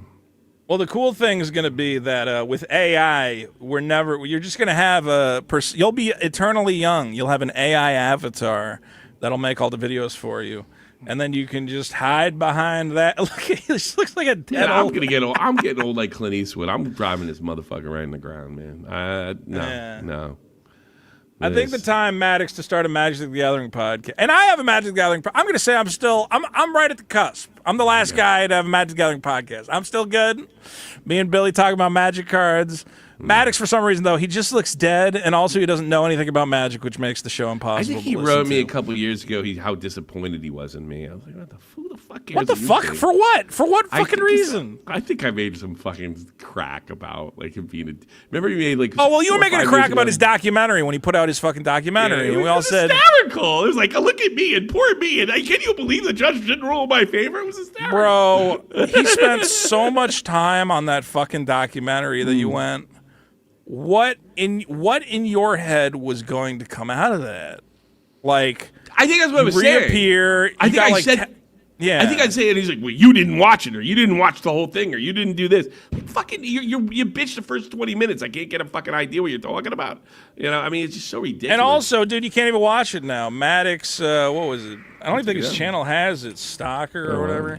Speaker 1: Well, the cool thing is going to be that with AI, you're just going to have you'll be eternally young. You'll have an AI avatar that'll make all the videos for you. And then you can just hide behind that. Look, he just looks like a dead
Speaker 3: I'm gonna get old. I'm getting old like Clint Eastwood. I'm driving this motherfucker right in the ground, man. No.
Speaker 1: I think the time, Maddox, to start a Magic the Gathering podcast, and I have a Magic the Gathering. I'm going to say I'm right at the cusp. I'm the last guy to have a Magic the Gathering podcast. I'm still good. Me and Billy talk about Magic cards. Maddox, for some reason, though, he just looks dead, and also he doesn't know anything about magic, which makes the show
Speaker 3: I
Speaker 1: impossible.
Speaker 3: think he
Speaker 1: to listen
Speaker 3: wrote me
Speaker 1: to.
Speaker 3: a couple years ago how disappointed he was in me. I was like, who the fuck cares
Speaker 1: What the
Speaker 3: you
Speaker 1: fuck?
Speaker 3: think?
Speaker 1: For what? For what
Speaker 3: I
Speaker 1: fucking
Speaker 3: think-
Speaker 1: reason?
Speaker 3: I think I made some fucking crack about like him being a. Remember he made like.
Speaker 1: Oh, well, you
Speaker 3: 4
Speaker 1: were
Speaker 3: or
Speaker 1: making a
Speaker 3: 5
Speaker 1: crack
Speaker 3: years
Speaker 1: about
Speaker 3: ago?
Speaker 1: his documentary when he put out his fucking documentary,
Speaker 3: Yeah,
Speaker 1: and we all
Speaker 3: was
Speaker 1: said,
Speaker 3: hysterical. It was like, look at me and poor me, and can you believe the judge didn't rule in my favor? It was hysterical.
Speaker 1: bro, he spent so much time on that fucking documentary that you went, what in your head was going to come out of that? Like,
Speaker 3: I think that's what I was saying.
Speaker 1: reappear.
Speaker 3: I think I said.
Speaker 1: yeah.
Speaker 3: I think I'd say it. He's like, well, you didn't watch it, or you didn't watch the whole thing, or you didn't do this. Like, fucking, you bitch the first 20 minutes. I can't get a fucking idea what you're talking about. You know, I mean, it's just so ridiculous.
Speaker 1: And also, dude, you can't even watch it now. Maddox, what was it? I don't even think his channel has it, Stalker or whatever.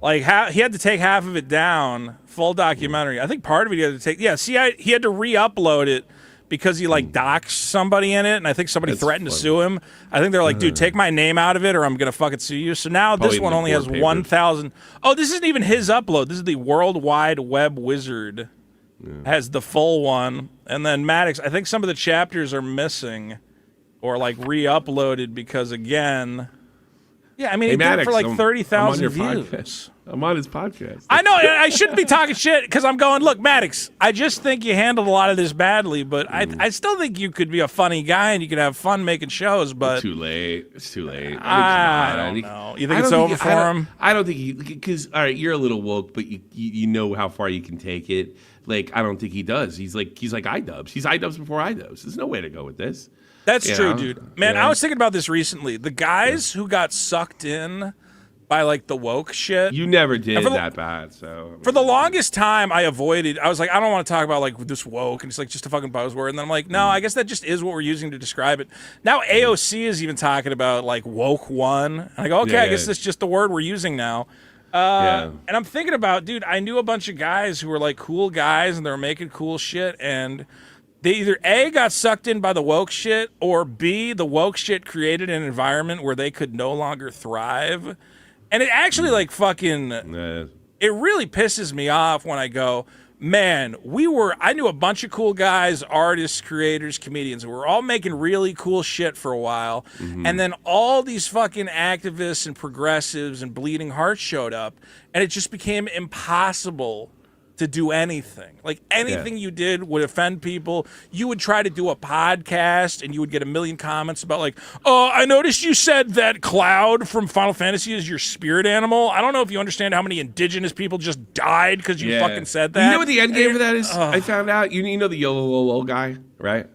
Speaker 1: Like, he had to take half of it down, full documentary. I think part of it he had to take. Yeah, see, he had to re-upload it because he like doxed somebody in it, and I think somebody
Speaker 3: That's
Speaker 1: threatened to
Speaker 3: funny.
Speaker 1: sue him. I think they're like, dude, take my name out of it, or I'm gonna fucking sue you. So now
Speaker 3: Probably
Speaker 1: this
Speaker 3: in
Speaker 1: one
Speaker 3: the
Speaker 1: only has
Speaker 3: court papers.
Speaker 1: 1,000. Oh, this isn't even his upload. This is the World Wide Web Wizard. Has the full one, and then Maddox. I think some of the chapters are missing, or like re-uploaded because again. Yeah, I mean, he did it
Speaker 3: Maddox,
Speaker 1: for like
Speaker 3: I'm on
Speaker 1: 30,000
Speaker 3: your
Speaker 1: views.
Speaker 3: podcast. I'm on his podcast.
Speaker 1: I know I shouldn't be talking shit because I'm going, look, Maddox, I just think you handled a lot of this badly, but I still think you could be a funny guy and you could have fun making shows, but
Speaker 3: Too late. It's too late. I mean,
Speaker 1: I
Speaker 3: come on.
Speaker 1: don't know. You
Speaker 3: I
Speaker 1: think it's
Speaker 3: don't
Speaker 1: over for him?
Speaker 3: I don't think he, because all right, you're a little woke, but you know how far you can take it. Like, I don't think he does. He's like iDubbbz. He's iDubbbz before iDubbbz. There's no way to go with this.
Speaker 1: That's
Speaker 3: Yeah.
Speaker 1: true, dude. Man,
Speaker 3: Yeah.
Speaker 1: I was thinking about this recently. The guys who got sucked in by like the woke shit.
Speaker 3: You never did
Speaker 1: for the-
Speaker 3: that bad, so
Speaker 1: For the longest time, I avoided. I was like, I don't want to talk about like this woke, and it's like just a fucking buzzword. And then I'm like, no, I guess that just is what we're using to describe it. Now AOC is even talking about like woke one, and I go, okay, I
Speaker 3: Yeah.
Speaker 1: guess that's just the word we're using now.
Speaker 3: yeah.
Speaker 1: And I'm thinking about, dude, I knew a bunch of guys who were like cool guys, and they were making cool shit, and they either A, got sucked in by the woke shit, or B, the woke shit created an environment where they could no longer thrive. And it actually like fucking. It really pisses me off when I go, man, I knew a bunch of cool guys, artists, creators, comedians, who were all making really cool shit for a while. And then all these fucking activists and progressives and bleeding hearts showed up, and it just became impossible to do anything. Like anything you did would offend people. You would try to do a podcast and you would get a million comments about like, oh, I noticed you said that Cloud from Final Fantasy is your spirit animal. I don't know if you understand how many indigenous people just died because you fucking said that.
Speaker 3: You know what the end game for that is? I found out. You know the YOLO guy, right?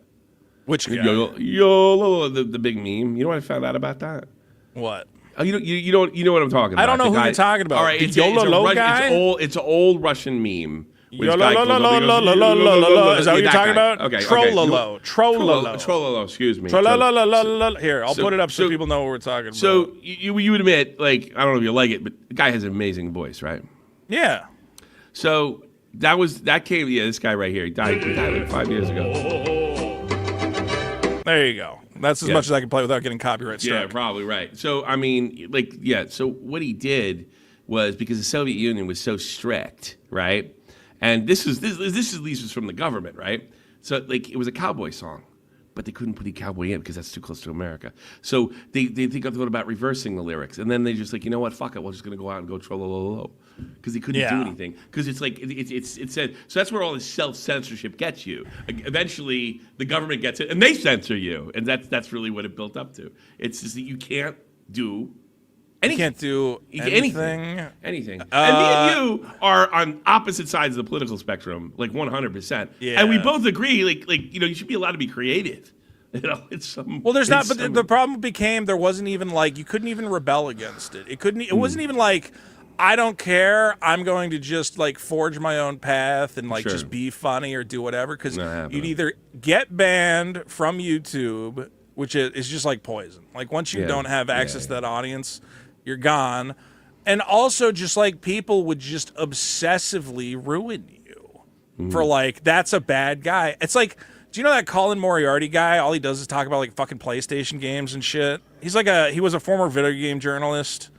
Speaker 1: Which guy?
Speaker 3: YOLO, the big meme. You know what I found out about that?
Speaker 1: What?
Speaker 3: Oh, you know what I'm talking about.
Speaker 1: I don't know
Speaker 3: The
Speaker 1: who
Speaker 3: guy-
Speaker 1: you're talking about.
Speaker 3: All right,
Speaker 1: The
Speaker 3: it's
Speaker 1: YOLO
Speaker 3: a
Speaker 1: guy?
Speaker 3: It's an old Russian meme. With this
Speaker 1: YOLO,
Speaker 3: guy
Speaker 1: lo,
Speaker 3: goes
Speaker 1: lo,
Speaker 3: up,
Speaker 1: lo,
Speaker 3: he goes,
Speaker 1: lo, lo, lo, lo, lo. Is that what you're
Speaker 3: that
Speaker 1: talking
Speaker 3: guy.
Speaker 1: about?
Speaker 3: Okay.
Speaker 1: Trollolo. Trollolo.
Speaker 3: Trollolo, excuse me.
Speaker 1: Trollolo. Here, I'll
Speaker 3: So-
Speaker 1: put it up so
Speaker 3: so-
Speaker 1: people know what we're talking about.
Speaker 3: So you would admit, like, I don't know if you like it, but the guy has an amazing voice, right?
Speaker 1: yeah.
Speaker 3: So that came. Yeah, this guy right here. He died like 5 years ago.
Speaker 1: There you go. That's as much as I can play without getting copyright
Speaker 3: Yeah,
Speaker 1: struck.
Speaker 3: probably right. So I mean, like, yeah. So what he did was, because the Soviet Union was so strict, right? And this at least was from the government, right? So like, it was a cowboy song, but they couldn't put a cowboy in because that's too close to America. So they think about reversing the lyrics, and then they just like, you know what, fuck it, we're just gonna go out and go trollololo, because he couldn't do
Speaker 1: Yeah.
Speaker 3: anything, because it's like it said. So that's where all this self-censorship gets you. Like, eventually, the government gets it, and they censor you, and that's really what it built up to. It's just that you can't do
Speaker 1: You
Speaker 3: anything.
Speaker 1: can't do anything.
Speaker 3: Anything. And me and you are on opposite sides of the political spectrum, like 100%.
Speaker 1: Yeah.
Speaker 3: And we both agree, like you should be allowed to be creative. You know, it's some.
Speaker 1: Well, there's not,
Speaker 3: it's
Speaker 1: but
Speaker 3: some-
Speaker 1: the problem became there wasn't even like you couldn't even rebel against it. It wasn't even like I don't care. I'm going to just like forge my own path and like
Speaker 3: Sure.
Speaker 1: just be funny or do whatever because
Speaker 3: Not happening.
Speaker 1: you'd either get banned from YouTube, which is just like poison. Like once you
Speaker 3: Yeah.
Speaker 1: don't have access to that audience, you're gone. And also just like people would just obsessively ruin you for like that's a bad guy. It's like, do you know that Colin Moriarty guy? All he does is talk about like fucking PlayStation games and shit. He was a former video game journalist.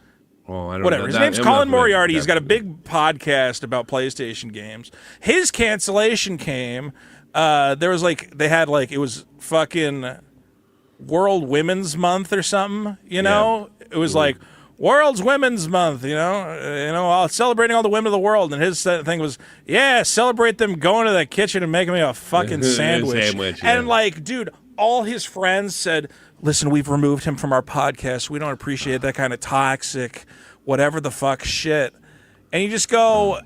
Speaker 3: Oh, I don't
Speaker 1: Whatever.
Speaker 3: know.
Speaker 1: His
Speaker 3: That-
Speaker 1: name's
Speaker 3: I'm
Speaker 1: Colin
Speaker 3: not familiar with
Speaker 1: Moriarty.
Speaker 3: that.
Speaker 1: He's got a big podcast about PlayStation games. His cancellation came there was like they had like it was fucking World Women's Month or something. You know, it was like World's Women's Month. Celebrating all the women of the world. And his thing was, celebrate them going to the kitchen and making me a fucking sandwich. And like, dude, all his friends said, "Listen, we've removed him from our podcast. We don't appreciate that kind of toxic, whatever the fuck shit." And you just go,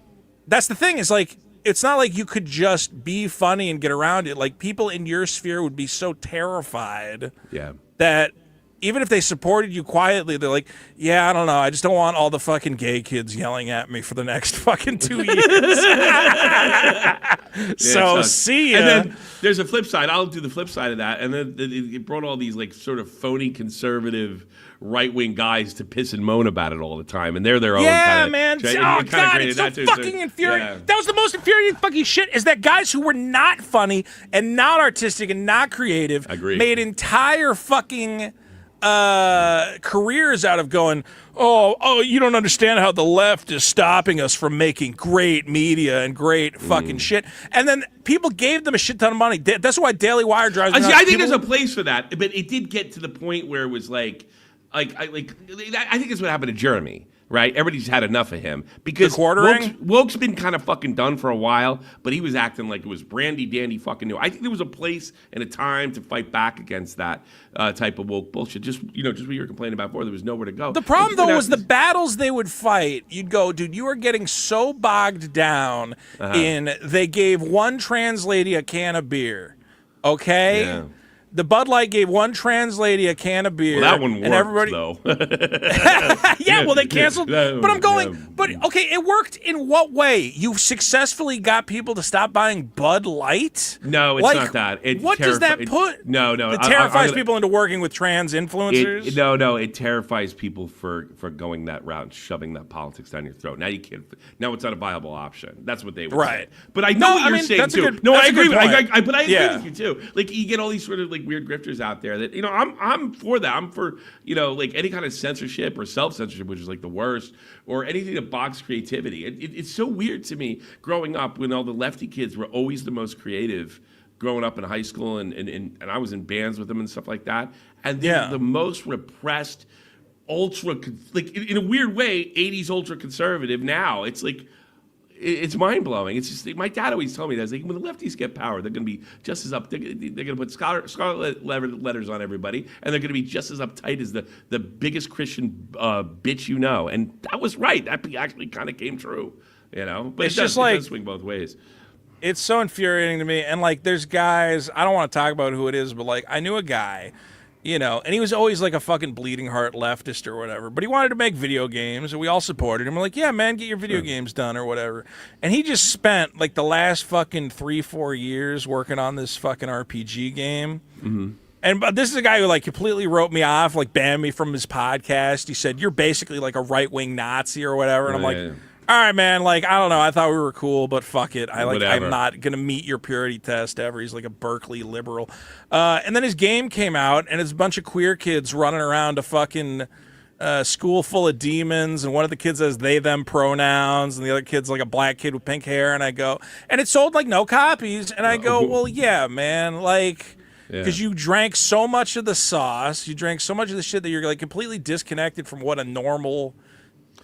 Speaker 1: that's the thing, is like, it's not like you could just be funny and get around it. Like, people in your sphere would be so terrified that even if they supported you quietly, they're like, I don't know, I just don't want all the fucking gay kids yelling at me for the next fucking 2 years. So, see ya.
Speaker 3: And then there's a flip side. I'll do the flip side of that. And then it brought all these, like, sort of phony conservative right-wing guys to piss and moan about it all the time, and they're their own kind of...
Speaker 1: man. Oh, God, it's so fucking infuriating. Yeah. That was the most infuriating fucking shit, is that guys who were not funny and not artistic and not creative made entire fucking careers out of going, oh, you don't understand how the left is stopping us from making great media and great fucking shit. And then people gave them a shit ton of money. That's why Daily Wire drives me nuts.
Speaker 3: I think there's a place for that, but it did get to the point where it was I think that's what happened to Jeremy, right? Everybody's had enough of him because Woke's been kind of fucking done for a while, but he was acting like it was brandy dandy fucking new. I think there was a place and a time to fight back against that type of woke bullshit. Just what you were complaining about before. There was nowhere to go.
Speaker 1: The problem though was the battles they would fight. You'd go, dude, you are getting so bogged down in they gave one trans lady a can of beer, okay? Yeah. The Bud Light gave one trans lady a can of beer.
Speaker 3: Well, that one worked, though.
Speaker 1: Well, they canceled. But I'm going, okay, it worked in what way? You've successfully got people to stop buying Bud Light?
Speaker 3: No, it's not that.
Speaker 1: What does that put?
Speaker 3: No.
Speaker 1: It terrifies people into working with trans influencers?
Speaker 3: No, it terrifies people for going that route and shoving that politics down your throat. Now you can't. Now it's not a viable option. That's what they would say. But I know what you're saying, too. I agree with you, too. Like, you get all these sort of, like, weird grifters out there that, I'm for that. I'm for, like any kind of censorship or self-censorship, which is like the worst, or anything that bogs creativity. It's so weird to me growing up when all the lefty kids were always the most creative growing up in high school, and I was in bands with them and stuff like that. And they're the most repressed, ultra, like in a weird way, 80s ultra conservative now. It's like, it's mind-blowing. It's just, my dad always told me that. It's like, when the lefties get power, they're going to be just as up. They're going to put scarlet letters on everybody, and they're going to be just as uptight as the biggest Christian bitch you know. And that was right. That actually kind of came true, But it does swing both ways.
Speaker 1: It's so infuriating to me. And, like, there's guys, I don't want to talk about who it is, but, like, I knew a guy, and he was always like a fucking bleeding heart leftist or whatever, but he wanted to make video games, and we all supported him. We're like, yeah, man, get your video games done or whatever. And he just spent like the last fucking 3-4 years working on this fucking RPG game. Mm-hmm. And this is a guy who like completely wrote me off, like banned me from his podcast. He said, you're basically like a right-wing Nazi or whatever. And I'm like, all right, man, like, I don't know. I thought we were cool, but fuck it. I'm not going to meet your purity test ever. He's like a Berkeley liberal. And then his game came out, and it's a bunch of queer kids running around a fucking school full of demons, and one of the kids has they, them pronouns, and the other kid's like a black kid with pink hair, and I go, and it sold like no copies, and I go, well, yeah, man, like... Because you drank so much of the sauce, you drank so much of the shit that you're like completely disconnected from what a normal...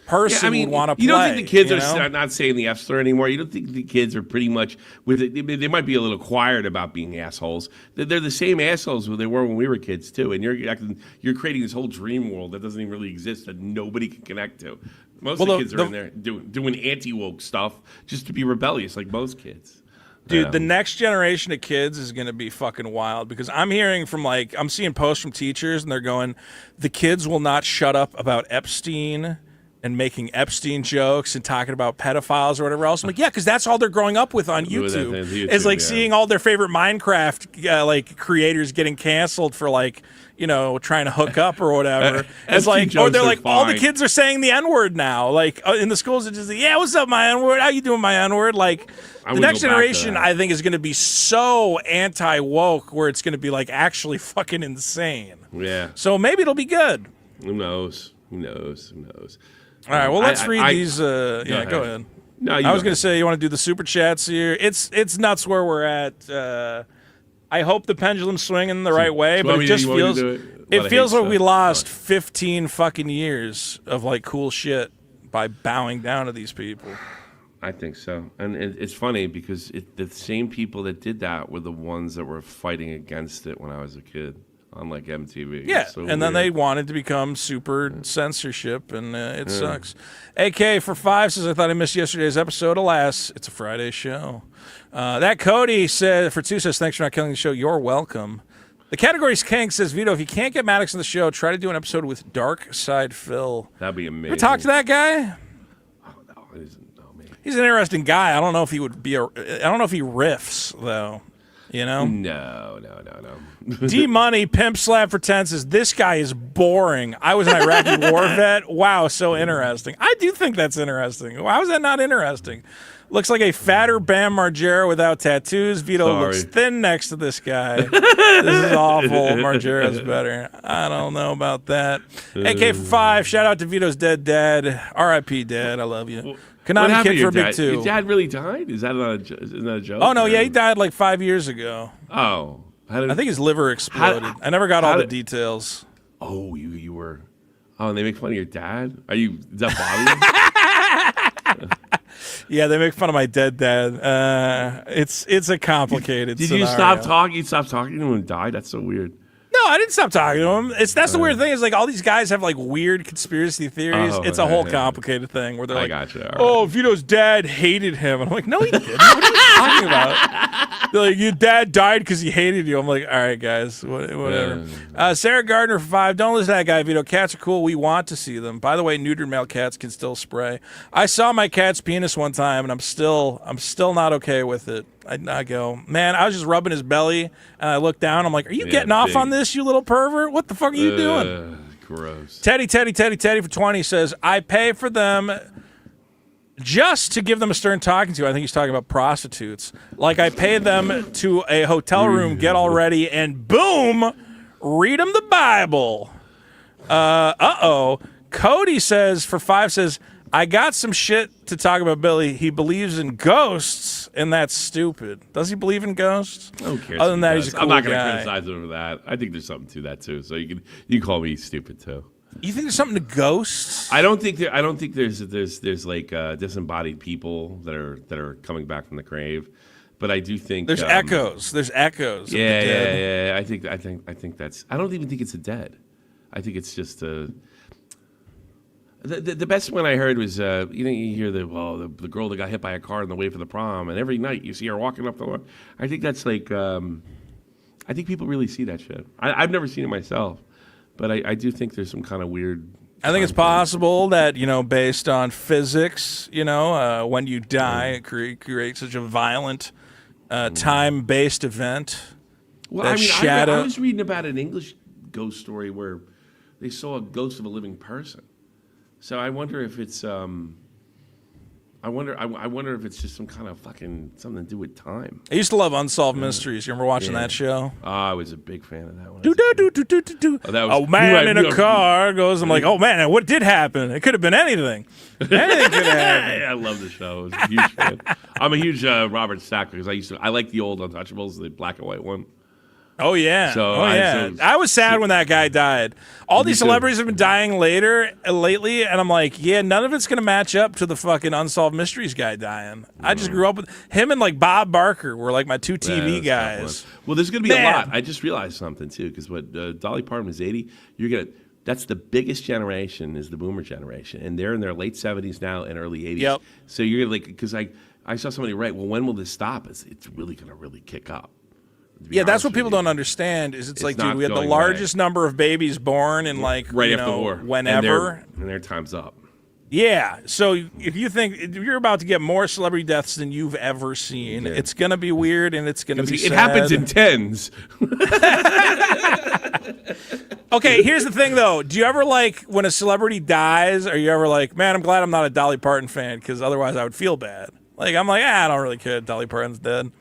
Speaker 1: person would want to play.
Speaker 3: You don't think the kids are not saying the F slur anymore? You don't think the kids are pretty much with it? They might be a little quiet about being assholes. They're the same assholes they were when we were kids too. And you're creating this whole dream world that doesn't even really exist that nobody can connect to. Most of the kids are in there doing anti-woke stuff just to be rebellious, like most kids.
Speaker 1: Dude, the next generation of kids is going to be fucking wild because I'm hearing from I'm seeing posts from teachers and they're going, the kids will not shut up about Epstein and making Epstein jokes and talking about pedophiles or whatever else. I'm like, yeah, because that's all they're growing up with on YouTube. It's like seeing all their favorite Minecraft creators getting canceled for trying to hook up or whatever. It's like, or they're like, all the kids are saying the N-word now. Like in the schools, it's just like, yeah, what's up, my N-word? How you doing, my N-word? Like the next generation, I think, is going to be so anti-woke where it's going to be like actually fucking insane.
Speaker 3: Yeah.
Speaker 1: So maybe it'll be good.
Speaker 3: Who knows?
Speaker 1: All right, well, let's read these. Go ahead.
Speaker 3: No,
Speaker 1: I was going to say, you want to do the super chats here? It's nuts where we're at. I hope the pendulum's swinging the right way, but it just feels like we lost 15 fucking years of like cool shit by bowing down to these people.
Speaker 3: I think so. And it's funny because the same people that did that were the ones that were fighting against it when I was a kid on like MTV.
Speaker 1: Yeah,
Speaker 3: so
Speaker 1: and
Speaker 3: weird.
Speaker 1: then they wanted to become super censorship, and it sucks. AK for 5 says, I thought I missed yesterday's episode. Alas, it's a Friday show. That Cody said, for 2 says, thanks for not killing the show. You're welcome. The Categories King says, Vito, if you can't get Maddox on the show, try to do an episode with Dark Side Phil.
Speaker 3: That'd be amazing.
Speaker 1: You ever talk to that guy?
Speaker 3: Oh, no, it isn't. No, man.
Speaker 1: He's an interesting guy. I don't know if he would be I don't know if he riffs, though. You know?
Speaker 3: No.
Speaker 1: D Money Pimp Slap for 10 says, this guy is boring. I was an Iraqi war vet. Wow, so interesting. I do think that's interesting. How is that not interesting? Looks like a fatter Bam Margera without tattoos. Vito looks thin next to this guy. This is awful. Margera's better. I don't know about that. AK for 5. Shout out to Vito's dead dad. R.I.P. Dad. I love you. Konami Kid for a big 2.
Speaker 3: Your dad really died? Is that a joke?
Speaker 1: Oh, no, yeah, he died like 5 years ago.
Speaker 3: Oh.
Speaker 1: I think his liver exploded. I never got all the details.
Speaker 3: Oh, you were. Oh, and they make fun of your dad? Does that bother you?
Speaker 1: Yeah, they make fun of my dead dad. It's a complicated
Speaker 3: Did
Speaker 1: scenario.
Speaker 3: you stop talking? You stopped talking to him and died? That's so weird.
Speaker 1: No, I didn't stop talking to him. That's the weird thing is like all these guys have like weird conspiracy theories. It's a whole complicated thing where they're like,
Speaker 3: gotcha.
Speaker 1: oh, Vito's dad hated him. And I'm like, no, he didn't. What are you talking about? They're like, your dad died because he hated you. I'm like, all right, guys, whatever. Sarah Gardner for 5. Don't listen to that guy, Vito. Cats are cool. We want to see them. By the way, neutered male cats can still spray. I saw my cat's penis one time, and I'm still not okay with it. I go, man, I was just rubbing his belly, and I looked down. I'm like, are you getting off on this, you little pervert? What the fuck are you doing?
Speaker 3: Gross.
Speaker 1: Teddy for 20 says, I pay for them just to give them a stern talking to. I think he's talking about prostitutes. Like I pay them to a hotel room, get all ready, and boom, read them the Bible. Cody says, for 5 says, I got some shit to talk about Billy. He believes in ghosts, and that's stupid. Does he believe in ghosts?
Speaker 3: Who cares?
Speaker 1: Other than that, he's a cool
Speaker 3: I'm not going to
Speaker 1: guy.
Speaker 3: criticize him for that. I think there's something to that too. So you can call me stupid too.
Speaker 1: You think there's something to ghosts?
Speaker 3: I don't think there's like disembodied people that are coming back from the grave, but I do think
Speaker 1: There's echoes. There's echoes. Of the dead.
Speaker 3: Yeah. I think that's. I don't even think it's a dead. I think it's just a. The best one I heard was you hear the girl that got hit by a car on the way for the prom, and every night you see her walking up the lawn. I think that's like I think people really see that shit. I've never seen it myself, but I do think there's some kind of weird.
Speaker 1: I think it's possible that based on physics, when you die, it creates such a violent time-based event.
Speaker 3: Well, I was reading about an English ghost story where they saw a ghost of a living person. So I wonder if it's I wonder if it's just some kind of fucking something to do with time.
Speaker 1: I used to love Unsolved Mysteries. You remember watching that show?
Speaker 3: Oh, I was a big fan of that one.
Speaker 1: A man in a car goes. I'm like, oh man, what did happen? It could have been anything. Anything could have happened.
Speaker 3: I love the show. I was a huge fan. I'm a huge Robert Stack because I like the old Untouchables, the black and white one.
Speaker 1: Oh yeah. I was sad when that guy died. All these celebrities have been dying lately, and I'm like, yeah, none of it's gonna match up to the fucking Unsolved Mysteries guy dying. I just grew up with him and like Bob Barker were like my two TV guys.
Speaker 3: Well, there's gonna be a lot. I just realized something too, because Dolly Parton was 80. That's the biggest generation is the Boomer generation, and they're in their late 70s now and early 80s.
Speaker 1: Yep.
Speaker 3: So you're like, because I saw somebody write, well, when will this stop? It's really gonna kick up.
Speaker 1: Yeah, that's what people don't understand. Is it's like, dude, we had the largest number of babies born in like
Speaker 3: right after the war,
Speaker 1: whenever,
Speaker 3: and their time's up.
Speaker 1: Yeah, so if you're about to get more celebrity deaths than you've ever seen, it's gonna be weird and it's gonna be sad.
Speaker 3: It happens in tens.
Speaker 1: Okay, here's the thing though. Do you ever like when a celebrity dies? Are you ever like, man, I'm glad I'm not a Dolly Parton fan because otherwise I would feel bad. Like I'm like, I don't really care. Dolly Parton's dead.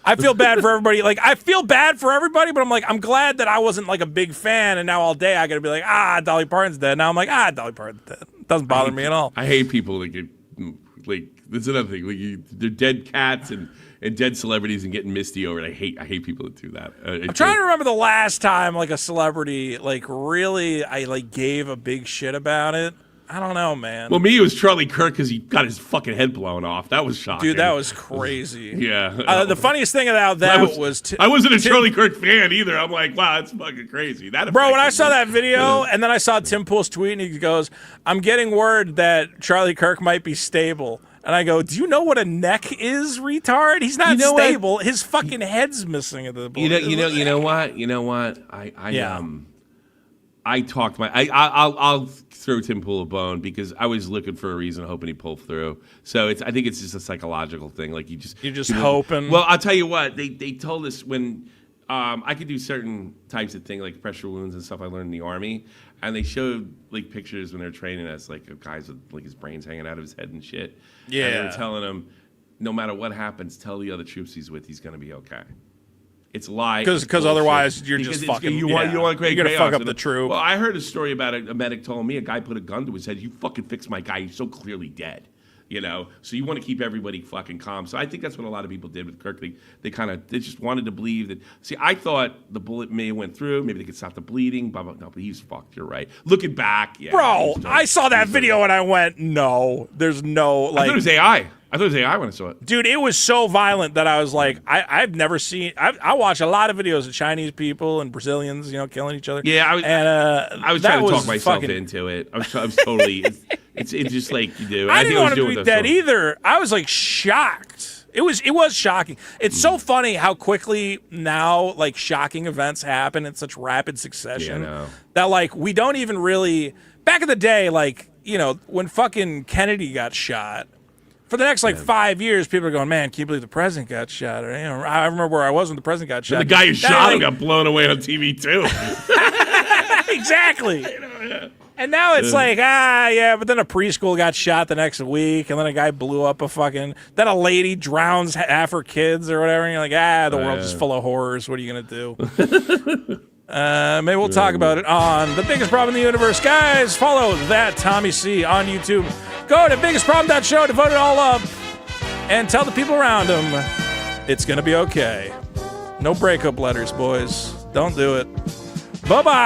Speaker 1: I feel bad for everybody. Like I feel bad for everybody, but I'm like, I'm glad that I wasn't like a big fan, and now all day I gotta be like, Dolly Parton's dead. Now I'm like, Dolly Parton's dead. It doesn't bother me at all.
Speaker 3: I hate people that get Like, that's another thing. Like, they're dead cats and dead celebrities and getting misty over it. I hate people that do that.
Speaker 1: I'm trying to remember the last time like a celebrity like really I like gave a big shit about it. I don't know, man.
Speaker 3: Well, me, it was Charlie Kirk because he got his fucking head blown off. That was shocking.
Speaker 1: Dude, that was crazy.
Speaker 3: Yeah.
Speaker 1: The funniest thing about that was
Speaker 3: I wasn't a Charlie Kirk fan either. I'm like, wow, that's fucking crazy.
Speaker 1: Bro, when I saw that video and then I saw Tim Pool's tweet and he goes, I'm getting word that Charlie Kirk might be stable. And I go, do you know what a neck is, retard? He's not stable. What? His fucking head's missing at the point.
Speaker 3: You know what? I talked I'll throw Tim Pool a bone because I was looking for a reason, hoping he pulled through. So I think it's just a psychological thing. Like you're just
Speaker 1: hoping.
Speaker 3: Well, I'll tell you what, they told us when I could do certain types of thing like pressure wounds and stuff I learned in the Army, and they showed like pictures when they're training us, like of guys with like his brains hanging out of his head and shit.
Speaker 1: Yeah.
Speaker 3: And they were telling him, no matter what happens, tell the other troops he's with he's gonna be okay. It's lie.
Speaker 1: Because otherwise you're just fucking.
Speaker 3: You want to create
Speaker 1: you're gonna
Speaker 3: chaos.
Speaker 1: fuck up the troop.
Speaker 3: Well, I heard a story about a medic told me a guy put a gun to his head. You fucking fix my guy. He's so clearly dead. You know, so you want to keep everybody fucking calm. So I think that's what a lot of people did with Kirk. They just wanted to believe that. See, I thought the bullet may have went through. Maybe they could stop the bleeding. Blah blah. No, but he's fucked. You're right. Looking back, yeah.
Speaker 1: Bro, I saw that video and I went, no, there's no like.
Speaker 3: I thought it was AI. I thought it was AI when I saw it.
Speaker 1: Dude, it was so violent that I was like, I've never seen. I watch a lot of videos of Chinese people and Brazilians, killing each other.
Speaker 3: Yeah, I was trying to talk myself
Speaker 1: fucking,
Speaker 3: into it. I was totally. It's just like you do.
Speaker 1: I didn't want him to be dead either. I was like shocked. It was shocking. It's so funny how quickly now like shocking events happen in such rapid succession that like we don't even really. Back in the day, like when fucking Kennedy got shot. For the next 5 years, people are going, man, can't believe the president got shot. Or, I remember where I was when the president got shot.
Speaker 3: And the guy who shot him got blown away on TV too.
Speaker 1: Exactly. And now it's but then a preschool got shot the next week, and then a guy blew up then a lady drowns half her kids or whatever, and you're like, the world's just full of horrors. What are you going to do? Maybe we'll talk about it on The Biggest Problem in the Universe. Guys, follow that Tommy C on YouTube. Go to biggestproblem.show to vote it all up and tell the people around him it's going to be okay. No breakup letters, boys. Don't do it. Bye-bye.